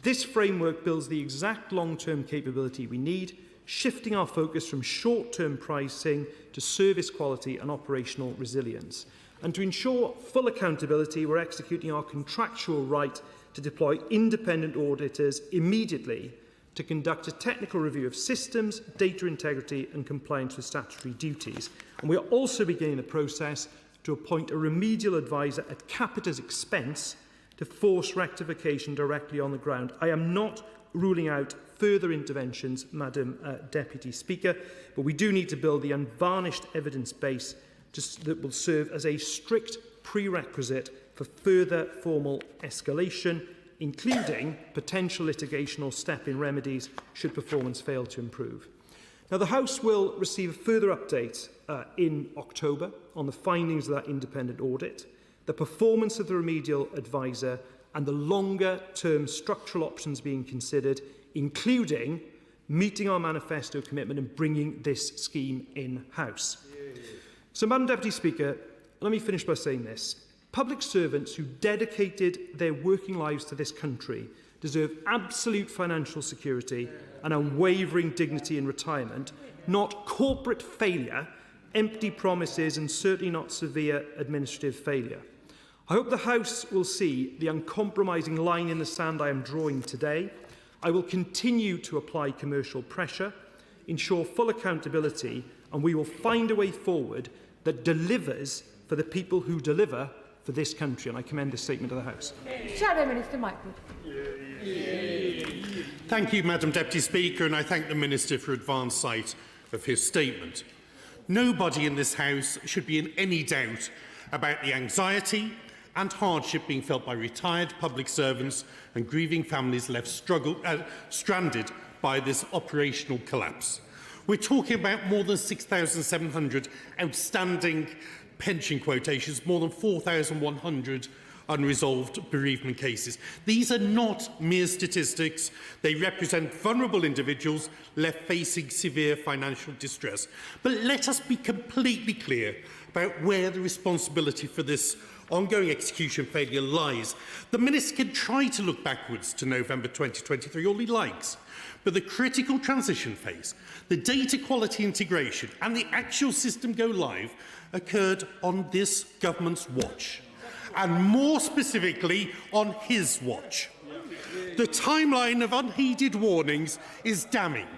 This framework builds the exact long-term capability we need, shifting our focus from short-term pricing to service quality and operational resilience. And to ensure full accountability, we're executing our contractual right to deploy independent auditors immediately to conduct a technical review of systems, data integrity and compliance with statutory duties. And we are also beginning the process to appoint a remedial advisor at Capita's expense to force rectification directly on the ground. I am not ruling out further interventions, Madam Deputy Speaker, but we do need to build the unvarnished evidence base that will serve as a strict prerequisite for further formal escalation, including potential litigation or step-in remedies should performance fail to improve. Now, the House will receive a further update in October on the findings of that independent audit, the performance of the remedial advisor and the longer-term structural options being considered, including meeting our manifesto commitment and bringing this scheme in-house. So, Madam Deputy Speaker, let me finish by saying this. Public servants who dedicated their working lives to this country deserve absolute financial security and unwavering dignity in retirement, not corporate failure, empty promises and certainly not severe administrative failure. I hope the House will see the uncompromising line in the sand I am drawing today. I will continue to apply commercial pressure, ensure full accountability, and we will find a way forward that delivers for the people who deliver for this country. And I commend this statement to the House. Shadow Minister Michael. Thank you, Madam Deputy Speaker, and I thank the Minister for advance sight of his statement. Nobody in this House should be in any doubt about the anxiety and hardship being felt by retired public servants and grieving families left stranded by this operational collapse. We're talking about more than 6,700 outstanding pension quotations, more than 4,100 unresolved bereavement cases. These are not mere statistics. They represent vulnerable individuals left facing severe financial distress. But let us be completely clear about where the responsibility for this ongoing execution failure lies. The Minister can try to look backwards to November 2023, all he likes, but the critical transition phase, the data quality integration and the actual system go live occurred on this government's watch, and more specifically on his watch. The timeline of unheeded warnings is damning.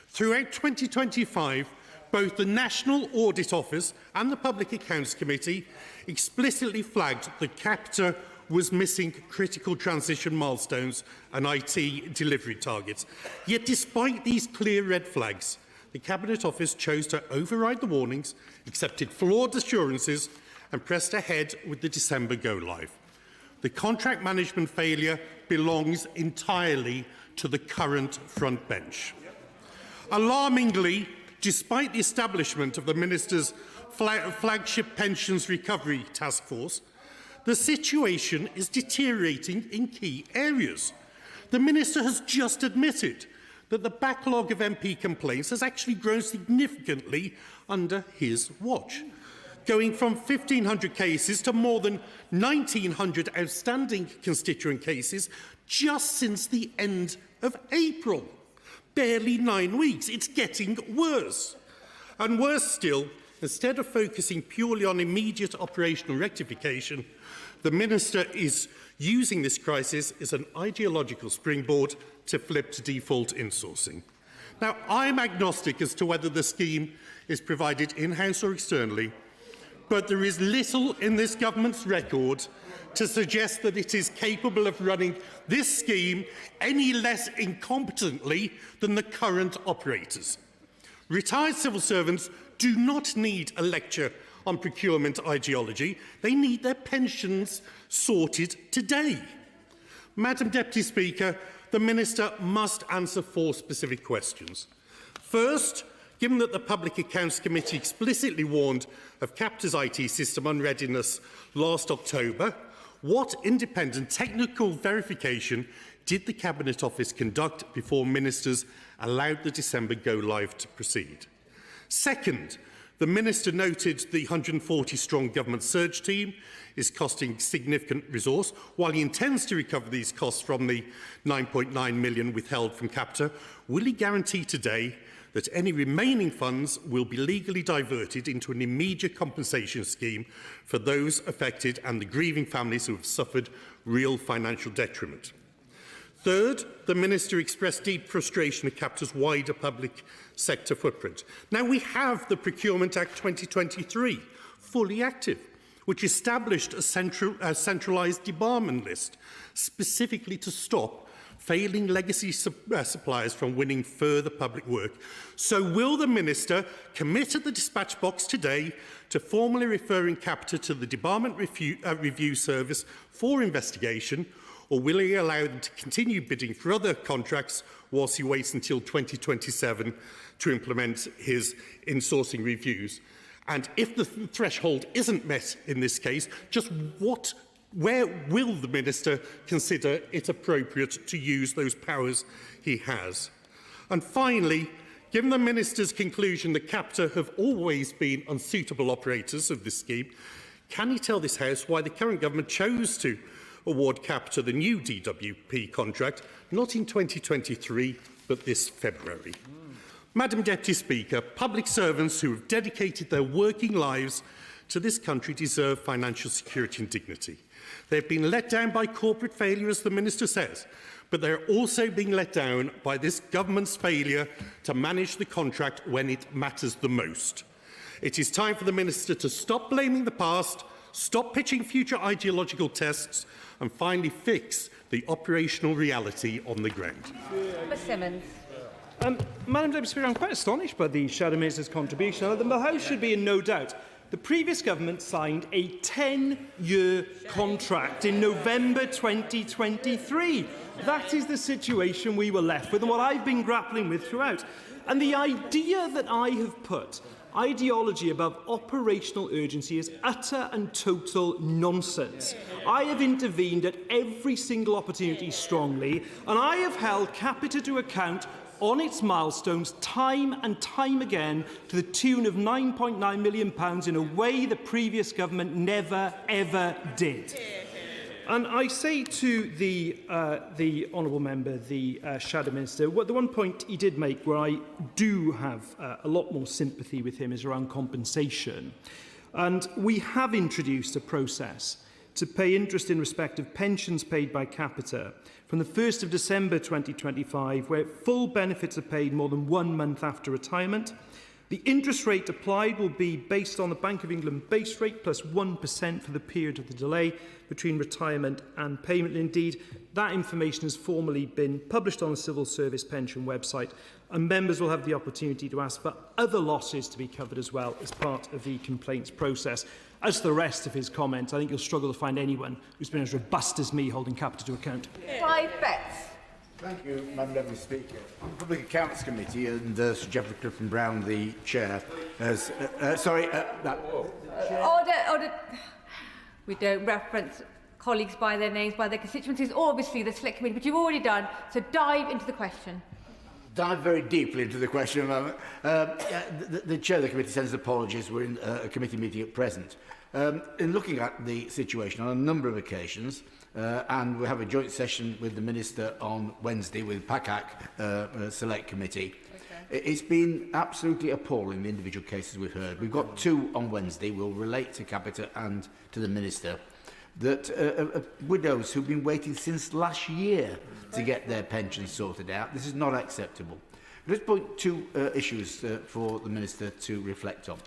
Throughout 2025, both the National Audit Office and the Public Accounts Committee explicitly flagged that Capita was missing critical transition milestones and IT delivery targets. Yet despite these clear red flags, the Cabinet Office chose to override the warnings, accepted flawed assurances and pressed ahead with the December go-live. The contract management failure belongs entirely to the current front bench. Alarmingly, despite the establishment of the Minister's flagship pensions recovery task force, the situation is deteriorating in key areas. The Minister has just admitted that the backlog of MP complaints has actually grown significantly under his watch, going from 1,500 cases to more than 1,900 outstanding constituent cases just since the end of April. Barely 9 weeks. It's getting worse. And worse still, instead of focusing purely on immediate operational rectification, the Minister is using this crisis as an ideological springboard to flip to default insourcing. Now, I'm agnostic as to whether the scheme is provided in-house or externally, but there is little in this government's record to suggest that it is capable of running this scheme any less incompetently than the current operators. Retired civil servants do not need a lecture on procurement ideology. They need their pensions sorted today. Madam Deputy Speaker, the Minister must answer 4 specific questions. First, given that the Public Accounts Committee explicitly warned of Capita's IT system unreadiness last October, what independent technical verification did the Cabinet Office conduct before ministers allowed the December go-live to proceed? Second, the Minister noted the 140-strong government surge team is costing significant resource. While he intends to recover these costs from the 9.9 million withheld from Capita, will he guarantee today that any remaining funds will be legally diverted into an immediate compensation scheme for those affected and the grieving families who have suffered real financial detriment? Third, the Minister expressed deep frustration at Capita's wider public sector footprint. Now, we have the Procurement Act 2023 fully active, which established a centralised debarment list specifically to stop failing legacy suppliers from winning further public work. So will the Minister commit at the dispatch box today to formally referring Capita to the Debarment Review Service for investigation, or will he allow them to continue bidding for other contracts whilst he waits until 2027 to implement his insourcing reviews? And if the threshold isn't met in this case, where will the Minister consider it appropriate to use those powers he has? And finally, given the Minister's conclusion that Capita have always been unsuitable operators of this scheme, can he tell this House why the current government chose to award Capita the new DWP contract, not in 2023, but this February? Madam Deputy Speaker, public servants who have dedicated their working lives to this country deserve financial security and dignity. They've been let down by corporate failure, as the Minister says, but they're also being let down by this government's failure to manage the contract when it matters the most. It is time for the Minister to stop blaming the past, stop pitching future ideological tests, and finally fix the operational reality on the ground. Simmons. Madam Deputy Speaker, I'm quite astonished by the Shadow Minister's contribution. The House should be in no doubt. The previous government signed a 10-year contract in November 2023. That is the situation we were left with and what I've been grappling with throughout. And the idea that I have put ideology above operational urgency is utter and total nonsense. I have intervened at every single opportunity strongly, and I have held Capita to account on its milestones time and time again to the tune of £9.9 million in a way the previous government never, ever did. And I say to the honourable member, the Shadow Minister, the one point he did make where I do have a lot more sympathy with him is around compensation. And we have introduced a process to pay interest in respect of pensions paid by Capita from the 1st of December 2025, where full benefits are paid more than 1 month after retirement. The interest rate applied will be based on the Bank of England base rate plus 1% for the period of the delay between retirement and payment. Indeed, that information has formally been published on the Civil Service Pension website, and members will have the opportunity to ask for other losses to be covered as well as part of the complaints process. As for the rest of his comments, I think you'll struggle to find anyone who's been as robust as me holding Capita to account. Clive Betts. Thank you, Madam Deputy Speaker. On the Public Accounts Committee, and Sir Geoffrey Clifton-Brown, the Chair, has... Order. We don't reference colleagues by their names, by their constituencies, or obviously the Select Committee, but you've already done, so dive into the question. Dive very deeply into the question. The Chair of the Committee sends apologies. We're in a committee meeting at present. In looking at the situation on a number of occasions, and we have a joint session with the Minister on Wednesday with PACAC Select Committee. Okay. It's been absolutely appalling, the individual cases we've heard. We've got 2 on Wednesday. We'll relate to Capita and to the Minister. That widows who've been waiting since last year to get their pensions sorted out. This is not acceptable. Let's point 2 issues for the Minister to reflect on.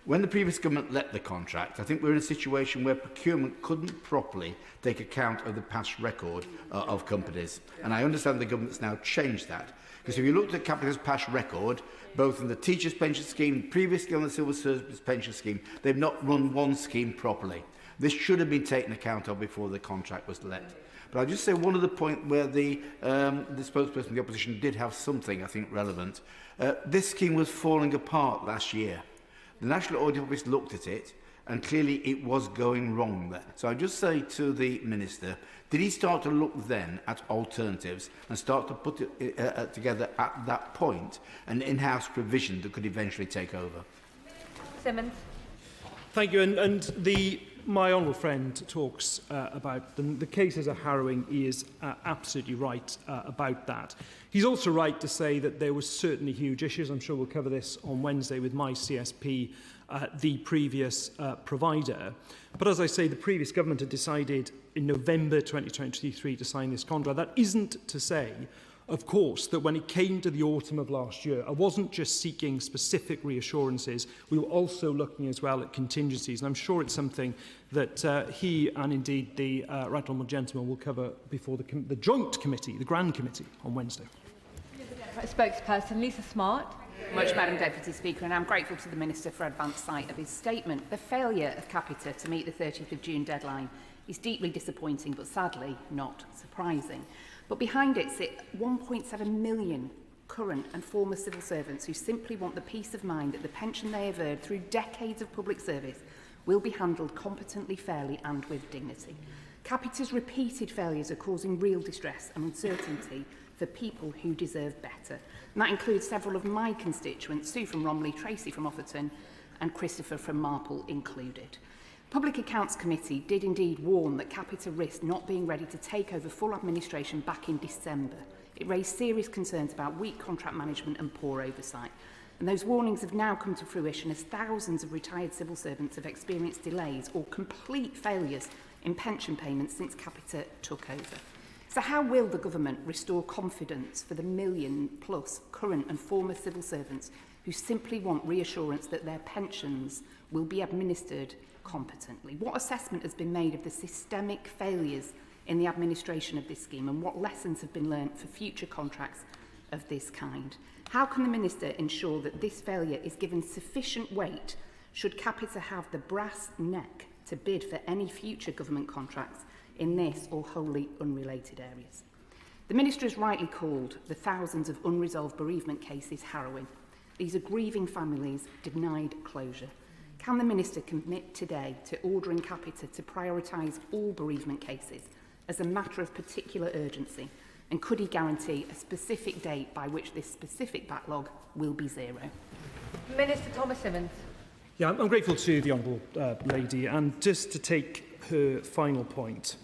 When the previous government let the contract, I think we're in a situation where procurement couldn't properly take account of the past record of companies. And I understand the government's now changed that. Because if you looked at Capita's past record, both in the teachers' pension scheme, previously on the civil service pension scheme, they've not run one scheme properly. This should have been taken account of before the contract was let. But I'll just say one other point where the spokesperson of the opposition did have something, I think, relevant. This scheme was falling apart last year. The National Audit Office looked at it, and clearly it was going wrong there. So I just say to the Minister, did he start to look then at alternatives and start to put it together at that point, an in-house provision that could eventually take over? Simmons. Thank you. And my honourable friend talks about them. The cases are harrowing. He is absolutely right about that. He's also right to say that there were certainly huge issues. I'm sure we'll cover this on Wednesday with my CSP, the previous provider. But as I say, the previous government had decided in November 2023 to sign this contract. That isn't to say, of course, that when it came to the autumn of last year, I wasn't just seeking specific reassurances, we were also looking as well at contingencies. And I'm sure it's something that he and indeed the right honourable gentleman will cover before the joint committee, the Grand Committee, on Wednesday. Spokesperson Lisa Smart. Much, Madam Deputy Speaker, and I'm grateful to the Minister for advance sight of his statement. The failure of Capita to meet the 30th of June deadline is deeply disappointing, but sadly not surprising. But behind it sit 1.7 million current and former civil servants who simply want the peace of mind that the pension they have earned through decades of public service will be handled competently, fairly and with dignity. Capita's repeated failures are causing real distress and uncertainty for people who deserve better. And that includes several of my constituents, Sue from Romley, Tracy from Offerton and Christopher from Marple included. Public Accounts Committee did indeed warn that Capita risked not being ready to take over full administration back in December. It raised serious concerns about weak contract management and poor oversight. And those warnings have now come to fruition as thousands of retired civil servants have experienced delays or complete failures in pension payments since Capita took over. So how will the government restore confidence for the million-plus current and former civil servants who simply want reassurance that their pensions will be administered competently? What assessment has been made of the systemic failures in the administration of this scheme, and what lessons have been learnt for future contracts of this kind? How can the Minister ensure that this failure is given sufficient weight should Capita have the brass neck to bid for any future government contracts in this or wholly unrelated areas? The Minister has rightly called the thousands of unresolved bereavement cases harrowing. These are grieving families denied closure. Can the Minister commit today to ordering Capita to prioritise all bereavement cases as a matter of particular urgency? And could he guarantee a specific date by which this specific backlog will be zero? Minister Thomas Simmons. Yeah, I'm grateful to the Honourable Lady, and just to take her final point,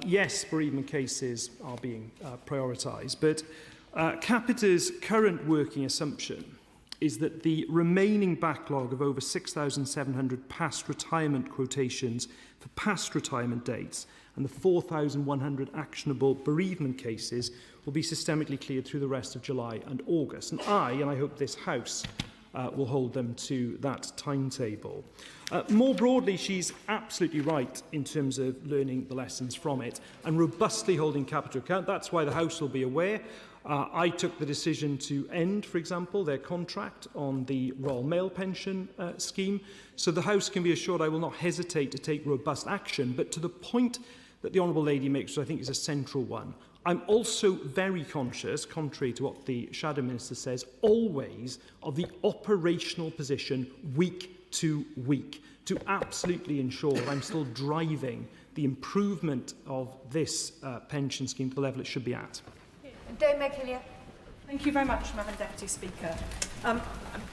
yes, bereavement cases are being prioritised, but Capita's current working assumption is that the remaining backlog of over 6,700 past retirement quotations for past retirement dates and the 4,100 actionable bereavement cases will be systemically cleared through the rest of July and August. And I hope this House, will hold them to that timetable. More broadly, she's absolutely right in terms of learning the lessons from it and robustly holding Capita to account. That's why the House will be aware. I took the decision to end, for example, their contract on the Royal Mail pension scheme, so the House can be assured I will not hesitate to take robust action. But to the point that the Honourable Lady makes, which I think is a central one, I'm also very conscious, contrary to what the Shadow Minister says, always of the operational position week to week, to absolutely ensure that I'm still driving the improvement of this pension scheme to the level it should be at. Thank you very much, Madam Deputy Speaker.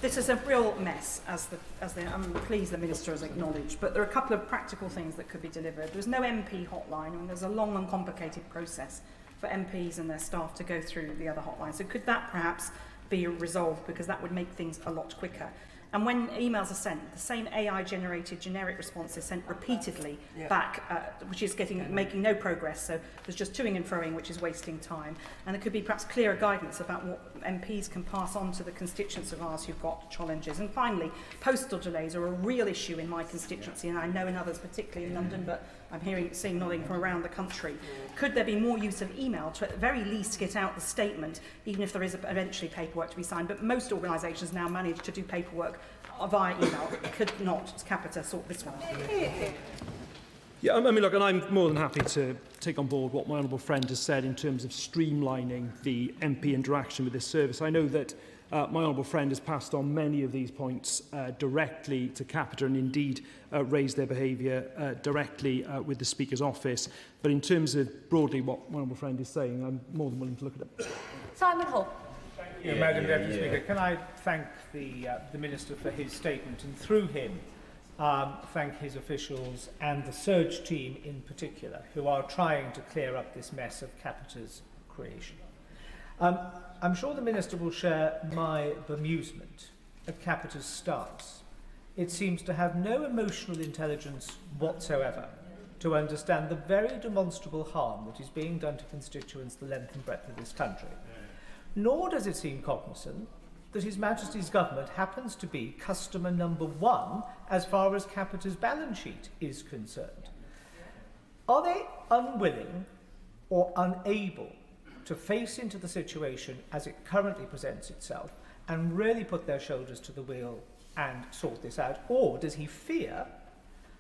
This is a real mess, I'm pleased the Minister has acknowledged, but there are a couple of practical things that could be delivered. There's no MP hotline, and there's a long and complicated process for MPs and their staff to go through the other hotlines. So could that perhaps be resolved, because that would make things a lot quicker? And when emails are sent, the same AI-generated generic response is sent repeatedly back, which is making no progress. So there's just toing and froing, which is wasting time. And there could be perhaps clearer guidance about what MPs can pass on to the constituents of ours who've got challenges. And finally, postal delays are a real issue in my constituency, and I know in others, particularly in London, but I'm seeing nodding from around the country. Could there be more use of email to at the very least get out the statement, even if there is eventually paperwork to be signed? But most organisations now manage to do paperwork via email. Could not Capita sort this one? Yeah, I mean, look, and I'm more than happy to take on board what my honourable friend has said in terms of streamlining the MP interaction with this service. I know that my honourable friend has passed on many of these points directly to Capita and indeed raised their behaviour directly with the Speaker's office. But in terms of broadly what my honourable friend is saying, I'm more than willing to look at it. Simon Hall. Madam Deputy Speaker, can I thank the Minister for his statement, and through him thank his officials and the Surge team in particular, who are trying to clear up this mess of Capita's creation. I'm sure the Minister will share my bemusement at Capita's stance. It seems to have no emotional intelligence whatsoever to understand the very demonstrable harm that is being done to constituents the length and breadth of this country. Nor does it seem cognizant that His Majesty's government happens to be customer number one as far as Capita's balance sheet is concerned. Are they unwilling or unable to face into the situation as it currently presents itself and really put their shoulders to the wheel and sort this out? Or does he fear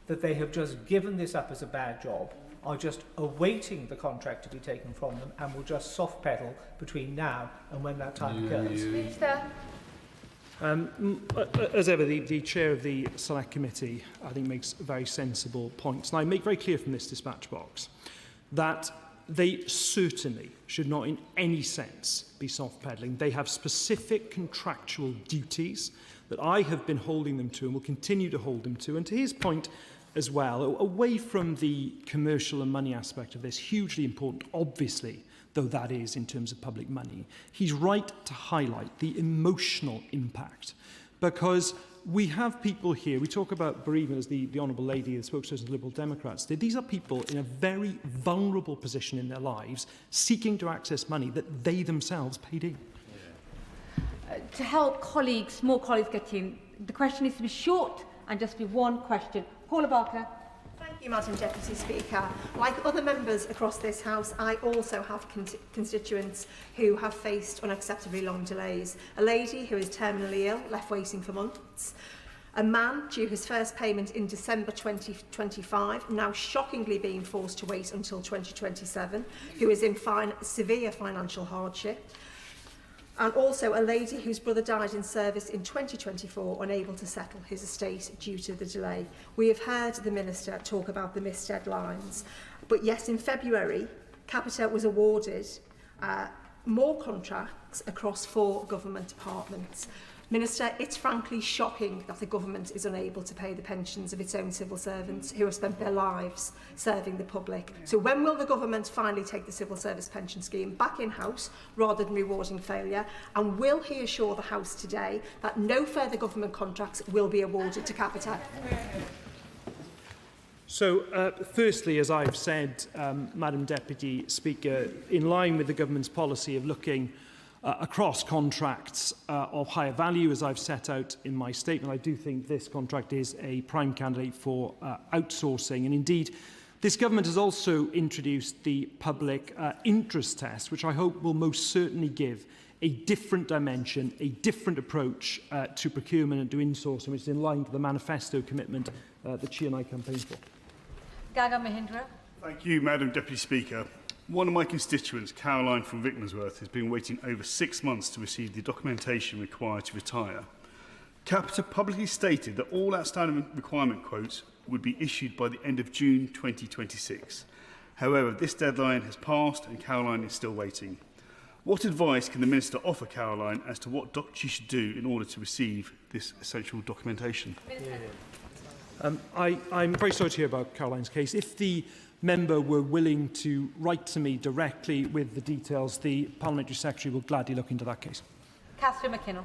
that they have just given this up as a bad job, are just awaiting the contract to be taken from them, and will just soft pedal between now and when that time occurs? Minister. As ever, the chair of the Select Committee, I think, makes very sensible points. And I make very clear from this dispatch box that they certainly should not in any sense be soft-pedalling. They have specific contractual duties that I have been holding them to and will continue to hold them to. And to his point as well, away from the commercial and money aspect of this, hugely important, obviously, though that is in terms of public money, he's right to highlight the emotional impact, because we have people here, we talk about bereavement as the Honourable Lady, the spokesperson of the Liberal Democrats did. These are people in a very vulnerable position in their lives, seeking to access money that they themselves paid in. To help colleagues, more colleagues get in, the question needs to be short and just be one question. Paula Barker. Thank you, Madam Deputy Speaker. Like other members across this House, I also have constituents who have faced unacceptably long delays. A lady who is terminally ill, left waiting for months. A man due his first payment in December 2025, now shockingly being forced to wait until 2027, who is in severe financial hardship. And also a lady whose brother died in service in 2024, unable to settle his estate due to the delay. We have heard the Minister talk about the missed deadlines. But yes, in February, Capita was awarded more contracts across 4 government departments. Minister, it's frankly shocking that the government is unable to pay the pensions of its own civil servants who have spent their lives serving the public. So when will the government finally take the civil service pension scheme back in-house rather than rewarding failure? And will he assure the House today that no further government contracts will be awarded to Capita? So, firstly, as I've said, Madam Deputy Speaker, in line with the government's policy of looking across contracts of higher value, as I've set out in my statement, I do think this contract is a prime candidate for outsourcing. And indeed, this government has also introduced the public interest test, which I hope will most certainly give a different dimension, a different approach to procurement and to insourcing, which is in line with the manifesto commitment that she and I campaigned for. Gaga Mahindra. Thank you, Madam Deputy Speaker. One of my constituents, Caroline from Vicknansworth, has been waiting over 6 months to receive the documentation required to retire. Capita publicly stated that all outstanding requirement quotes would be issued by the end of June 2026. However, this deadline has passed and Caroline is still waiting. What advice can the Minister offer Caroline as to what she should do in order to receive this essential documentation? I'm very sorry to hear about Caroline's case. If the member were willing to write to me directly with the details, the Parliamentary Secretary will gladly look into that case. Catherine McKinnell.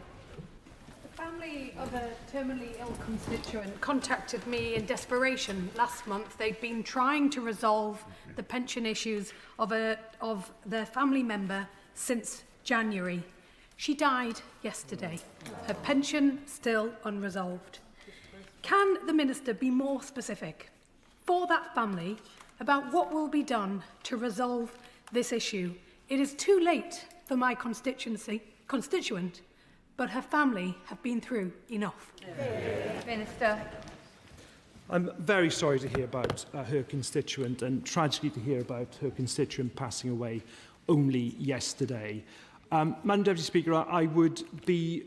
The family of a terminally ill constituent contacted me in desperation last month. They'd been trying to resolve the pension issues of their family member since January. She died yesterday. Her pension still unresolved. Can the Minister be more specific for that family about what will be done to resolve this issue? It is too late for my constituent, but her family have been through enough. Minister. I'm very sorry to hear about her constituent, and tragically to hear about her constituent passing away only yesterday. Madam Deputy Speaker, I would be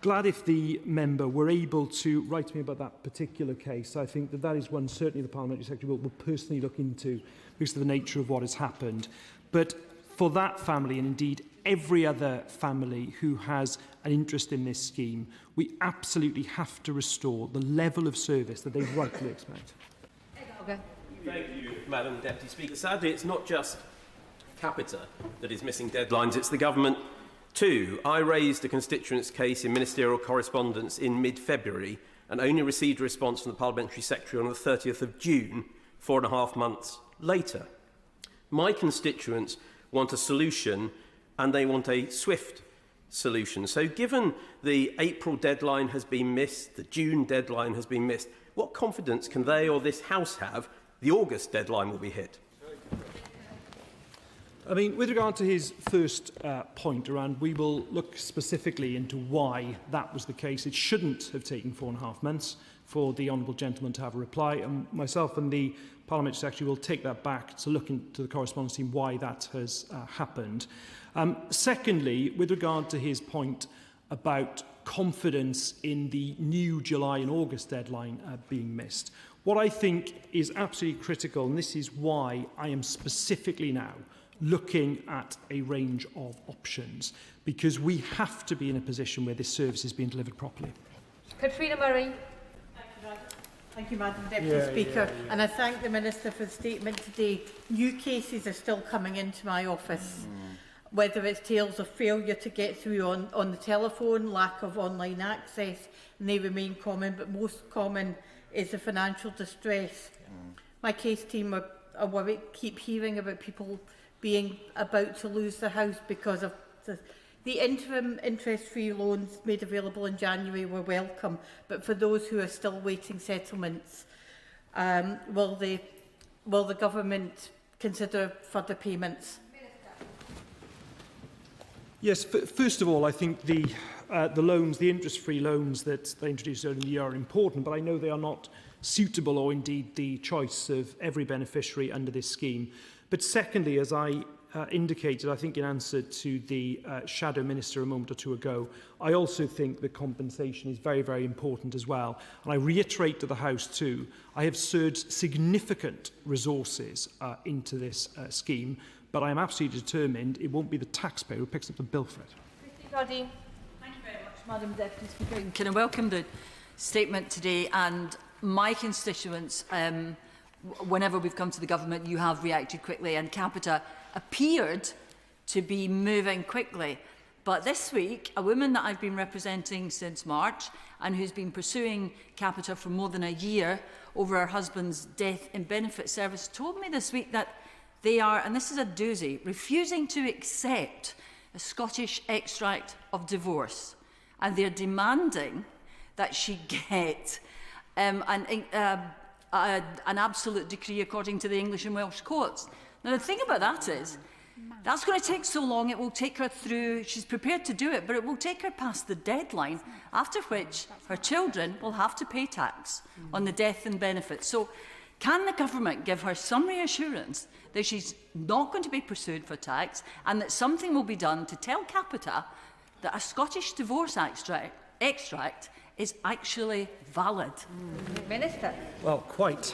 glad if the member were able to write to me about that particular case. I think that is one certainly the Parliamentary Secretary will personally look into because of the nature of what has happened. But for that family, and indeed every other family who has an interest in this scheme, we absolutely have to restore the level of service that they rightly expect. Okay. Thank you, Madam Deputy Speaker. Sadly, it's not just Capita that is missing deadlines, it's the government too. I raised a constituent's case in ministerial correspondence in mid-February and only received a response from the Parliamentary Secretary on the 30th of June, 4.5 months later. My constituents want a solution and they want a swift solution. So given the April deadline has been missed, the June deadline has been missed, what confidence can they or this House have the August deadline will be hit? I mean, with regard to his first point around, we will look specifically into why that was the case. It shouldn't have taken 4.5 months for the Honourable Gentleman to have a reply, and myself and the Parliamentary Secretary will take that back to look into the correspondence team why that has happened. Secondly, with regard to his point about confidence in the new July and August deadline being missed. What I think is absolutely critical, and this is why I am specifically now looking at a range of options, because we have to be in a position where this service is being delivered properly. Katrina Murray. Thank you, Madam Deputy Speaker. And I thank the Minister for the statement today. New cases are still coming into my office, whether it's tales of failure to get through on the telephone, lack of online access, and they remain common, but most common is the financial distress. My case team are worried, keep hearing about people being about to lose their house because of the interim interest-free loans made available in January were welcome, but for those who are still waiting settlements, will the government consider further payments? Yes, first of all, I think the loans, the interest-free loans that they introduced earlier in the year are important, but I know they are not suitable or indeed the choice of every beneficiary under this scheme. But secondly, as I indicated, I think in answer to the Shadow Minister a moment or two ago, I also think that compensation is very, very important as well. And I reiterate to the House too, I have surged significant resources into this scheme, but I am absolutely determined it won't be the taxpayer who picks up the bill for it. Thank you very much, Madam Deputy Speaker. Can I welcome the statement today, and my constituents, whenever we've come to the government, you have reacted quickly, and Capita appeared to be moving quickly. But this week, a woman that I've been representing since March and who's been pursuing Capita for more than a year over her husband's death in benefit service told me this week that they are, and this is a doozy, refusing to accept a Scottish extract of divorce. And they're demanding that she get an absolute decree according to the English and Welsh courts. Now, the thing about that is, that's going to take so long, it will take her through, she's prepared to do it, but it will take her past the deadline, after which her children will have to pay tax on the death and benefits. So, can the government give her some reassurance that she's not going to be pursued for tax and that something will be done to tell Capita that a Scottish divorce extract is actually valid? Minister. Well, quite,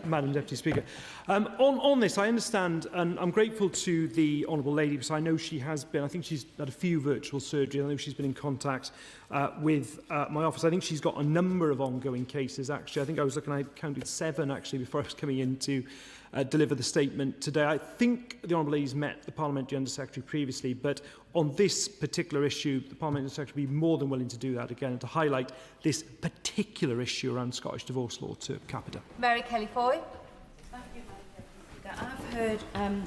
Madam Deputy Speaker. On this, I understand, and I'm grateful to the Honourable Lady, because I know she has been, I think she's had a few virtual surgeries, I know she's been in contact with my office. I think she's got a number of ongoing cases, actually. I think I was looking, I counted 7, actually, before I was coming in to deliver the statement today. I think the Honourable Lady's met the Parliamentary Under-Secretary previously, but on this particular issue, the Parliamentary Under-Secretary would be more than willing to do that again and to highlight this particular issue around Scottish divorce law to Capita. Mary Kelly-Foy. I've heard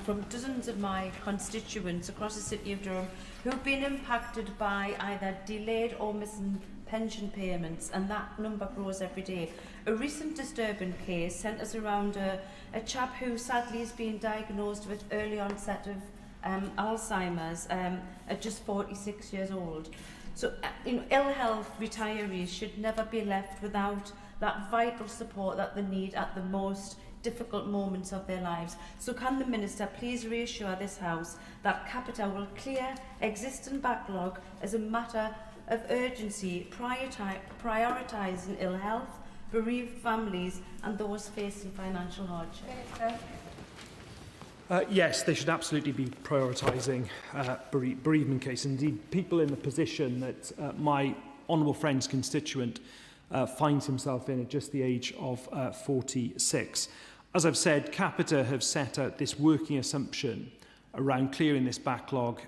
from dozens of my constituents across the city of Durham who have been impacted by either delayed or missing pension payments, and that number grows every day. A recent disturbing case centres around a chap who sadly has been diagnosed with early onset of Alzheimer's at just 46 years old. So, ill health retirees should never be left without that vital support that they need at the most difficult moments of their lives. So can the Minister please reassure this House that Capita will clear existing backlog as a matter of urgency, prioritising ill health, bereaved families and those facing financial hardship? Yes, they should absolutely be prioritising bereavement cases. Indeed, people in the position that my honourable friend's constituent finds himself in at just the age of 46. As I've said, Capita have set out this working assumption around clearing this backlog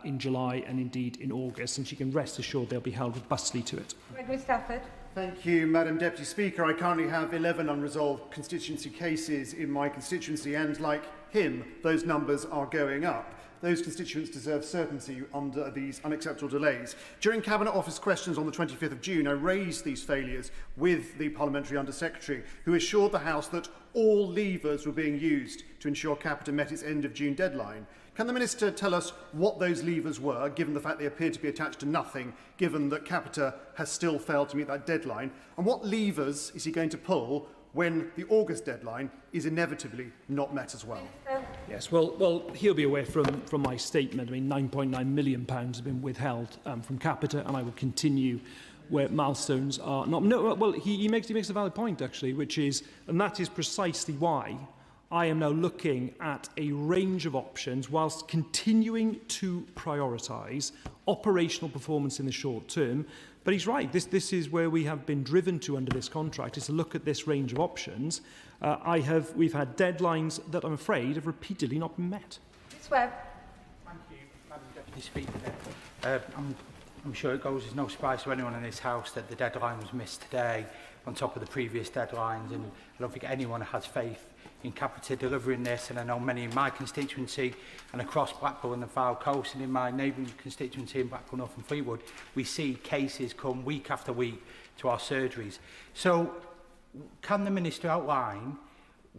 in July and indeed in August, and she can rest assured they'll be held robustly to it. Gregory Stafford. Thank you, Madam Deputy Speaker. I currently have 11 unresolved constituency cases in my constituency, and like him, those numbers are going up. Those constituents deserve certainty under these unacceptable delays. During Cabinet Office questions on the 25th of June, I raised these failures with the Parliamentary Under-Secretary, who assured the House that all levers were being used to ensure Capita met its end of June deadline. Can the Minister tell us what those levers were, given the fact they appear to be attached to nothing, given that Capita has still failed to meet that deadline? And what levers is he going to pull when the August deadline is inevitably not met as well? Yes, well, he'll be aware from my statement. I mean, £9.9 million has been withheld from Capita, and I will continue where milestones are not. No, well, he makes a valid point, actually, which is, and that is precisely why I am now looking at a range of options whilst continuing to prioritise operational performance in the short term. But he's right, this is where we have been driven to under this contract, is to look at this range of options. We've had deadlines that I'm afraid have repeatedly not been met. Webb. Thank you, Madam Deputy Speaker. I'm sure it goes as no surprise to anyone in this House that the deadline was missed today on top of the previous deadlines, and I don't think anyone has faith in Capita delivering this, and I know many in my constituency and across Blackpool and the Fylde Coast and in my neighbouring constituency in Blackpool North and Fleetwood, we see cases come week after week to our surgeries. So can the Minister outline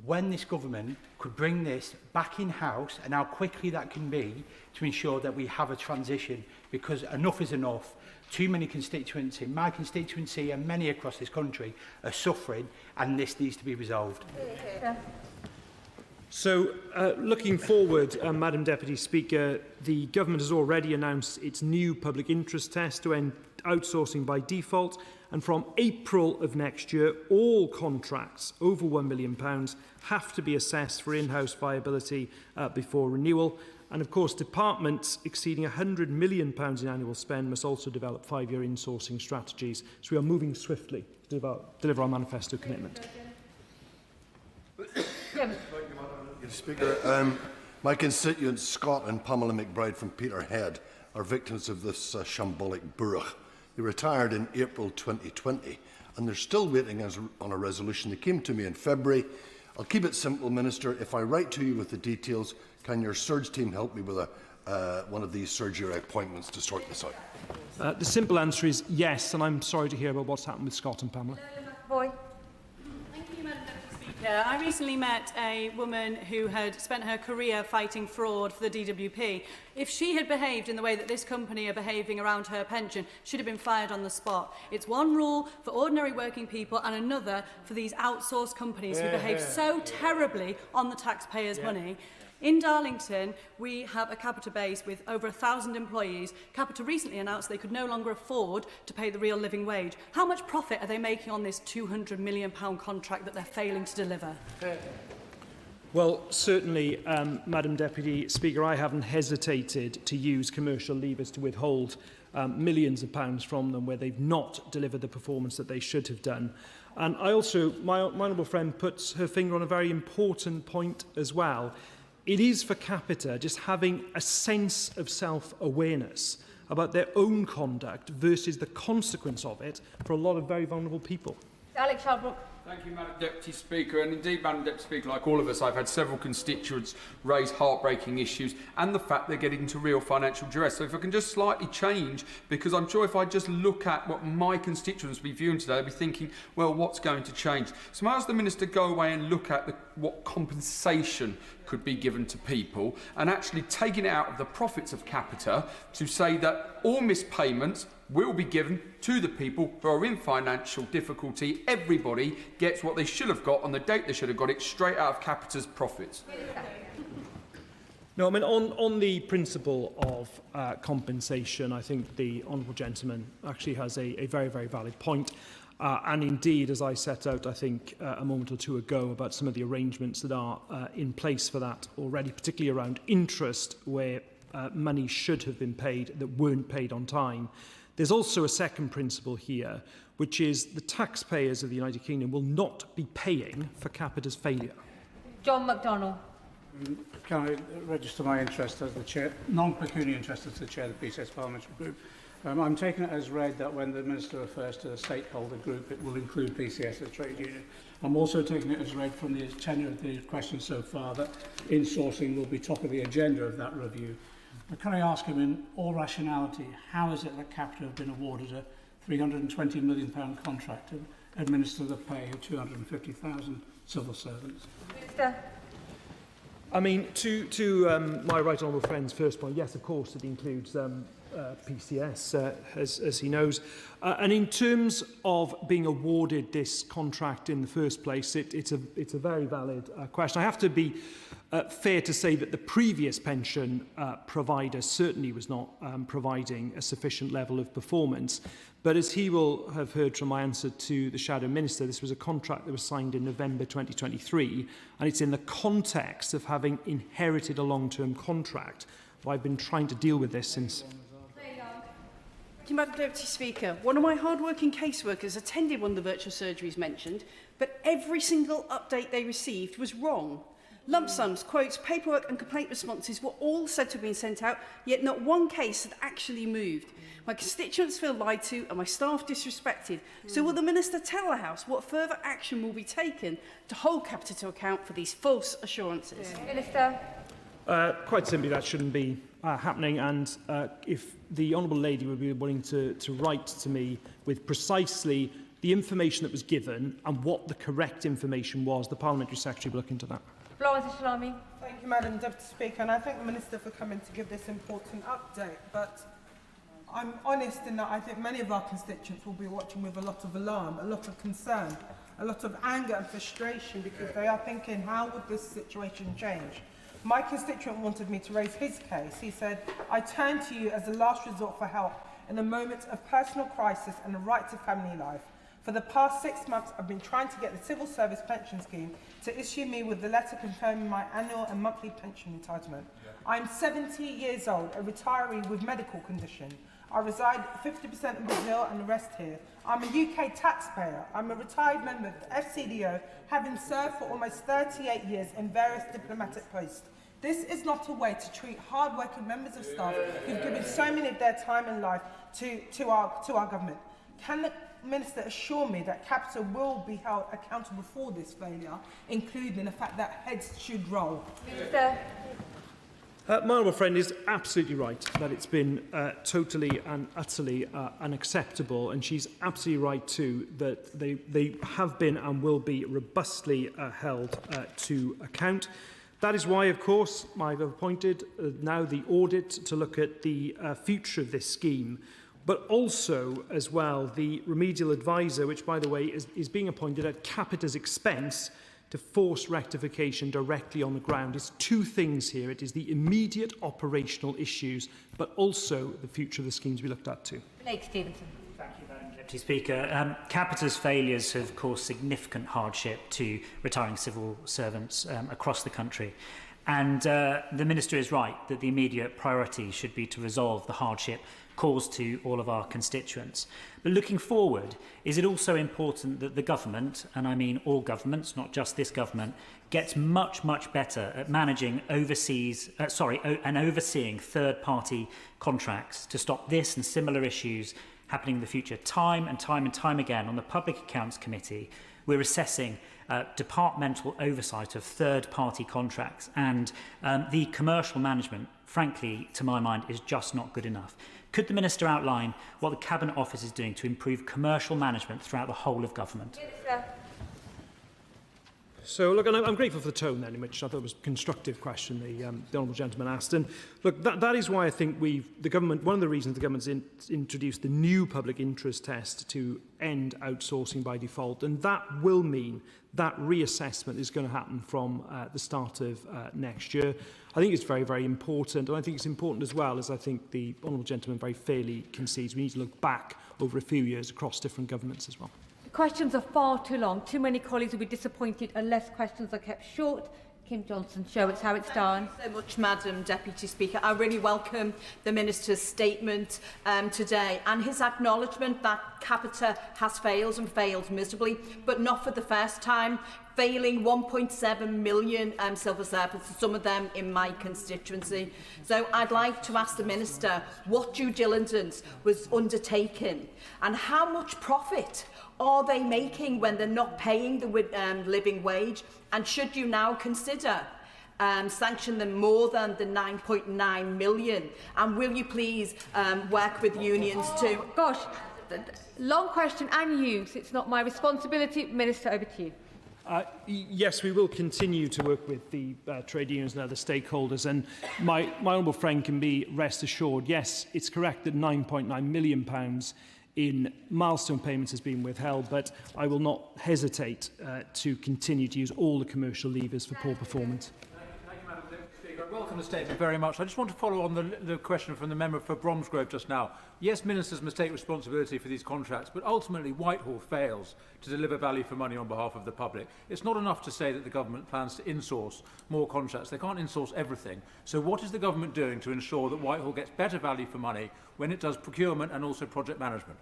when this government could bring this back in-house and how quickly that can be to ensure that we have a transition, because enough is enough. Too many constituents in my constituency and many across this country are suffering, and this needs to be resolved. Yeah. So, looking forward, Madam Deputy Speaker, the government has already announced its new public interest test to end outsourcing by default, and from April of next year, all contracts over £1 million have to be assessed for in-house viability before renewal. And of course, departments exceeding £100 million in annual spend must also develop 5-year insourcing strategies. So we are moving swiftly to deliver our manifesto commitment. Speaker, my constituents Scott and Pamela McBride from Peterhead are victims of this shambolic borough. They retired in April 2020 and they're still waiting on a resolution. They came to me in February. I'll keep it simple, Minister. If I write to you with the details, can your surge team help me with one of these surgery appointments to sort this out? The simple answer is yes, and I'm sorry to hear about what's happened with Scott and Pamela. Boy. Thank you, Madam Deputy Speaker. I recently met a woman who had spent her career fighting fraud for the DWP. If she had behaved in the way that this company are behaving around her pension, she'd have been fired on the spot. It's one rule for ordinary working people and another for these outsourced companies who behave so terribly on the taxpayers' money. In Darlington, we have a Capita base with over 1,000 employees. Capita recently announced they could no longer afford to pay the real living wage. How much profit are they making on this £200 million contract that they're failing to deliver? Well, certainly, Madam Deputy Speaker, I haven't hesitated to use commercial levers to withhold millions of pounds from them where they've not delivered the performance that they should have done. And I also, my honourable friend puts her finger on a very important point as well. It is for Capita just having a sense of self-awareness about their own conduct versus the consequence of it for a lot of very vulnerable people. Alex Shelbrook. Thank you, Madam Deputy Speaker. And indeed, Madam Deputy Speaker, like all of us, I've had several constituents raise heartbreaking issues and the fact they're getting into real financial duress. So if I can just slightly change, because I'm sure if I just look at what my constituents will be viewing today, they'll be thinking, well, what's going to change? So might the Minister go away and look at what compensation could be given to people and actually taking it out of the profits of Capita to say that all missed payments will be given to the people who are in financial difficulty. Everybody gets what they should have got on the date they should have got it, straight out of Capita's profits. No, I mean, on the principle of compensation, I think the honourable gentleman actually has a very, very valid point. And indeed, as I set out, I think, a moment or two ago about some of the arrangements that are in place for that already, particularly around interest, where money should have been paid that weren't paid on time. There's also a second principle here, which is the taxpayers of the United Kingdom will not be paying for Capita's failure. John McDonnell. Can I register my interest as the chair, non-pecuniary interest as the chair of the PCS Parliamentary Group? I'm taking it as read that when the Minister refers to the stakeholder group, it will include PCS, the trade union. I'm also taking it as read from the tenor of the question so far that insourcing will be top of the agenda of that review. But can I ask him, in all rationality, how is it that Capita have been awarded a £320 million contract to administer the pay of 250,000 civil servants? Minister. I mean, to my right honourable friend's first point, yes, of course, it includes PCS, as he knows. And in terms of being awarded this contract in the first place, it's a very valid question. I have to be fair to say that the previous pension provider certainly was not providing a sufficient level of performance. But as he will have heard from my answer to the Shadow Minister, this was a contract that was signed in November 2023, and it's in the context of having inherited a long-term contract. I've been trying to deal with this since... Thank you, Madam Deputy Speaker. One of my hard-working caseworkers attended one of the virtual surgeries mentioned, but every single update they received was wrong. Lump sums, quotes, paperwork and complaint responses were all said to have been sent out, yet not one case had actually moved. My constituents feel lied to and my staff disrespected. So will the Minister tell the House what further action will be taken to hold Capita to account for these false assurances? Minister. Quite simply, that shouldn't be happening, and if the Honourable Lady would be willing to write to me with precisely the information that was given and what the correct information was, the Parliamentary Secretary will look into that. Thank you, Madam Deputy Speaker, and I thank the Minister for coming to give this important update. But I'm honest in that I think many of our constituents will be watching with a lot of alarm, a lot of concern, a lot of anger and frustration, because they are thinking, how would this situation change? My constituent wanted me to raise his case. He said, I turn to you as a last resort for help in a moment of personal crisis and the right to family life. For the past 6 months, I've been trying to get the Civil Service Pension Scheme to issue me with the letter confirming my annual and monthly pension entitlement. I'm 70 years old, a retiree with medical condition. I reside 50% in Brazil and the rest here. I'm a UK taxpayer. I'm a retired member of the FCDO, having served for almost 38 years in various diplomatic posts. This is not a way to treat hard-working members of staff who've given so many of their time and life to our government. Can the Minister assure me that Capita will be held accountable for this failure, including the fact that heads should roll? Minister. My honourable friend is absolutely right that it's been totally and utterly unacceptable, and she's absolutely right too that they have been and will be robustly held to account. That is why, of course, I've appointed now the audit to look at the future of this scheme, but also, as well, the remedial advisor, which, by the way, is being appointed at Capita's expense to force rectification directly on the ground. It's two things here. It is the immediate operational issues, but also the future of the schemes we looked at too. Blake Stevenson. Thank you, Madam Deputy Speaker. Capita's failures have caused significant hardship to retiring civil servants across the country. And the Minister is right that the immediate priority should be to resolve the hardship caused to all of our constituents. But looking forward, is it also important that the government, and I mean all governments, not just this government, gets much, much better at managing and overseeing third-party contracts to stop this and similar issues happening in the future? Time and time again on the Public Accounts Committee, we're assessing departmental oversight of third-party contracts, and the commercial management, frankly, to my mind, is just not good enough. Could the Minister outline what the Cabinet Office is doing to improve commercial management throughout the whole of government? So, look, and I'm grateful for the tone then, in which I thought it was a constructive question the honourable gentleman asked. And look, that is why I think one of the reasons the government's introduced the new public interest test to end outsourcing by default, and that will mean that reassessment is going to happen from the start of next year. I think it's very, very important, and I think it's important as well, as I think the honourable gentleman very fairly concedes, we need to look back over a few years across different governments as well. The questions are far too long. Too many colleagues will be disappointed unless questions are kept short. Kim Johnson, show us how it's done. Thank you so much, Madam Deputy Speaker. I really welcome the Minister's statement today and his acknowledgement that Capita has failed and failed miserably, but not for the first time, failing 1.7 million civil servants, some of them in my constituency. So I'd like to ask the Minister what due diligence was undertaken and how much profit are they making when they're not paying the living wage? And should you now consider sanction them more than the 9.9 million? And will you please work with unions to... Gosh, long question and use. It's not my responsibility. Minister, over to you. Yes, we will continue to work with the trade unions and other stakeholders, and my honourable friend can be rest assured. Yes, it's correct that £9.9 million in milestone payments has been withheld, but I will not hesitate to continue to use all the commercial levers for poor performance. I welcome the statement very much. I just want to follow on the question from the member for Bromsgrove just now. Yes, ministers must take responsibility for these contracts, but ultimately Whitehall fails to deliver value for money on behalf of the public. It's not enough to say that the government plans to insource more contracts. They can't insource everything. So what is the government doing to ensure that Whitehall gets better value for money when it does procurement and also project management?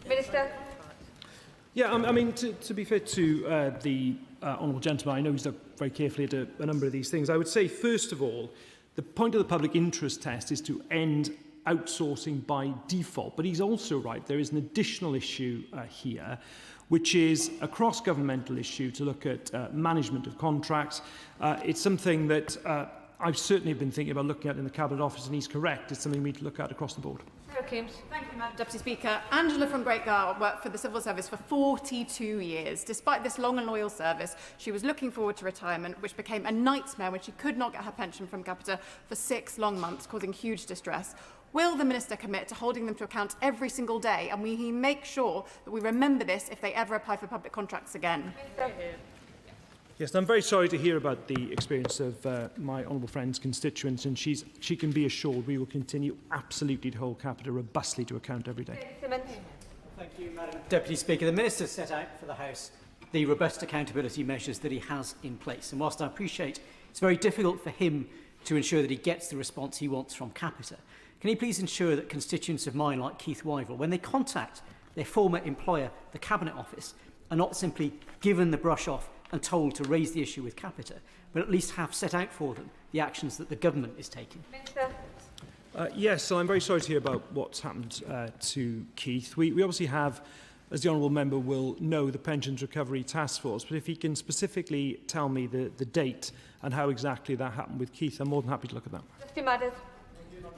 Minister. Yeah, I mean, to be fair to the honourable gentleman, I know he's looked very carefully at a number of these things. I would say, first of all, the point of the public interest test is to end outsourcing by default. But he's also right, there is an additional issue here, which is a cross-governmental issue to look at management of contracts. It's something that I've certainly been thinking about looking at in the Cabinet Office, and he's correct. It's something we need to look at across the board. Thank you, Madam Deputy Speaker. Angela from Greatgar worked for the Civil Service for 42 years. Despite this long and loyal service, she was looking forward to retirement, which became a nightmare when she could not get her pension from Capita for 6 long months, causing huge distress. Will the Minister commit to holding them to account every single day, and will he make sure that we remember this if they ever apply for public contracts again? Yes, I'm very sorry to hear about the experience of my honourable friend's constituents, and she can be assured we will continue absolutely to hold Capita robustly to account every day. Thank you, Madam Deputy Speaker. The Minister set out for the House the robust accountability measures that he has in place, and whilst I appreciate it's very difficult for him to ensure that he gets the response he wants from Capita, can he please ensure that constituents of mine like Keith Wyville, when they contact their former employer, the Cabinet Office, are not simply given the brush off and told to raise the issue with Capita, but at least have set out for them the actions that the government is taking? Yes, so I'm very sorry to hear about what's happened to Keith. We obviously have, as the honourable member will know, the Pensions Recovery Task Force, but if he can specifically tell me the date and how exactly that happened with Keith, I'm more than happy to look at that. Mr. Madders.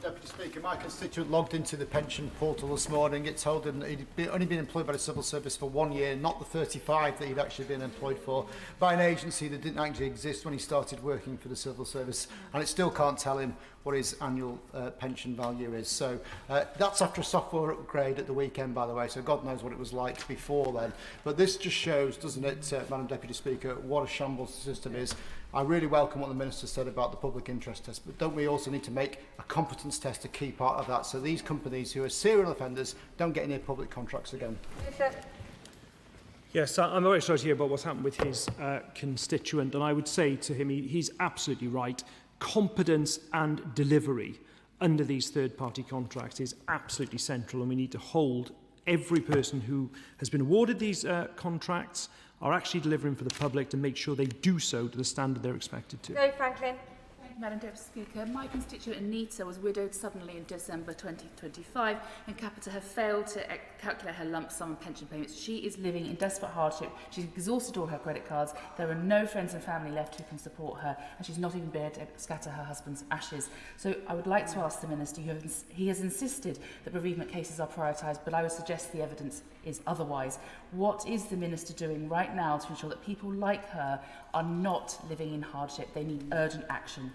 Deputy Speaker, my constituent logged into the pension portal this morning. It told him that he'd only been employed by the Civil Service for 1 year, not the 35 that he'd actually been employed for, by an agency that didn't actually exist when he started working for the Civil Service, and it still can't tell him what his annual pension value is. So that's after a software upgrade at the weekend, by the way, so God knows what it was like before then. But this just shows, doesn't it, Madam Deputy Speaker, what a shambles the system is. I really welcome what the Minister said about the public interest test, but don't we also need to make a competence test a key part of that, so these companies who are serial offenders don't get any public contracts again? Yes, I'm very sorry to hear about what's happened with his constituent, and I would say to him, he's absolutely right. Competence and delivery under these third-party contracts is absolutely central, and we need to hold every person who has been awarded these contracts are actually delivering for the public to make sure they do so to the standard they're expected to. Go, Franklin. Thank you, Madam Deputy Speaker. My constituent Anita was widowed suddenly in December 2025, and Capita have failed to calculate her lump sum and pension payments. She is living in desperate hardship. She's exhausted all her credit cards. There are no friends and family left who can support her, and she's not even been able to scatter her husband's ashes. So I would like to ask the Minister, he has insisted that bereavement cases are prioritised, but I would suggest the evidence is otherwise. What is the Minister doing right now to ensure that people like her are not living in hardship? They need urgent action.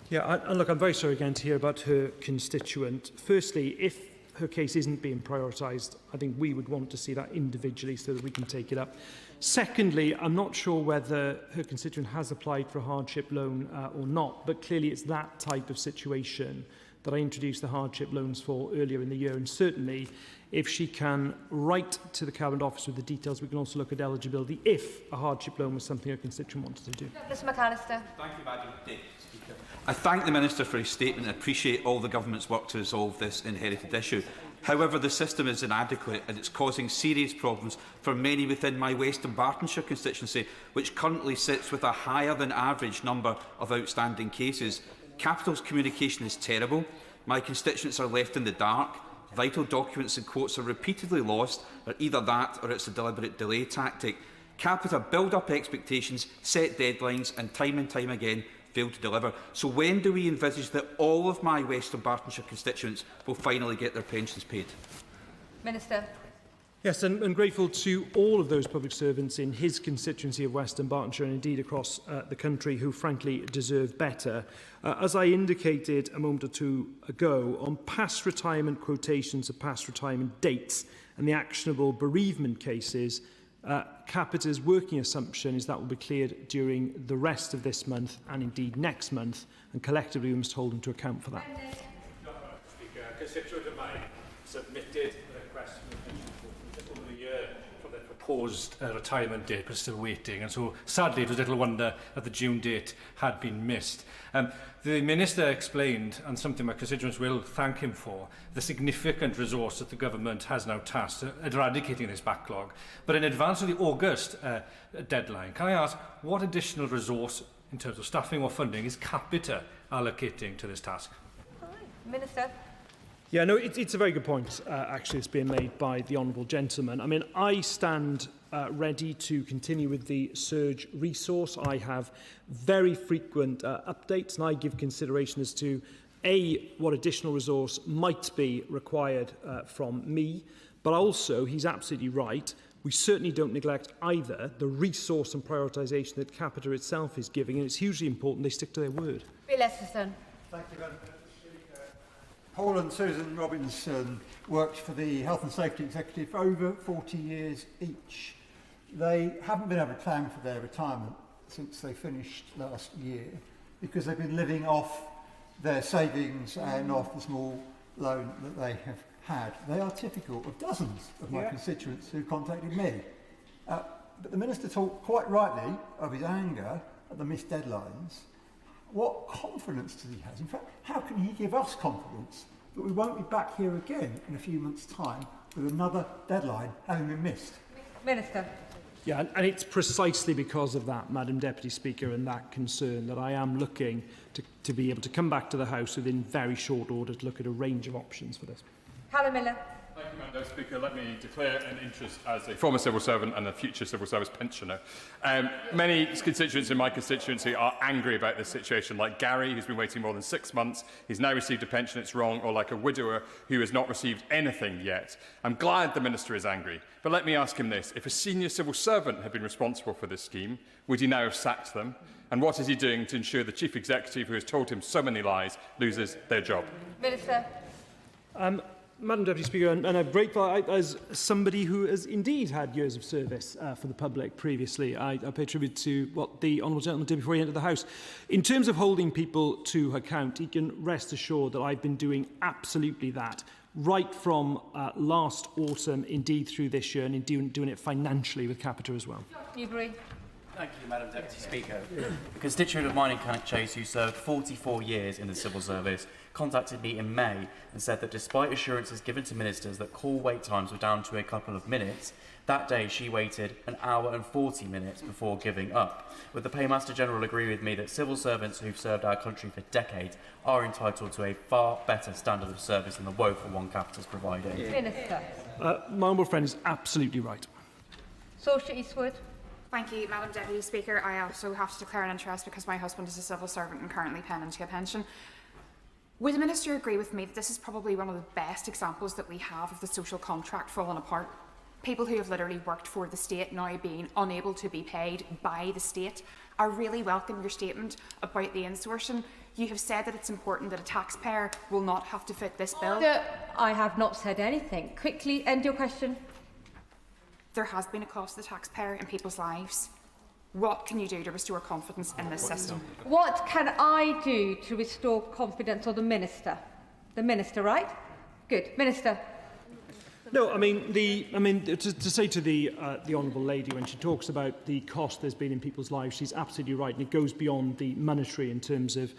Yeah, and look, I'm very sorry again to hear about her constituent. Firstly, if her case isn't being prioritised, I think we would want to see that individually so that we can take it up. Secondly, I'm not sure whether her constituent has applied for a hardship loan or not, but clearly it's that type of situation that I introduced the hardship loans for earlier in the year, and certainly if she can write to the Cabinet Office with the details, we can also look at eligibility if a hardship loan was something her constituent wanted to do. Mr McAllister. Thank you, Madam Deputy Speaker. I thank the Minister for his statement and appreciate all the Government's work to resolve this inherited issue. However, the system is inadequate and it's causing serious problems for many within my Western Bartonshire constituency, which currently sits with a higher than average number of outstanding cases. Capital's communication is terrible. My constituents are left in the dark. Vital documents and quotes are repeatedly lost, or either that or it's a deliberate delay tactic. Capita build up expectations, set deadlines and time again fail to deliver. So when do we envisage that all of my Western Bartonshire constituents will finally get their pensions paid? Minister. Yes, and grateful to all of those public servants in his constituency of Western Bartonshire and indeed across the country who frankly deserve better. As I indicated a moment or two ago, on past retirement quotations of past retirement dates and the actionable bereavement cases, Capita's working assumption is that will be cleared during the rest of this month and indeed next month, and collectively we must hold them to account for that. Speaker, a constituent of mine submitted a request for the pension for over a year from the proposed retirement date, but still waiting. And so, sadly, it was little wonder that the June date had been missed. The Minister explained, and something my constituents will thank him for, the significant resource that the government has now tasked at eradicating this backlog. But in advance of the August deadline, can I ask what additional resource in terms of staffing or funding is Capita allocating to this task? Minister. Yeah, no, it's a very good point, actually, it's being made by the Honourable Gentleman. I mean, I stand ready to continue with the surge resource. I have very frequent updates, and I give consideration as to, A, what additional resource might be required from me, but also, he's absolutely right, we certainly don't neglect either the resource and prioritisation that Capita itself is giving, and it's hugely important they stick to their word. Bill Esselstyn. Thank you, Madam Paul and Susan Robinson worked for the Health and Safety Executive for over 40 years each. They haven't been able to plan for their retirement since they finished last year because they've been living off their savings and off the small loan that they have had. They are typical of dozens of my constituents who contacted me. But the Minister talked quite rightly of his anger at the missed deadlines. What confidence does he have? In fact, how can he give us confidence that we won't be back here again in a few months' time with another deadline having been missed? Minister. Yeah, and it's precisely because of that, Madam Deputy Speaker, and that concern that I am looking to be able to come back to the House within very short order to look at a range of options for this. Callum Miller. Thank you, Madam Speaker. Let me declare an interest as a former civil servant and a future civil service pensioner. Many constituents in my constituency are angry about this situation, like Gary, who's been waiting more than 6 months. He's now received a pension, it's wrong, or like a widower who has not received anything yet. I'm glad the Minister is angry, but let me ask him this. If a senior civil servant had been responsible for this scheme, would he now have sacked them? And what is he doing to ensure the Chief Executive, who has told him so many lies, loses their job? Minister. Madam Deputy Speaker, and I'm grateful as somebody who has indeed had years of service for the public previously. I pay tribute to what the Honourable Gentleman did before he entered the House. In terms of holding people to account, he can rest assured that I've been doing absolutely that, right from last autumn, indeed through this year, and indeed doing it financially with Capita as well. Newbury. Thank you, Madam Deputy Speaker. A constituent of mine in Cannock Chase who served 44 years in the civil service contacted me in May and said that despite assurances given to ministers that call wait times were down to a couple of minutes, that day she waited an hour and 40 minutes before giving up. Would the Paymaster General agree with me that civil servants who've served our country for decades are entitled to a far better standard of service than the woeful one Capita's providing? Minister. My honourable friend is absolutely right. Saoirse Eastwood. Thank you, Madam Deputy Speaker. I also have to declare an interest because my husband is a civil servant and currently paying into a pension. Would the Minister agree with me that this is probably one of the best examples that we have of the social contract falling apart? People who have literally worked for the state now being unable to be paid by the state. I really welcome your statement about the insourcing. You have said that it's important that a taxpayer will not have to foot this bill. I have not said anything. Quickly end your question. There has been a cost to the taxpayer in people's lives. What can you do to restore confidence in this system? What can I do to restore confidence, or the Minister? The Minister, right? Good. Minister. No, I mean, to say to the Honourable Lady, when she talks about the cost there's been in people's lives, she's absolutely right, and it goes beyond the monetary in terms of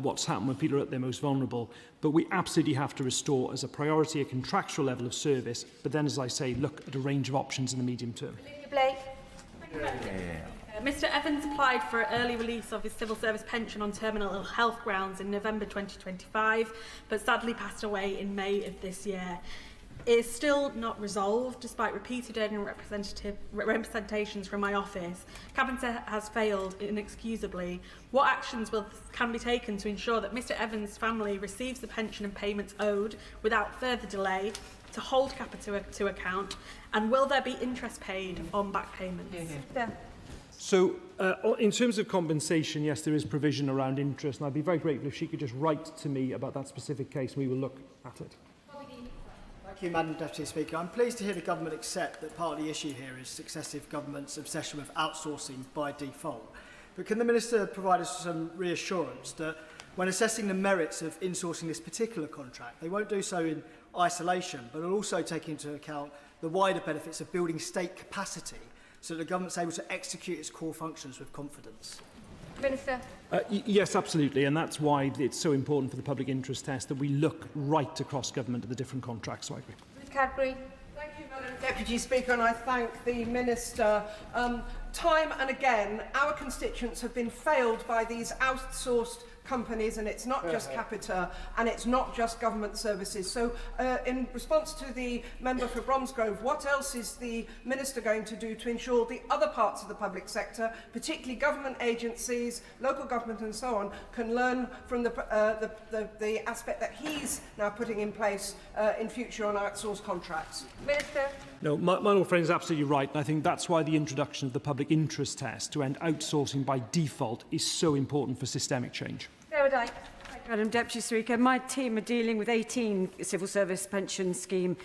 what's happened when people are at their most vulnerable. But we absolutely have to restore, as a priority, a contractual level of service, but then, as I say, look at a range of options in the medium term. Blake. Mr Evans applied for early release of his civil service pension on terminal ill health grounds in November 2025, but sadly passed away in May of this year. It is still not resolved, despite repeated urgent representations from my office. Cabinet has failed inexcusably. What actions can be taken to ensure that Mr Evans' family receives the pension and payments owed without further delay, to hold Capita to account, and will there be interest paid on back payments? So, in terms of compensation, yes, there is provision around interest, and I'd be very grateful if she could just write to me about that specific case, and we will look at it. Thank you, Madam Deputy Speaker. I'm pleased to hear the Government accept that part of the issue here is successive governments' obsession with outsourcing by default. But can the Minister provide us some reassurance that when assessing the merits of insourcing this particular contract, they won't do so in isolation, but will also take into account the wider benefits of building state capacity so that the Government's able to execute its core functions with confidence? Minister. Yes, absolutely, and that's why it's so important for the public interest test that we look right across government at the different contracts. So I agree. Ms Cadbury. Thank you, Madam Deputy Speaker, and I thank the Minister. Time and again, our constituents have been failed by these outsourced companies, and it's not just Capita and it's not just government services. So in response to the member for Bromsgrove, what else is the Minister going to do to ensure the other parts of the public sector, particularly government agencies, local government and so on, can learn from the aspect that he's now putting in place in future on outsourced contracts? Minister. No, my old friend is absolutely right, and I think that's why the introduction of the public interest test to end outsourcing by default is so important for systemic change. Madam Deputy Speaker, my team are dealing with 18 civil service pension scheme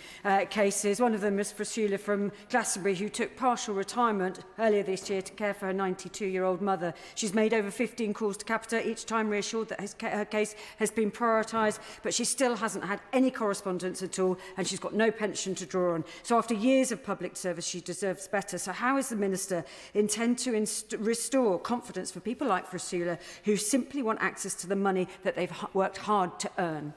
cases. One of them is Frasula from Glastonbury, who took partial retirement earlier this year to care for her 92-year-old mother. She's made over 15 calls to Capita, each time reassured that her case has been prioritised, but she still hasn't had any correspondence at all, and she's got no pension to draw on. So after years of public service, she deserves better. So how is the Minister intend to restore confidence for people like Frasula, who simply want access to the money that they've worked hard to earn?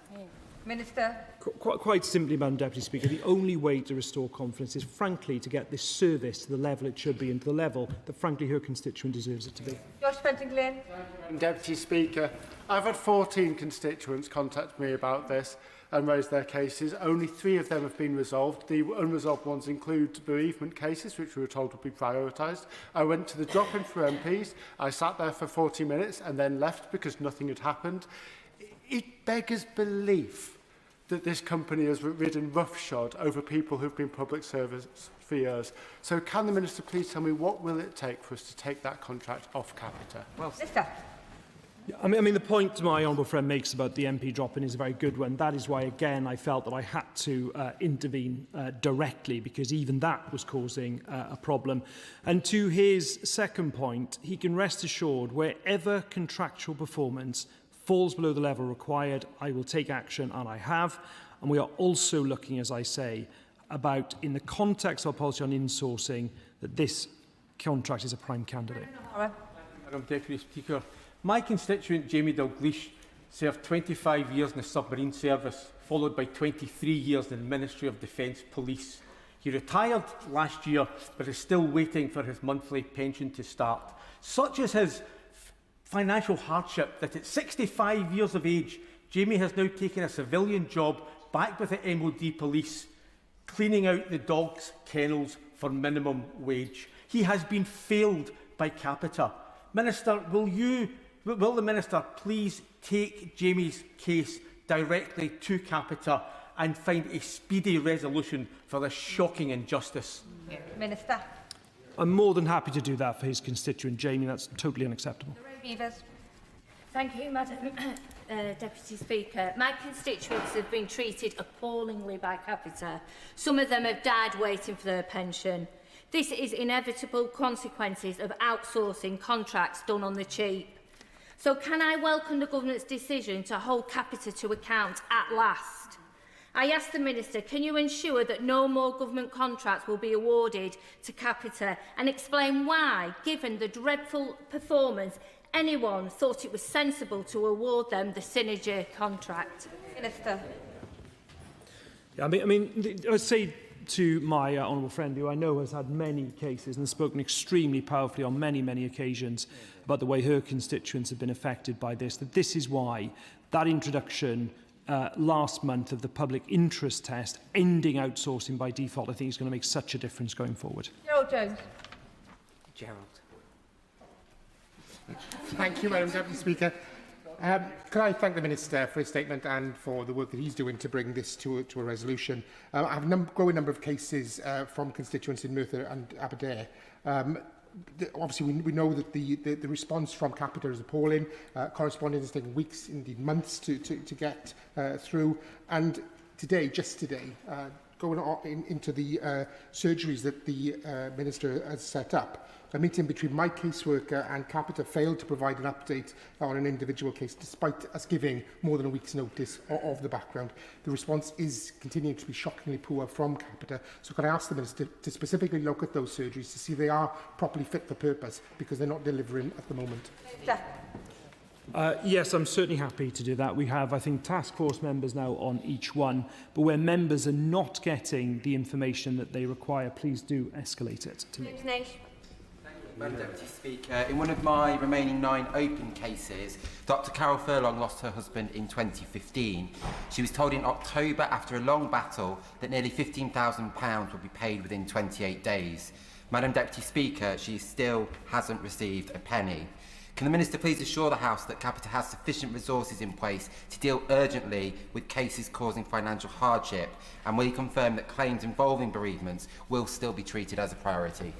Minister. Quite simply, Madam Deputy Speaker, the only way to restore confidence is, frankly, to get this service to the level it should be and to the level that, frankly, her constituent deserves it to be. Josh Pentington. Madam Deputy Speaker, I've had 14 constituents contact me about this and raise their cases. Only 3 of them have been resolved. The unresolved ones include bereavement cases, which we were told would be prioritised. I went to the drop-in for MPs. I sat there for 40 minutes and then left because nothing had happened. It beggars belief that this company has ridden roughshod over people who've been public service for years. So can the Minister please tell me what will it take for us to take that contract off Capita? Well, Minister. I mean, the point my honourable friend makes about the MP drop-in is a very good one. That is why, again, I felt that I had to intervene directly, because even that was causing a problem. And to his second point, he can rest assured wherever contractual performance falls below the level required, I will take action, and I have. And we are also looking, as I say, about, in the context of our policy on insourcing, that this contract is a prime candidate. Madam Deputy Speaker, my constituent Jamie Dalgleish served 25 years in the submarine service, followed by 23 years in the Ministry of Defence Police. He retired last year, but is still waiting for his monthly pension to start. Such is his financial hardship that at 65 years of age, Jamie has now taken a civilian job back with the MOD Police, cleaning out the dogs' kennels for minimum wage. He has been failed by Capita. Minister, will the Minister please take Jamie's case directly to Capita and find a speedy resolution for this shocking injustice? Minister. I'm more than happy to do that for his constituent Jamie. That's totally unacceptable. Thank you, Madam Deputy Speaker. My constituents have been treated appallingly by Capita. Some of them have died waiting for their pension. This is inevitable consequences of outsourcing contracts done on the cheap. So can I welcome the Government's decision to hold Capita to account at last? I ask the Minister, can you ensure that no more government contracts will be awarded to Capita, and explain why, given the dreadful performance, anyone thought it was sensible to award them the Synergy contract? Minister. Yeah, I mean, I'd say to my honourable friend, who I know has had many cases and has spoken extremely powerfully on many, many occasions about the way her constituents have been affected by this, that this is why that introduction last month of the public interest test, ending outsourcing by default, I think is going to make such a difference going forward. Gerald Jones. Gerald. Thank you, Madam Deputy Speaker. Can I thank the Minister for his statement and for the work that he's doing to bring this to a resolution. I have a growing number of cases from constituents in Merthyr and Aberdare. Obviously, we know that the response from Capita is appalling. Correspondence has taken weeks, indeed months, to get through. And today, just today, going on into the surgeries that the Minister has set up, a meeting between my caseworker and Capita failed to provide an update on an individual case, despite us giving more than a week's notice of the background. The response is continuing to be shockingly poor from Capita. So can I ask the Minister to specifically look at those surgeries to see they are properly fit for purpose, because they're not delivering at the moment? Yes, I'm certainly happy to do that. We have, I think, task force members now on each one, but where members are not getting the information that they require, please do escalate it to me. Madam Deputy Speaker, in one of my remaining 9 open cases, Dr Carol Furlong lost her husband in 2015. She was told in October, after a long battle, that nearly £15,000 would be paid within 28 days. Madam Deputy Speaker, she still hasn't received a penny. Can the Minister please assure the House that Capita has sufficient resources in place to deal urgently with cases causing financial hardship, and will he confirm that claims involving bereavements will still be treated as a priority?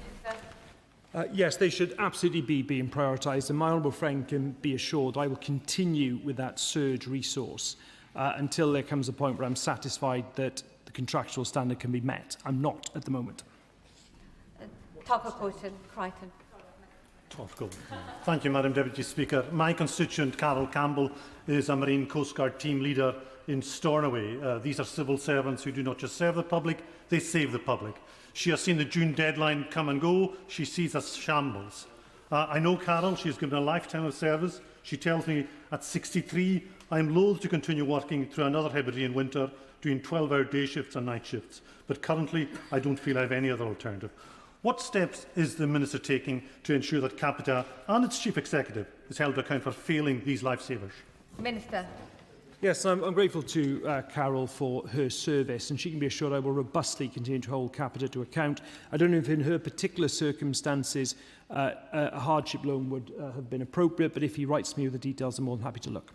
Yes, they should absolutely be being prioritised, and my honourable friend can be assured I will continue with that surge resource until there comes a point where I'm satisfied that the contractual standard can be met. I'm not at the moment. Crichton. Topical. Thank you, Madam Deputy Speaker. My constituent, Carol Campbell, is a Marine Coast Guard team leader in Stornoway. These are civil servants who do not just serve the public, they save the public. She has seen the June deadline come and go. She sees us shambles. I know Carol. She has given a lifetime of service. She tells me at 63, I am loath to continue working through another Hebridean winter, doing 12-hour day shifts and night shifts. But currently, I don't feel I have any other alternative. What steps is the Minister taking to ensure that Capita and its Chief Executive is held to account for failing these lifesavers? Minister. Yes, I'm grateful to Carol for her service, and she can be assured I will robustly continue to hold Capita to account. I don't know if in her particular circumstances a hardship loan would have been appropriate, but if he writes me with the details, I'm more than happy to look.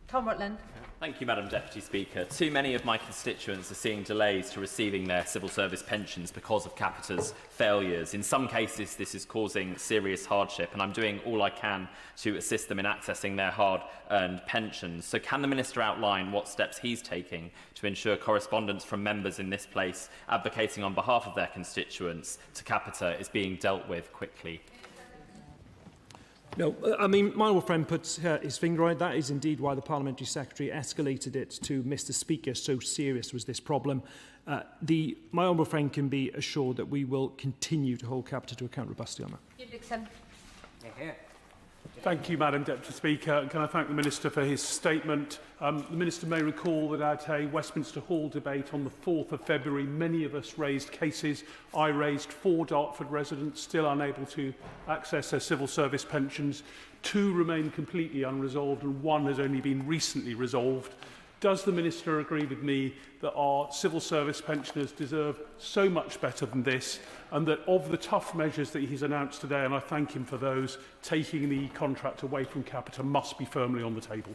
Tom Rutland. Thank you, Madam Deputy Speaker. Too many of my constituents are seeing delays to receiving their civil service pensions because of Capita's failures. In some cases, this is causing serious hardship, and I'm doing all I can to assist them in accessing their hard-earned pensions. So can the Minister outline what steps he's taking to ensure correspondence from members in this place advocating on behalf of their constituents to Capita is being dealt with quickly? No, I mean, my old friend puts his finger on it. That is indeed why the Parliamentary Secretary escalated it to Mr Speaker. So serious was this problem. My honourable friend can be assured that we will continue to hold Capita to account robustly on that. Dixon. Thank you, Madam Deputy Speaker. Can I thank the Minister for his statement? The Minister may recall that at a Westminster Hall debate on the 4th of February, many of us raised cases. I raised 4 Dartford residents still unable to access their civil service pensions. 2 remain completely unresolved and 1 has only been recently resolved. Does the Minister agree with me that our civil service pensioners deserve so much better than this, and that of the tough measures that he's announced today, and I thank him for those, taking the contract away from Capita must be firmly on the table?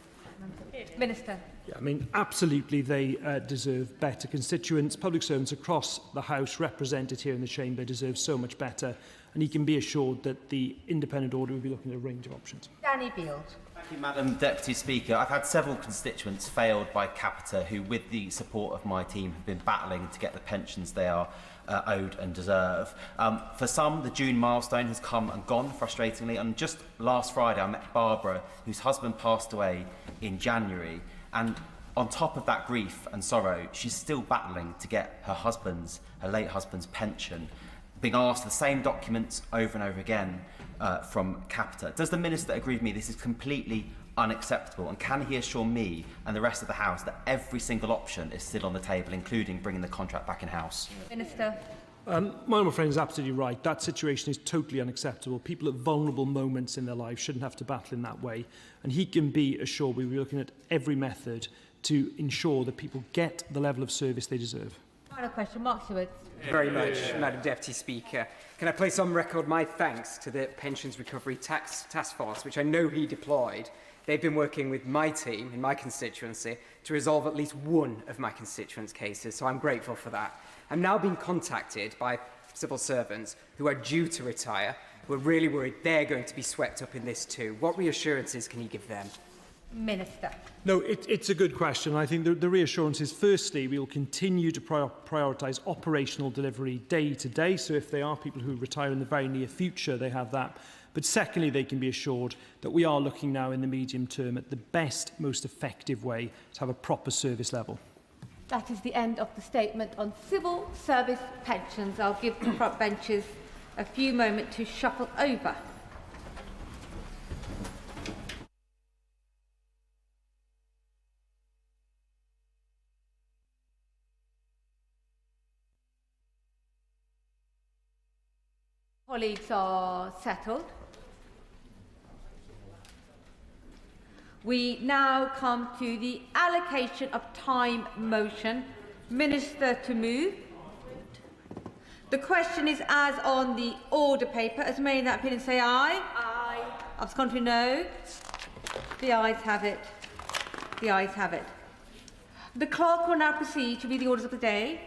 Minister. Yeah, I mean, absolutely they deserve better. Constituents, public servants across the House represented here in the Chamber deserve so much better, and he can be assured that the independent order will be looking at a range of options. Danny Beeld. Thank you, Madam Deputy Speaker. I've had several constituents failed by Capita who, with the support of my team, have been battling to get the pensions they are owed and deserve. For some, the June milestone has come and gone, frustratingly, and just last Friday I met Barbara, whose husband passed away in January, and on top of that grief and sorrow, she's still battling to get her late husband's pension, being asked the same documents over and over again from Capita. Does the Minister agree with me this is completely unacceptable, and can he assure me and the rest of the House that every single option is still on the table, including bringing the contract back in-house? Minister. My honourable friend is absolutely right. That situation is totally unacceptable. People at vulnerable moments in their lives shouldn't have to battle in that way. And he can be assured we will be looking at every method to ensure that people get the level of service they deserve. Final question, Mark Stewart. Very much, Madam Deputy Speaker. Can I place on record my thanks to the Pensions Recovery Task Force, which I know he deployed. They've been working with my team in my constituency to resolve at least one of my constituents' cases, so I'm grateful for that. I'm now being contacted by civil servants who are due to retire, who are really worried they're going to be swept up in this too. What reassurances can you give them? Minister. No, it's a good question. I think the reassurance is, firstly, we will continue to prioritise operational delivery day to day. So if there are people who retire in the very near future, they have that. But secondly, they can be assured that we are looking now in the medium term at the best, most effective way to have a proper service level. That is the end of the statement on civil service pensions. I'll give the front benches a few moments to shuffle over. Colleagues are settled. We now come to the allocation of time motion. Minister to move. The question is as on the order paper. As many in that opinion say aye. Aye. Absconding no. The ayes have it. The ayes have it. The clerk will now proceed to read the orders of the day.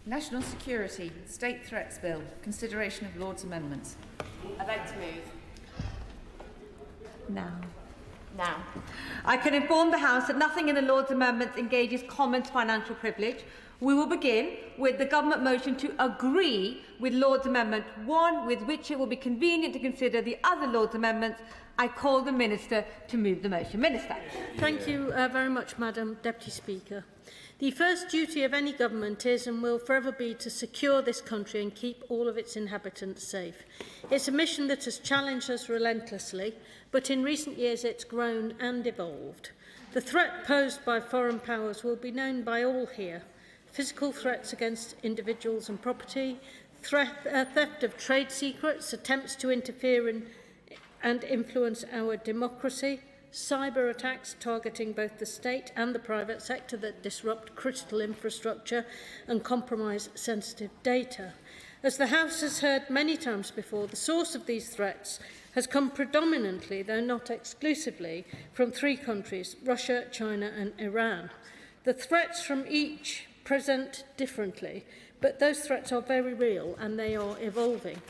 National Security, State Threats Bill, consideration of Lord's amendments. I'd like to move. Now. I can inform the House that nothing in the Lord's amendments engages Commons financial privilege. We will begin with the government motion to agree with Lord's Amendment 1, with which it will be convenient to consider the other Lord's amendments. I call the Minister to move the motion. Minister. Thank you very much, Madam Deputy Speaker. The first duty of any government is and will forever be to secure this country and keep all of its inhabitants safe. It's a mission that has challenged us relentlessly, but in recent years it's grown and evolved. The threat posed by foreign powers will be known by all here. Physical threats against individuals and property, theft of trade secrets, attempts to interfere in and influence our democracy, cyber attacks targeting both the state and the private sector that disrupt critical infrastructure and compromise sensitive data. As the House has heard many times before, the source of these threats has come predominantly, though not exclusively, from three countries, Russia, China and Iran. The threats from each present differently, but those threats are very real and they are evolving.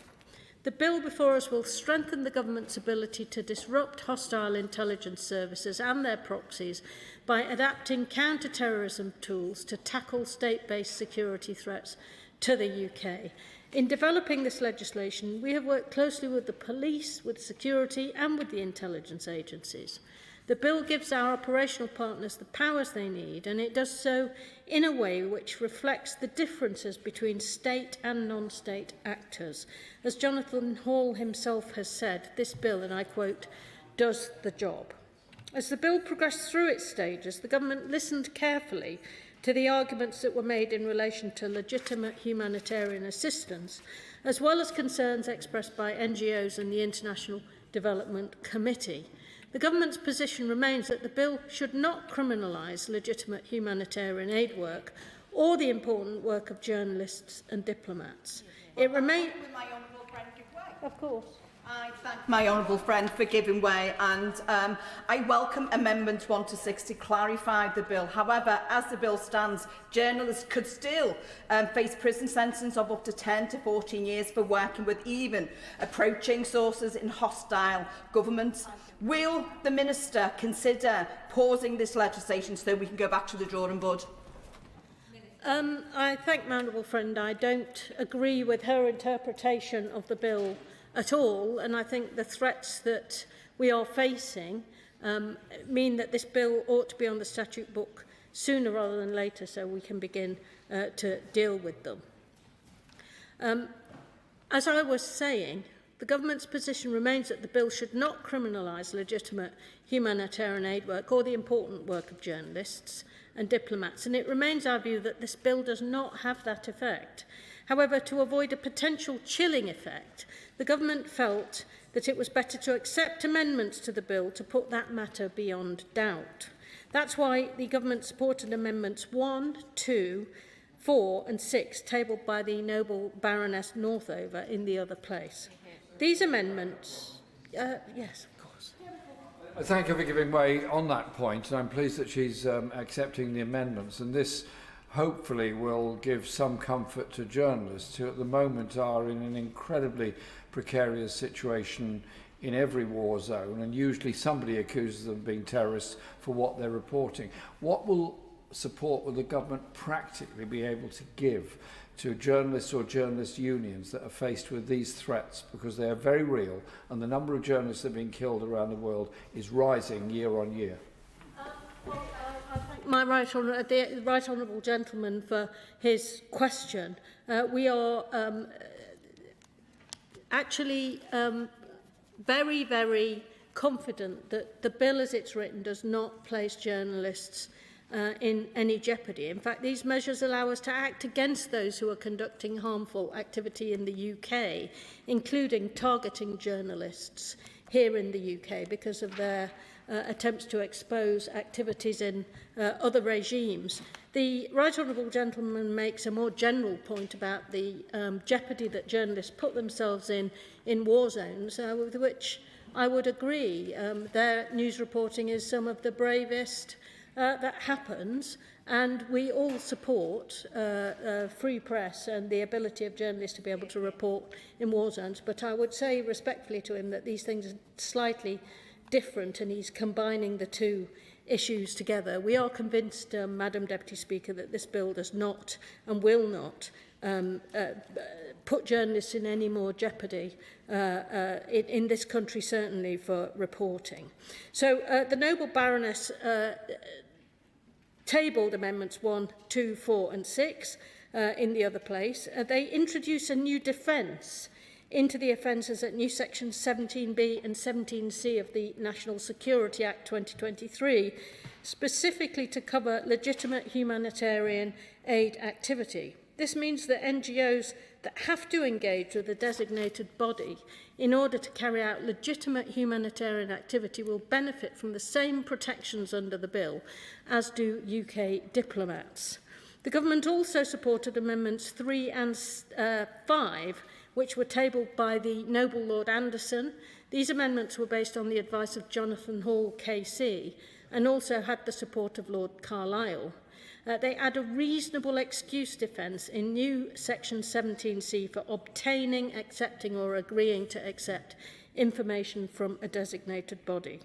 The bill before us will strengthen the government's ability to disrupt hostile intelligence services and their proxies by adapting counter-terrorism tools to tackle state-based security threats to the UK. In developing this legislation, we have worked closely with the police, with security and with the intelligence agencies. The bill gives our operational partners the powers they need, and it does so in a way which reflects the differences between state and non-state actors. As Jonathan Hall himself has said, this bill, and I quote, does the job. As the bill progressed through its stages, the government listened carefully to the arguments that were made in relation to legitimate humanitarian assistance, as well as concerns expressed by NGOs and the International Development Committee. The government's position remains that the bill should not criminalise legitimate humanitarian aid work or the important work of journalists and diplomats. It remains... Of course. I thank my honourable friend for giving way, and I welcome Amendment 1 to 6 to clarify the bill. However, as the bill stands, journalists could still face prison sentences of up to 10 to 14 years for working with even approaching sources in hostile governments. Will the Minister consider pausing this legislation so we can go back to the drawing board? I thank my honourable friend. I don't agree with her interpretation of the bill at all, and I think the threats that we are facing mean that this bill ought to be on the statute book sooner rather than later so we can begin to deal with them. As I was saying, the government's position remains that the bill should not criminalise legitimate humanitarian aid work or the important work of journalists and diplomats, and it remains our view that this bill does not have that effect. However, to avoid a potential chilling effect, the government felt that it was better to accept amendments to the bill to put that matter beyond doubt. That's why the government supported Amendments 1, 2, 4 and 6 tabled by the noble Baroness Northover in the other place. These amendments... yes, of course. Thank you for giving way on that point, and I'm pleased that she's accepting the amendments. And this hopefully will give some comfort to journalists who at the moment are in an incredibly precarious situation in every war zone, and usually somebody accuses them of being terrorists for what they're reporting. What support will the government practically be able to give to journalists or journalist unions that are faced with these threats, because they are very real and the number of journalists that are being killed around the world is rising year on year? I thank the right honourable gentleman for his question. We are actually very, very confident that the bill as it's written does not place journalists in any jeopardy. In fact, these measures allow us to act against those who are conducting harmful activity in the UK, including targeting journalists here in the UK because of their attempts to expose activities in other regimes. The right honourable gentleman makes a more general point about the jeopardy that journalists put themselves in war zones, with which I would agree. Their news reporting is some of the bravest that happens, and we all support free press and the ability of journalists to be able to report in war zones. But I would say respectfully to him that these things are slightly different, and he's combining the two issues together. We are convinced, Madam Deputy Speaker, that this bill does not and will not put journalists in any more jeopardy in this country, certainly for reporting. So the noble Baroness tabled Amendments 1, 2, 4 and 6 in the other place. They introduce a new defence into the offences at new sections 17B and 17C of the National Security Act 2023, specifically to cover legitimate humanitarian aid activity. This means that NGOs that have to engage with a designated body in order to carry out legitimate humanitarian activity will benefit from the same protections under the bill as do UK diplomats. The government also supported Amendments 3 and 5, which were tabled by the noble Lord Anderson. These amendments were based on the advice of Jonathan Hall KC and also had the support of Lord Carlisle. They add a reasonable excuse defence in new section 17C for obtaining, accepting or agreeing to accept information from a designated body.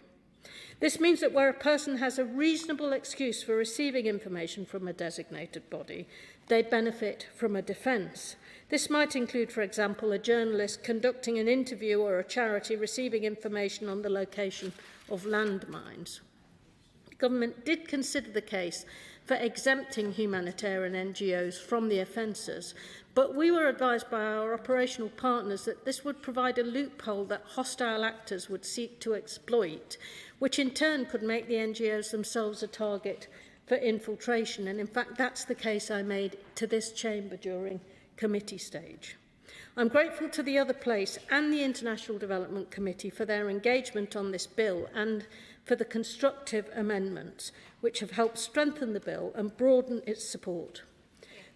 This means that where a person has a reasonable excuse for receiving information from a designated body, they benefit from a defence. This might include, for example, a journalist conducting an interview or a charity receiving information on the location of landmines. The government did consider the case for exempting humanitarian NGOs from the offences, but we were advised by our operational partners that this would provide a loophole that hostile actors would seek to exploit, which in turn could make the NGOs themselves a target for infiltration. And in fact, that's the case I made to this chamber during committee stage. I'm grateful to the other place and the International Development Committee for their engagement on this bill and for the constructive amendments which have helped strengthen the bill and broaden its support.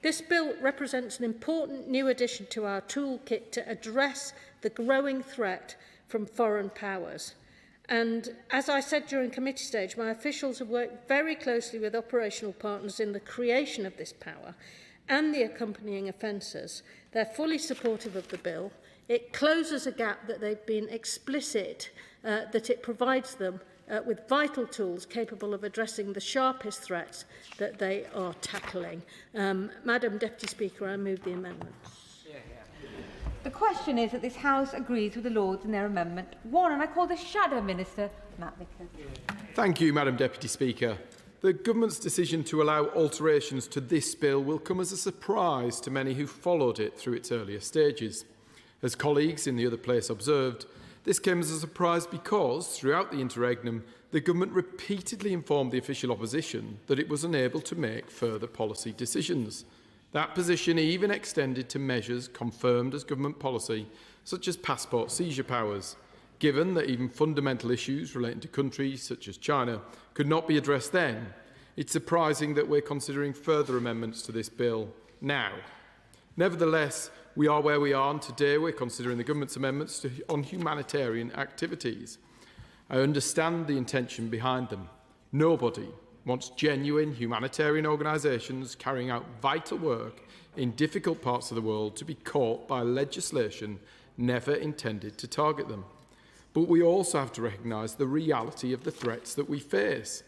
This bill represents an important new addition to our toolkit to address the growing threat from foreign powers. And as I said during committee stage, my officials have worked very closely with operational partners in the creation of this power and the accompanying offences. They're fully supportive of the bill. It closes a gap that they've been explicit that it provides them with vital tools capable of addressing the sharpest threats that they are tackling. Madam Deputy Speaker, I move the amendments. The question is that this House agrees with the Lords in their Amendment 1, and I call the Shadow Minister, Matt Vickers. Thank you, Madam Deputy Speaker. The Government's decision to allow alterations to this bill will come as a surprise to many who followed it through its earlier stages. As colleagues in the other place observed, this came as a surprise because, throughout the interregnum, the Government repeatedly informed the official opposition that it was unable to make further policy decisions. That position even extended to measures confirmed as government policy, such as passport seizure powers. Given that even fundamental issues relating to countries such as China could not be addressed then, it's surprising that we're considering further amendments to this bill now. Nevertheless, we are where we are, and today we're considering the government's amendments on humanitarian activities. I understand the intention behind them. Nobody wants genuine humanitarian organisations carrying out vital work in difficult parts of the world to be caught by legislation never intended to target them. But we also have to recognise the reality of the threats that we face.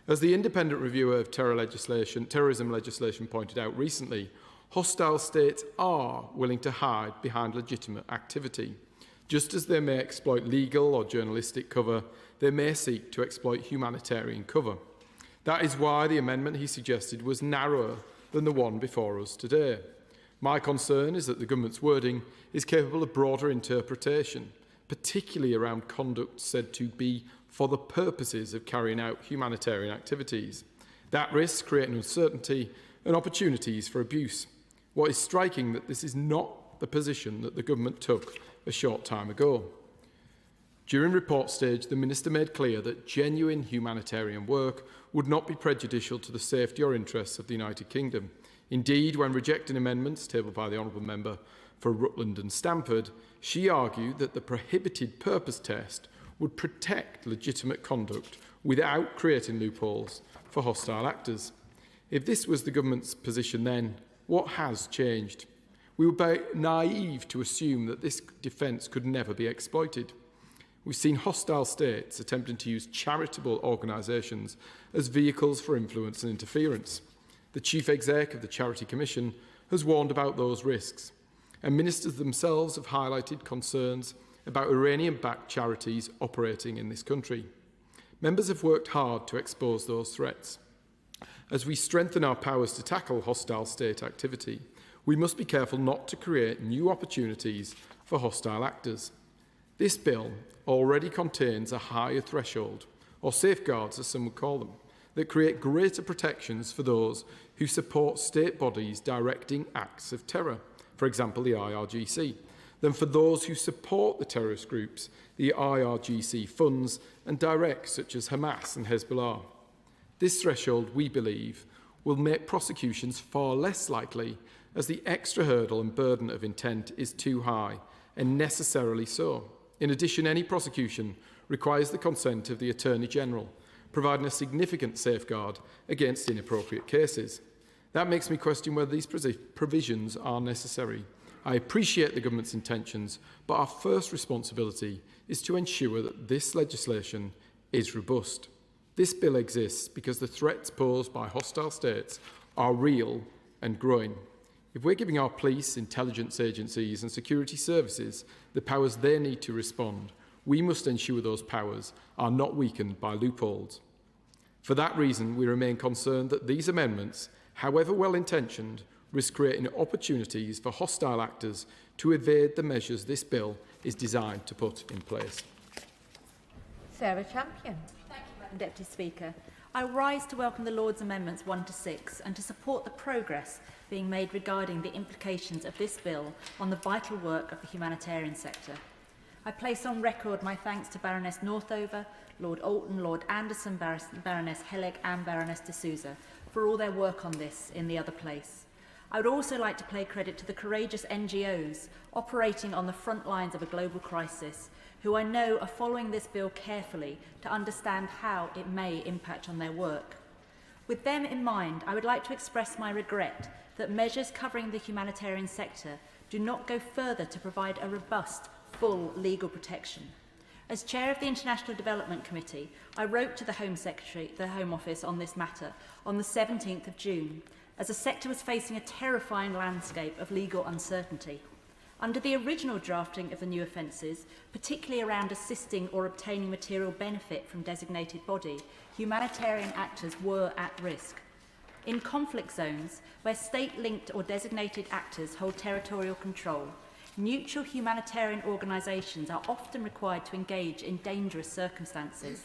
As the independent reviewer of terrorism legislation pointed out recently, hostile states are willing to hide behind legitimate activity. Just as they may exploit legal or journalistic cover, they may seek to exploit humanitarian cover. That is why the amendment he suggested was narrower than the one before us today. My concern is that the government's wording is capable of broader interpretation, particularly around conduct said to be for the purposes of carrying out humanitarian activities. That risks creating uncertainty and opportunities for abuse. What is striking that this is not the position that the government took a short time ago. During report stage, the Minister made clear that genuine humanitarian work would not be prejudicial to the safety or interests of the United Kingdom. Indeed, when rejecting amendments tabled by the Honourable Member for Rutland and Stamford, she argued that the prohibited purpose test would protect legitimate conduct without creating loopholes for hostile actors. If this was the government's position then, what has changed? We would be naive to assume that this defence could never be exploited. We've seen hostile states attempting to use charitable organisations as vehicles for influence and interference. The Chief Exec of the Charity Commission has warned about those risks, and ministers themselves have highlighted concerns about Iranian-backed charities operating in this country. Members have worked hard to expose those threats. As we strengthen our powers to tackle hostile state activity, we must be careful not to create new opportunities for hostile actors. This bill already contains a higher threshold, or safeguards as some would call them, that create greater protections for those who support state bodies directing acts of terror, for example the IRGC, than for those who support the terrorist groups the IRGC funds and directs, such as Hamas and Hezbollah. This threshold, we believe, will make prosecutions far less likely, as the extra hurdle and burden of intent is too high, and necessarily so. In addition, any prosecution requires the consent of the Attorney General, providing a significant safeguard against inappropriate cases. That makes me question whether these provisions are necessary. I appreciate the government's intentions, but our first responsibility is to ensure that this legislation is robust. This bill exists because the threats posed by hostile states are real and growing. If we're giving our police, intelligence agencies and security services the powers they need to respond, we must ensure those powers are not weakened by loopholes. For that reason, we remain concerned that these amendments, however well-intentioned, risk creating opportunities for hostile actors to evade the measures this bill is designed to put in place. Sarah Champion. Thank you, Madam Deputy Speaker. I rise to welcome the Lord's Amendments 1 to 6 and to support the progress being made regarding the implications of this bill on the vital work of the humanitarian sector. I place on record my thanks to Baroness Northover, Lord Alton, Lord Anderson, Baroness Hellig and Baroness de Souza for all their work on this in the other place. I would also like to pay credit to the courageous NGOs operating on the front lines of a global crisis, who I know are following this bill carefully to understand how it may impact on their work. With them in mind, I would like to express my regret that measures covering the humanitarian sector do not go further to provide a robust, full legal protection. As Chair of the International Development Committee, I wrote to the Home Secretary, the Home Office, on this matter on the 17th of June, as the sector was facing a terrifying landscape of legal uncertainty. Under the original drafting of the new offences, particularly around assisting or obtaining material benefit from designated body, humanitarian actors were at risk. In conflict zones, where state-linked or designated actors hold territorial control, neutral humanitarian organisations are often required to engage in dangerous circumstances.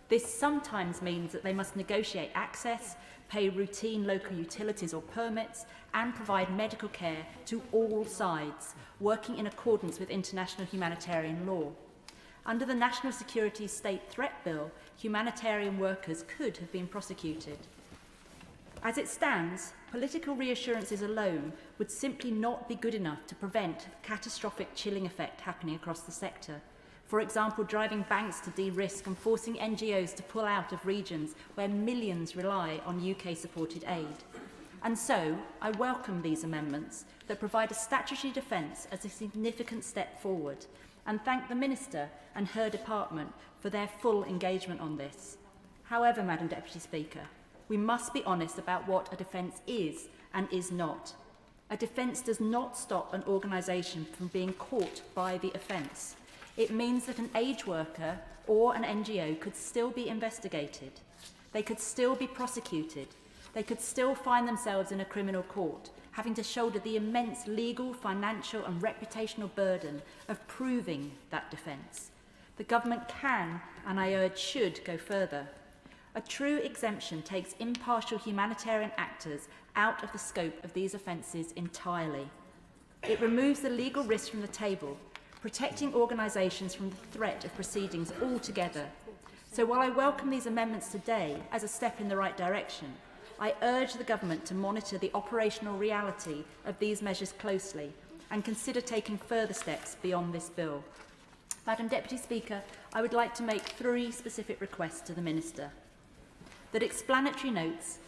This sometimes means that they must negotiate access, pay routine local utilities or permits, and provide medical care to all sides, working in accordance with international humanitarian law. Under the National Security State Threat Bill, humanitarian workers could have been prosecuted. As it stands, political reassurances alone would simply not be good enough to prevent catastrophic chilling effect happening across the sector. For example, driving banks to de-risk and forcing NGOs to pull out of regions where millions rely on UK-supported aid. And so, I welcome these amendments that provide a statutory defence as a significant step forward, and thank the Minister and her department for their full engagement on this. However, Madam Deputy Speaker, we must be honest about what a defence is and is not. A defence does not stop an organisation from being caught by the offence. It means that an aid worker or an NGO could still be investigated. They could still be prosecuted. They could still find themselves in a criminal court, having to shoulder the immense legal, financial and reputational burden of proving that defence. The government can, and I urge should, go further. A true exemption takes impartial humanitarian actors out of the scope of these offences entirely. It removes the legal risk from the table, protecting organisations from the threat of proceedings altogether. So while I welcome these amendments today as a step in the right direction, I urge the government to monitor the operational reality of these measures closely and consider taking further steps beyond this bill. Madam Deputy Speaker, I would like to make 3 specific requests to the Minister. That explanatory notes,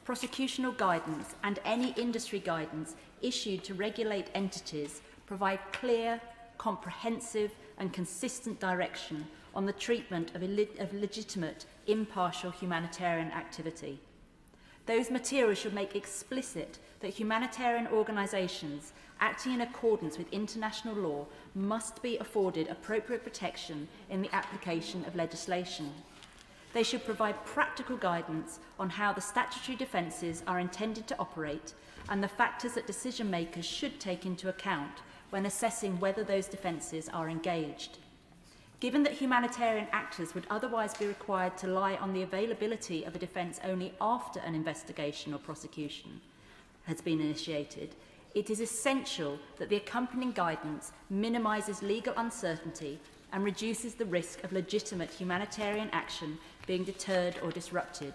prosecutional guidance and any industry guidance issued to regulate entities provide clear, comprehensive and consistent direction on the treatment of legitimate, impartial humanitarian activity. Those materials should make explicit that humanitarian organisations acting in accordance with international law must be afforded appropriate protection in the application of legislation. They should provide practical guidance on how the statutory defences are intended to operate and the factors that decision makers should take into account when assessing whether those defences are engaged. Given that humanitarian actors would otherwise be required to rely on the availability of a defence only after an investigation or prosecution has been initiated, it is essential that the accompanying guidance minimises legal uncertainty and reduces the risk of legitimate humanitarian action being deterred or disrupted.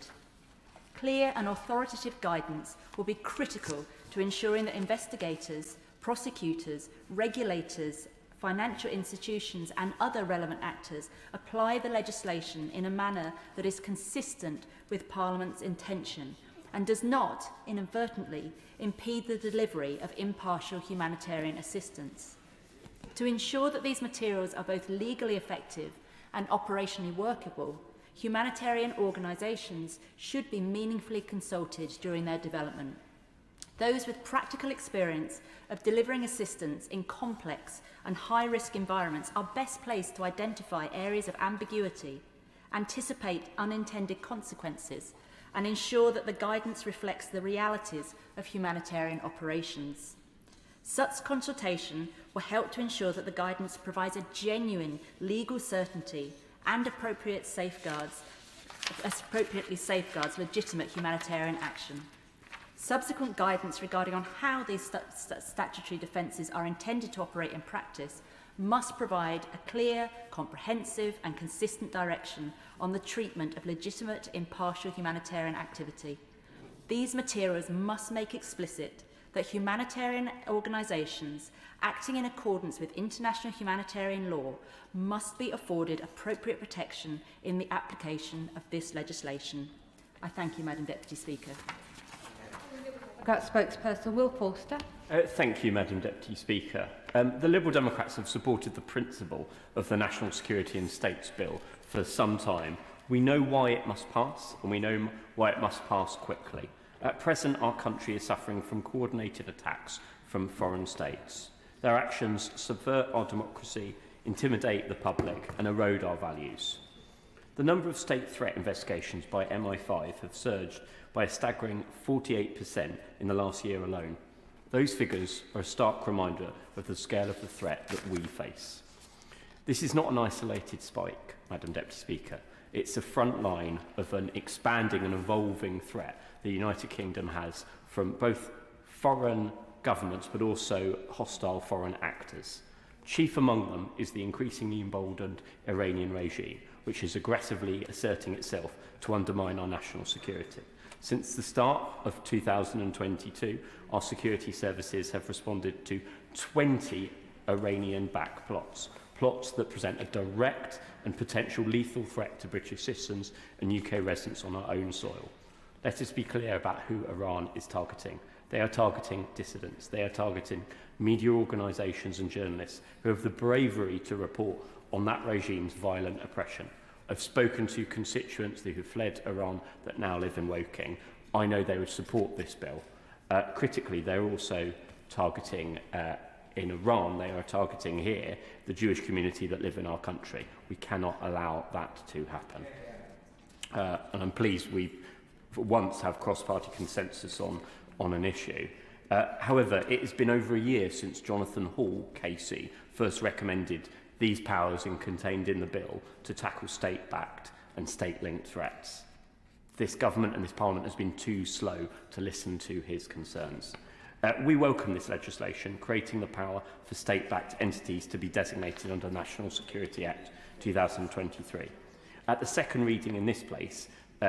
Clear and authoritative guidance will be critical to ensuring that investigators, prosecutors, regulators, financial institutions and other relevant actors apply the legislation in a manner that is consistent with Parliament's intention and does not, inadvertently, impede the delivery of impartial humanitarian assistance. To ensure that these materials are both legally effective and operationally workable, humanitarian organisations should be meaningfully consulted during their development. Those with practical experience of delivering assistance in complex and high-risk environments are best placed to identify areas of ambiguity, anticipate unintended consequences, and ensure that the guidance reflects the realities of humanitarian operations. Such consultation will help to ensure that the guidance provides a genuine legal certainty and appropriately safeguards legitimate humanitarian action. Subsequent guidance regarding on how these statutory defences are intended to operate in practice must provide a clear, comprehensive and consistent direction on the treatment of legitimate, impartial humanitarian activity. These materials must make explicit that humanitarian organisations acting in accordance with international humanitarian law must be afforded appropriate protection in the application of this legislation. I thank you, Madam Deputy Speaker. Spokesperson Will Forster. Thank you, Madam Deputy Speaker. The Liberal Democrats have supported the principle of the National Security and States Bill for some time. We know why it must pass, and we know why it must pass quickly. At present, our country is suffering from coordinated attacks from foreign states. Their actions subvert our democracy, intimidate the public, and erode our values. The number of state threat investigations by MI5 have surged by a staggering 48% in the last year alone. Those figures are a stark reminder of the scale of the threat that we face. This is not an isolated spike, Madam Deputy Speaker. It's the front line of an expanding and evolving threat the United Kingdom has from both foreign governments but also hostile foreign actors. Chief among them is the increasingly emboldened Iranian regime, which is aggressively asserting itself to undermine our national security. Since the start of 2022, our security services have responded to 20 Iranian-backed plots that present a direct and potential lethal threat to British citizens and UK residents on our own soil. Let us be clear about who Iran is targeting. They are targeting dissidents. They are targeting media organisations and journalists who have the bravery to report on that regime's violent oppression. I've spoken to constituents who have fled Iran that now live in Woking. I know they would support this bill. Critically, they're also targeting, in Iran, they are targeting here the Jewish community that live in our country. We cannot allow that to happen. And I'm pleased we, for once, have cross-party consensus on an issue. However, it has been over a year since Jonathan Hall, KC, first recommended these powers contained in the bill to tackle state-backed and state-linked threats. This government and this parliament has been too slow to listen to his concerns. We welcome this legislation, creating the power for state-backed entities to be designated under National Security Act 2023. At the second reading in this place,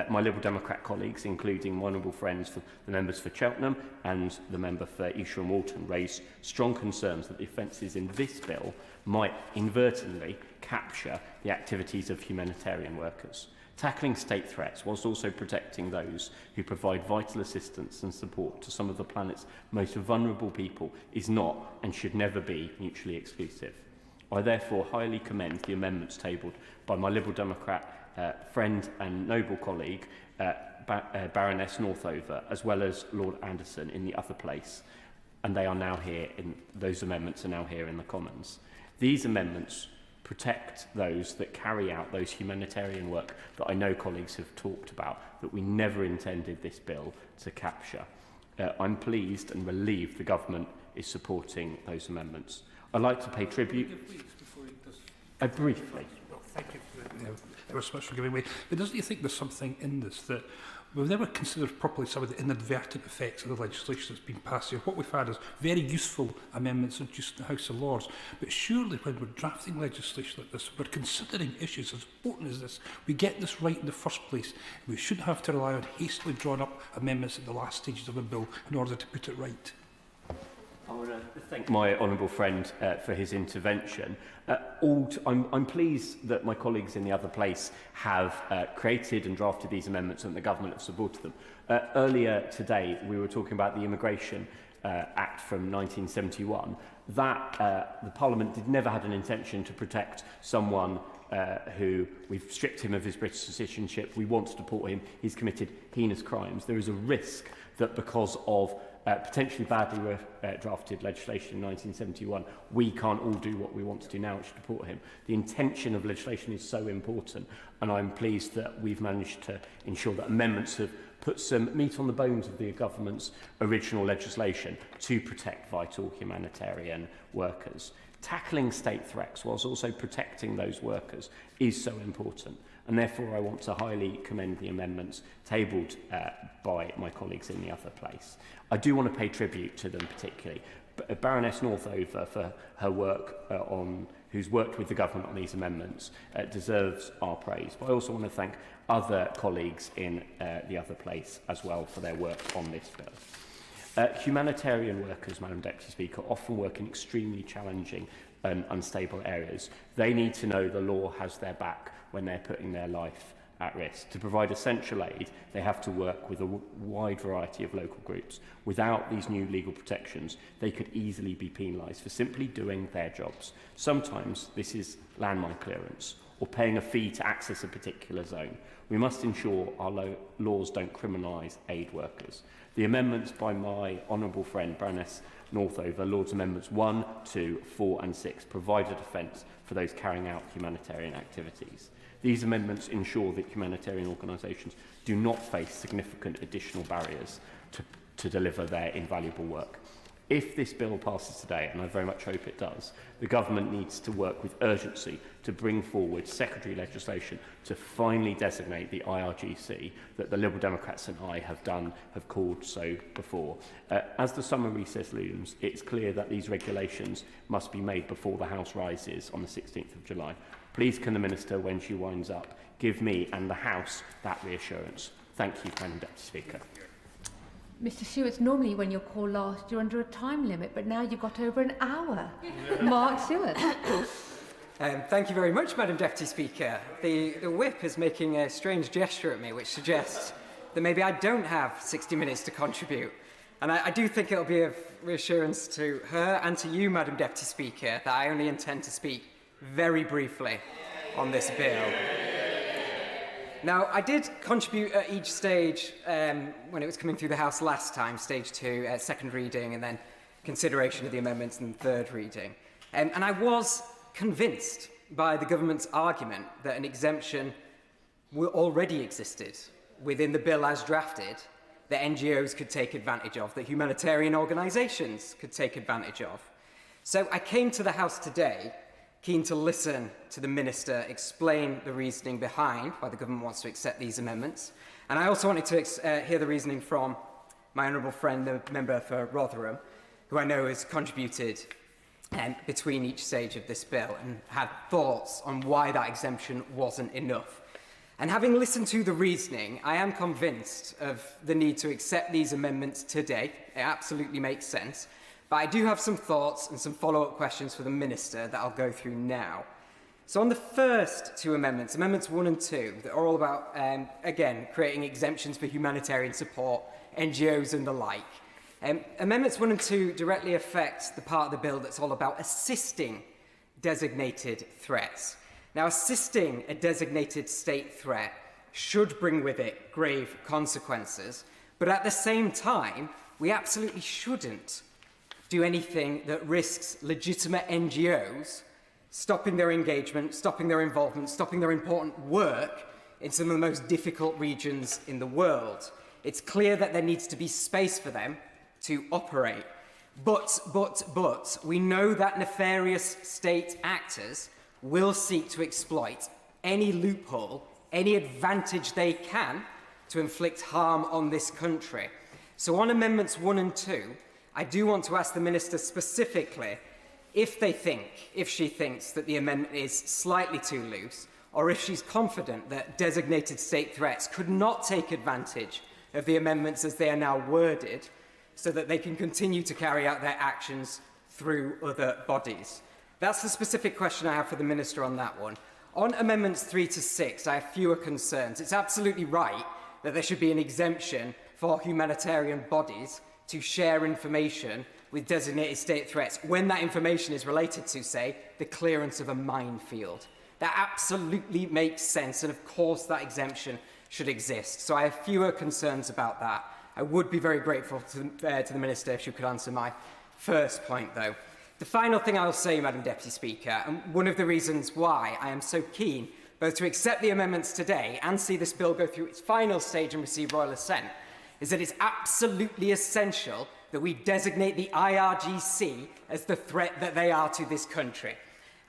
my Liberal Democrat colleagues, including my honourable friends, for the members for Cheltenham and the member for Esher and Walton, raised strong concerns that the offences in this bill might inadvertently capture the activities of humanitarian workers. Tackling state threats whilst also protecting those who provide vital assistance and support to some of the planet's most vulnerable people is not and should never be mutually exclusive. I therefore highly commend the amendments tabled by my Liberal Democrat friend and noble colleague, Baroness Northover, as well as Lord Anderson in the other place, and they are now here. Those amendments are now here in the Commons. These amendments protect those that carry out those humanitarian work that I know colleagues have talked about, that we never intended this bill to capture. I'm pleased and relieved the government is supporting those amendments. I'd like to pay tribute. Briefly. Well, thank you ever so much for giving way. But doesn't you think there's something in this that we've never considered properly some of the inadvertent effects of the legislation that's been passed here? What we've had is very useful amendments introduced in the House of Lords. But surely when we're drafting legislation like this, we're considering issues as important as this. We get this right in the first place. We shouldn't have to rely on hastily drawn up amendments at the last stages of a bill in order to put it right. I want to thank my honourable friend for his intervention. I'm pleased that my colleagues in the other place have created and drafted these amendments and the government have supported them. Earlier today, we were talking about the Immigration Act from 1971. That the Parliament never had an intention to protect someone who we've stripped him of his British citizenship. We want to deport him. He's committed heinous crimes. There is a risk that because of potentially badly drafted legislation in 1971, we can't all do what we want to do now, which is deport him. The intention of legislation is so important, and I'm pleased that we've managed to ensure that amendments have put some meat on the bones of the government's original legislation to protect vital humanitarian workers. Tackling state threats whilst also protecting those workers is so important. And therefore, I want to highly commend the amendments tabled by my colleagues in the other place. I do want to pay tribute to them particularly. Baroness Northover, for her work who's worked with the government on these amendments, deserves our praise. But I also want to thank other colleagues in the other place as well for their work on this bill. Humanitarian workers, Madam Deputy Speaker, often work in extremely challenging and unstable areas. They need to know the law has their back when they're putting their life at risk. To provide essential aid, they have to work with a wide variety of local groups. Without these new legal protections, they could easily be penalised for simply doing their jobs. Sometimes this is landmine clearance or paying a fee to access a particular zone. We must ensure our laws don't criminalise aid workers. The amendments by my honourable friend Baroness Northover, Lord's Amendments 1, 2, 4 and 6, provide a defence for those carrying out humanitarian activities. These amendments ensure that humanitarian organisations do not face significant additional barriers to deliver their invaluable work. If this bill passes today, and I very much hope it does, the government needs to work with urgency to bring forward secondary legislation to finally designate the IRGC that the Liberal Democrats and I have called so before. As the summer recess looms, it's clear that these regulations must be made before the House rises on the 16th of July. Please can the Minister, when she winds up, give me and the House that reassurance. Thank you, Madam Deputy Speaker. Mr Stewart, normally when you're called last, you're under a time limit, but now you've got over an hour. Mark Stewart. Thank you very much, Madam Deputy Speaker. The whip is making a strange gesture at me, which suggests that maybe I don't have 60 minutes to contribute. And I do think it'll be of reassurance to her and to you, Madam Deputy Speaker, that I only intend to speak very briefly on this bill. Now, I did contribute at each stage when it was coming through the House last time, stage 2, second reading, and then consideration of the amendments and third reading. And I was convinced by the government's argument that an exemption already existed within the bill as drafted, that NGOs could take advantage of, that humanitarian organisations could take advantage of. So I came to the House today keen to listen to the Minister explain the reasoning behind why the government wants to accept these amendments. And I also wanted to hear the reasoning from my honourable friend, the member for Rotherham, who I know has contributed between each stage of this bill and had thoughts on why that exemption wasn't enough. And having listened to the reasoning, I am convinced of the need to accept these amendments today. It absolutely makes sense. But I do have some thoughts and some follow-up questions for the Minister that I'll go through now. So on the first two amendments, Amendments 1 and 2, that are all about, again, creating exemptions for humanitarian support, NGOs and the like. Amendments 1 and 2 directly affect the part of the bill that's all about assisting designated threats. Now, assisting a designated state threat should bring with it grave consequences, but at the same time, we absolutely shouldn't do anything that risks legitimate NGOs stopping their engagement, stopping their involvement, stopping their important work in some of the most difficult regions in the world. It's clear that there needs to be space for them to operate. But we know that nefarious state actors will seek to exploit any loophole, any advantage they can to inflict harm on this country. So on Amendments 1 and 2, I do want to ask the Minister specifically if she thinks that the amendment is slightly too loose, or if she's confident that designated state threats could not take advantage of the amendments as they are now worded, so that they can continue to carry out their actions through other bodies. That's the specific question I have for the Minister on that one. On Amendments 3 to 6, I have fewer concerns. It's absolutely right that there should be an exemption for humanitarian bodies to share information with designated state threats when that information is related to, say, the clearance of a minefield. That absolutely makes sense, and of course that exemption should exist. So I have fewer concerns about that. I would be very grateful to the Minister if she could answer my first point, though. The final thing I'll say, Madam Deputy Speaker, and one of the reasons why I am so keen both to accept the amendments today and see this bill go through its final stage and receive royal assent, is that it's absolutely essential that we designate the IRGC as the threat that they are to this country.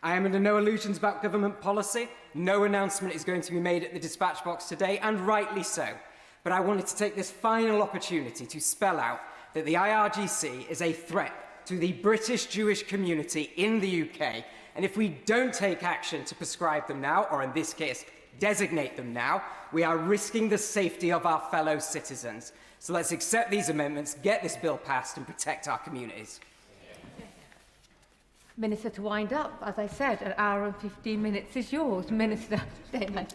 I am under no illusions about government policy. No announcement is going to be made at the dispatch box today, and rightly so. But I wanted to take this final opportunity to spell out that the IRGC is a threat to the British Jewish community in the UK, and if we don't take action to prescribe them now, or in this case, designate them now, we are risking the safety of our fellow citizens. So let's accept these amendments, get this bill passed, and protect our communities. Minister, to wind up, as I said, an hour and 15 minutes is yours. Minister Damon.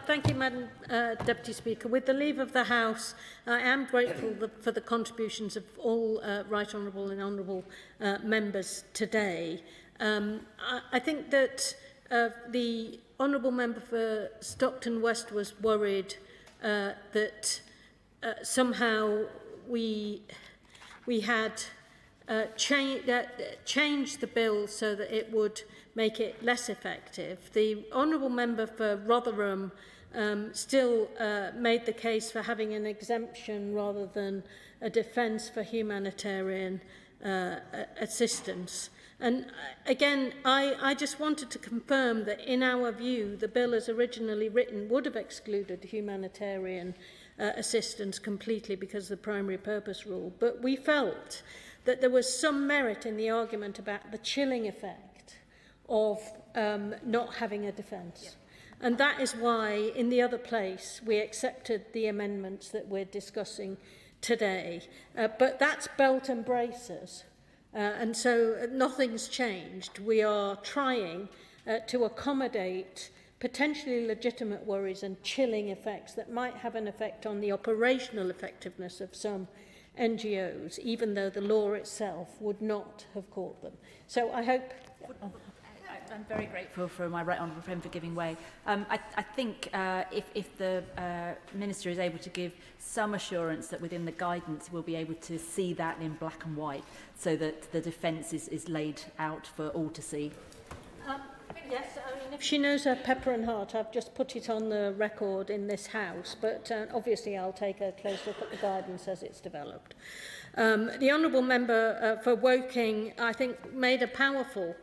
Thank you, Madam Deputy Speaker. With the leave of the House, I am grateful for the contributions of all right honourable and honourable members today. I think that the honourable member for Stockton West was worried that somehow we had changed the bill so that it would make it less effective. The honourable member for Rotherham still made the case for having an exemption rather than a defence for humanitarian assistance. And again, I just wanted to confirm that in our view, the bill as originally written would have excluded humanitarian assistance completely because of the primary purpose rule. But we felt that there was some merit in the argument about the chilling effect of not having a defence. Yeah. And that is why, in the other place, we accepted the amendments that we're discussing today. But that's belt and braces. And so nothing's changed. We are trying to accommodate potentially legitimate worries and chilling effects that might have an effect on the operational effectiveness of some NGOs, even though the law itself would not have caught them. So I hope... I'm very grateful for my right honourable friend for giving way. I think if the Minister is able to give some assurance that within the guidance we'll be able to see that in black and white so that the defence is laid out for all to see. Yes, I mean, if she knows her pepper and heart, I've just put it on the record in this House, but obviously I'll take a close look at the guidance as it's developed. The Honourable Member for Woking, I think, made a powerful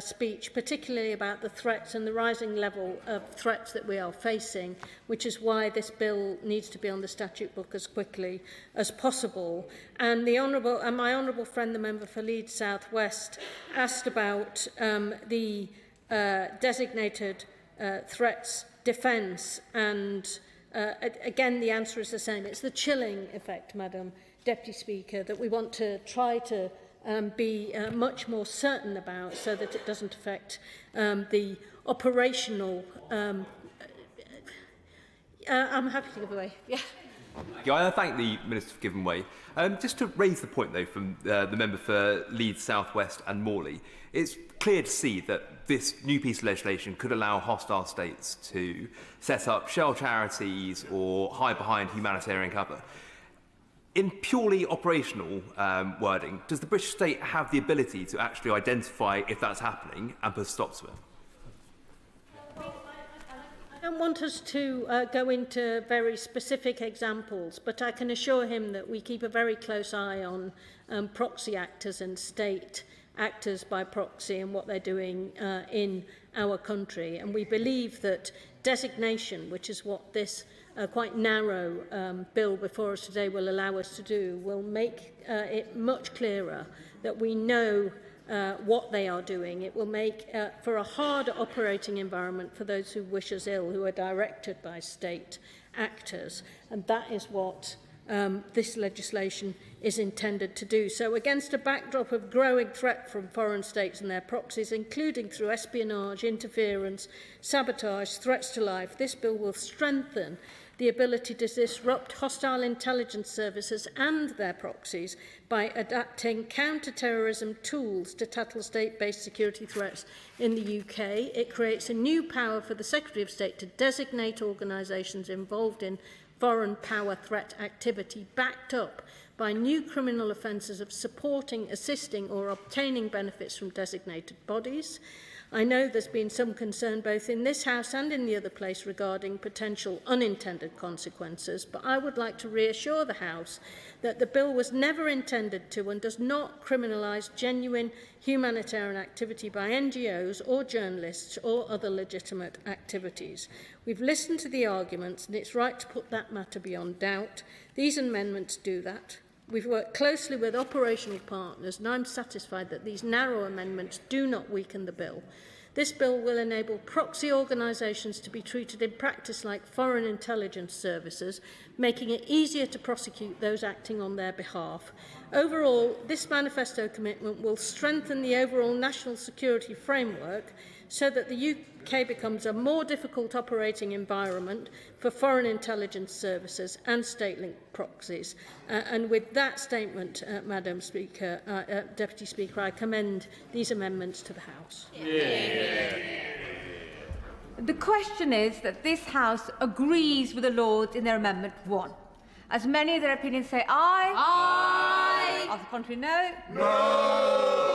speech, particularly about the threats and the rising level of threats that we are facing, which is why this bill needs to be on the statute book as quickly as possible. And my honourable friend, the member for Leeds South West, asked about the designated threats defence, and again the answer is the same. It's the chilling effect, Madam Deputy Speaker, that we want to try to be much more certain about so that it doesn't affect the operational... I'm happy to give away. Yeah. I thank the Minister for giving way. Just to raise the point, though, from the member for Leeds South West and Morley, it's clear to see that this new piece of legislation could allow hostile states to set up shell charities or hide behind humanitarian cover. In purely operational wording, does the British state have the ability to actually identify if that's happening and put a stop to it? I don't want us to go into very specific examples, but I can assure him that we keep a very close eye on proxy actors and state actors by proxy and what they're doing in our country. And we believe that designation, which is what this quite narrow bill before us today will allow us to do, will make it much clearer that we know what they are doing. It will make for a harder operating environment for those who wish us ill, who are directed by state actors. And that is what this legislation is intended to do. So against a backdrop of growing threat from foreign states and their proxies, including through espionage, interference, sabotage, threats to life, this bill will strengthen the ability to disrupt hostile intelligence services and their proxies by adapting counter-terrorism tools to tackle state-based security threats in the UK. It creates a new power for the Secretary of State to designate organisations involved in foreign power threat activity, backed up by new criminal offences of supporting, assisting or obtaining benefits from designated bodies. I know there's been some concern both in this House and in the other place regarding potential unintended consequences, but I would like to reassure the House that the bill was never intended to and does not criminalise genuine humanitarian activity by NGOs or journalists or other legitimate activities. We've listened to the arguments and it's right to put that matter beyond doubt. These amendments do that. We've worked closely with operational partners, and I'm satisfied that these narrow amendments do not weaken the bill. This bill will enable proxy organisations to be treated in practice like foreign intelligence services, making it easier to prosecute those acting on their behalf. Overall, this manifesto commitment will strengthen the overall national security framework so that the UK becomes a more difficult operating environment for foreign intelligence services and state-linked proxies. And with that statement, Madam Speaker, Deputy Speaker, I commend these amendments to the House. The question is that this House agrees with the Lords in their Amendment 1. As many of their opinions say aye. Aye. Of the contrary, no. No.